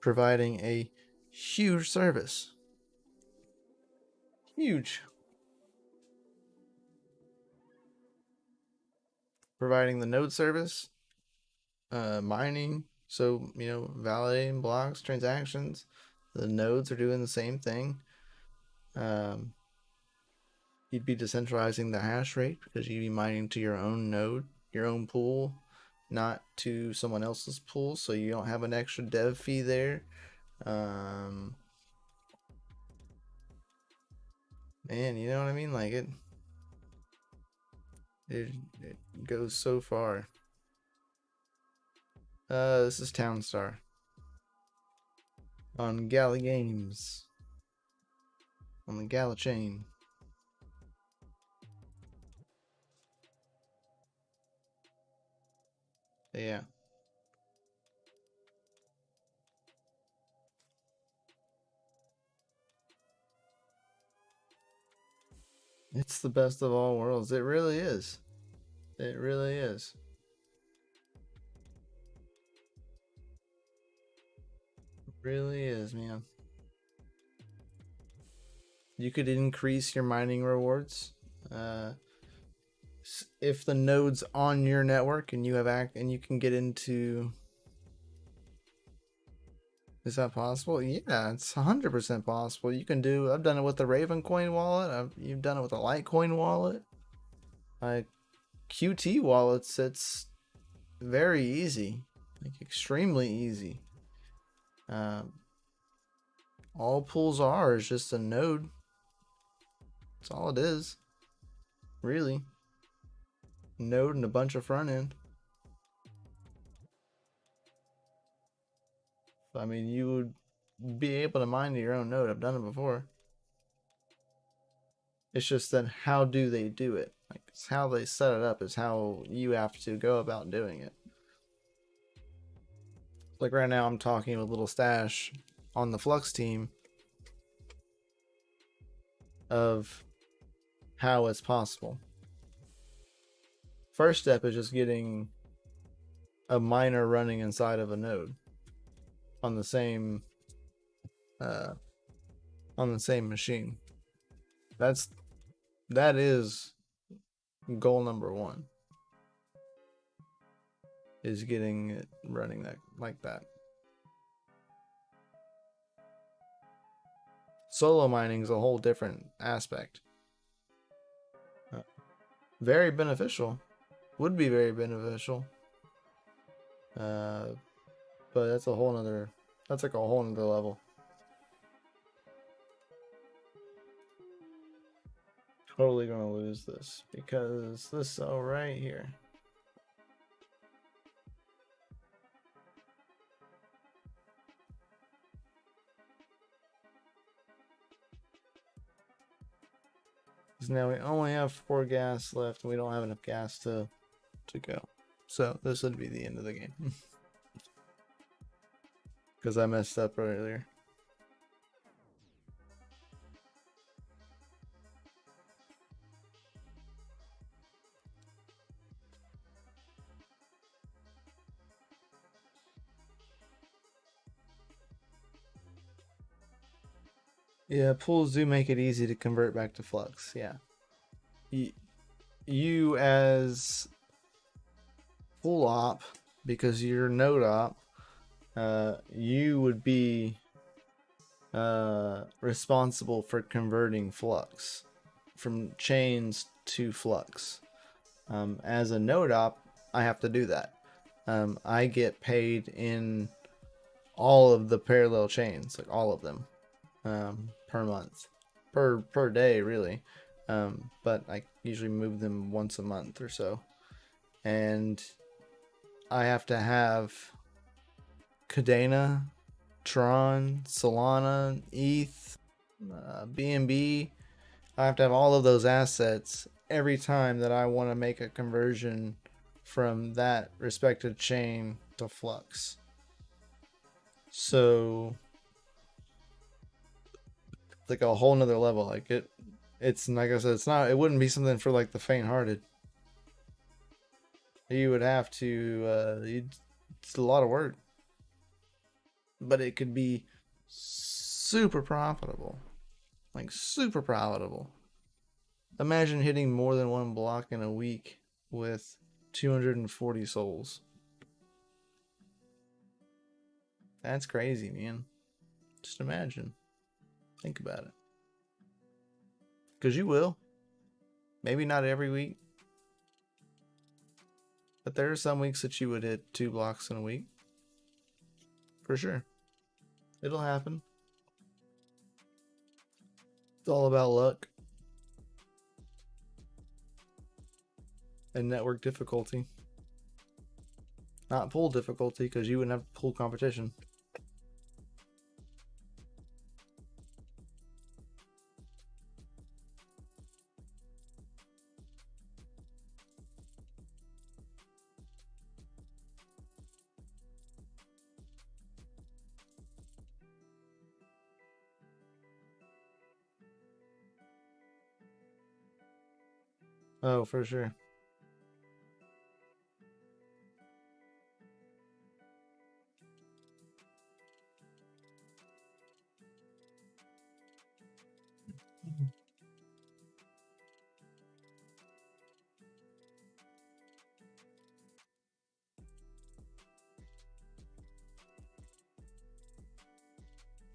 providing a huge service. Huge. Providing the node service, mining, so validating blocks, transactions. The nodes are doing the same thing. You'd be decentralizing the hash rate because you'd be mining to your own node, your own pool, not to someone else's pool, so you don't have an extra dev fee there. Man, you know what I mean? Like it goes so far. This is Townstar on GALA Games on the GALA chain. Yeah. It's the best of all worlds. It really is. It really is. It really is, man. You could increase your mining rewards. If the node's on your network and you have and you can get into. Is that possible? Yeah, it's 100% possible. You can do. I've done it with the Raven coin wallet. You've done it with a Litecoin wallet. QT wallets. It's very easy, like extremely easy. All pools are is just a node. That's all it is, really. Node and a bunch of front end. I mean, you would be able to mine your own node. I've done it before. It's just that how do they do it? Like, it's how they set it up is how you have to go about doing it. Like right now, I'm talking with Little Stash on the Flux team of how it's possible. First step is just getting a miner running inside of a node on the same machine. That is goal number one, is getting it running like that. Solo mining is a whole different aspect. Very beneficial. Would be very beneficial. But that's like a whole nother level. Totally gonna lose this because this cell right here. Because now we only have 4 gas left and we don't have enough gas to go. So this would be the end of the game. Because I messed up earlier. Yeah, pools do make it easy to convert back to Flux. Yeah. You as pool op, because you're node op, you would be responsible for converting Flux from chains to Flux. As a node op, I have to do that. I get paid in all of the parallel chains, like all of them, per month, per day, really. But I usually move them once a month or so, and I have to have Cadena, Tron, Solana, ETH, BNB. I have to have all of those assets every time that I want to make a conversion from that respective chain to Flux. So like a whole nother level. Like it's like I said, it wouldn't be something for like the faint-hearted. You would have to it's a lot of work, but it could be super profitable. Like super profitable. Imagine hitting more than one block in a week with 240 souls. That's crazy, man. Just imagine. Think about it. Because you will. Maybe not every week. But there are some weeks that you would hit 2 blocks in a week. For sure. It'll happen. It's all about luck. And network difficulty. Not pool difficulty, because you wouldn't have pool competition. Oh, for sure.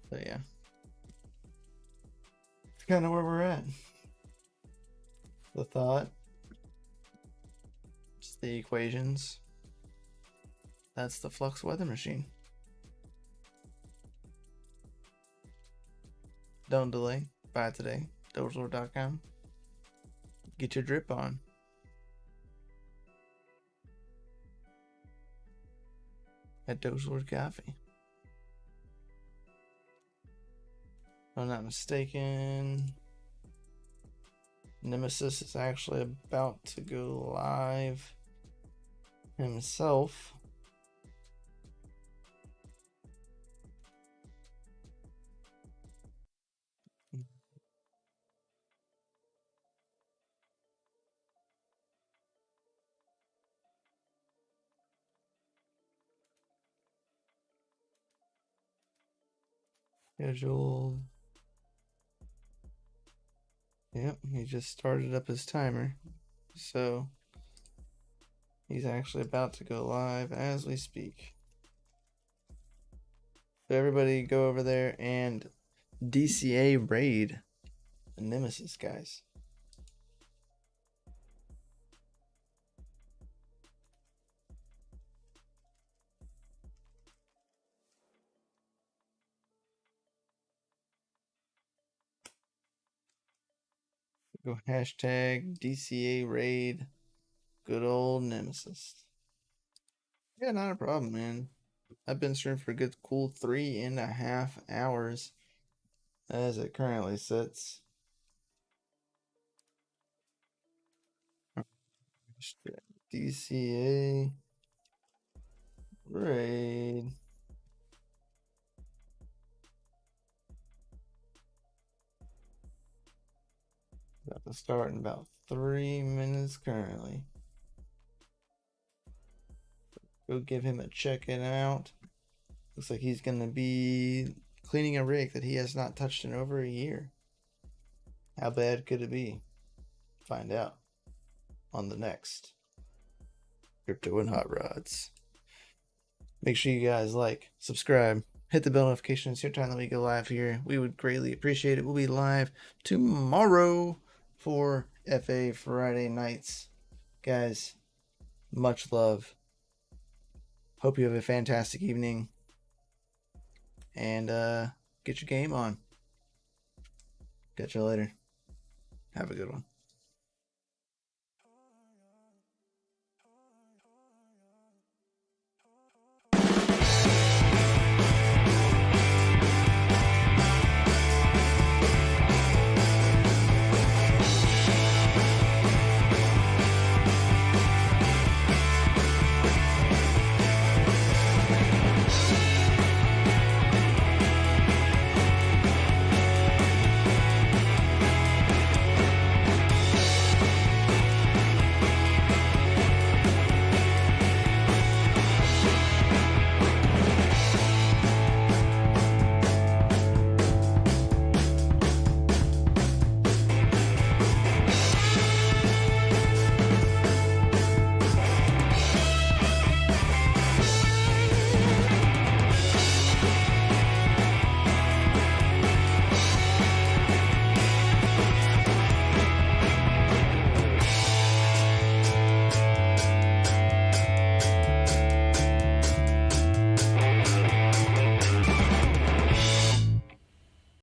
So yeah. That's kind of where we're at. The thought. It's the equations. That's the Flux weather machine. Don't delay. Buy today. DogeLord.com. Get your drip on. At DogeLord Coffee. If I'm not mistaken, Nemesis is actually about to go live himself. Scheduled. Yep, he just started up his timer. So he's actually about to go live as we speak. So everybody go over there and DCA raid the Nemesis, guys. Go hashtag DCA raid good old Nemesis. Yeah, not a problem, man. I've been streaming for a good cool 3.5 hours as it currently sits. DCA raid. About to start in about 3 minutes currently. Go give him a check it out. Looks like he's gonna be cleaning a rig that he has not touched in over a year. How bad could it be? Find out on the next Crypto and Hot Rods. Make sure you guys like, subscribe, hit the bell notifications every time that we go live here. We would greatly appreciate it. We'll be live tomorrow for FA Friday nights. Guys, much love. Hope you have a fantastic evening. And get your game on. Catch you later. Have a good one.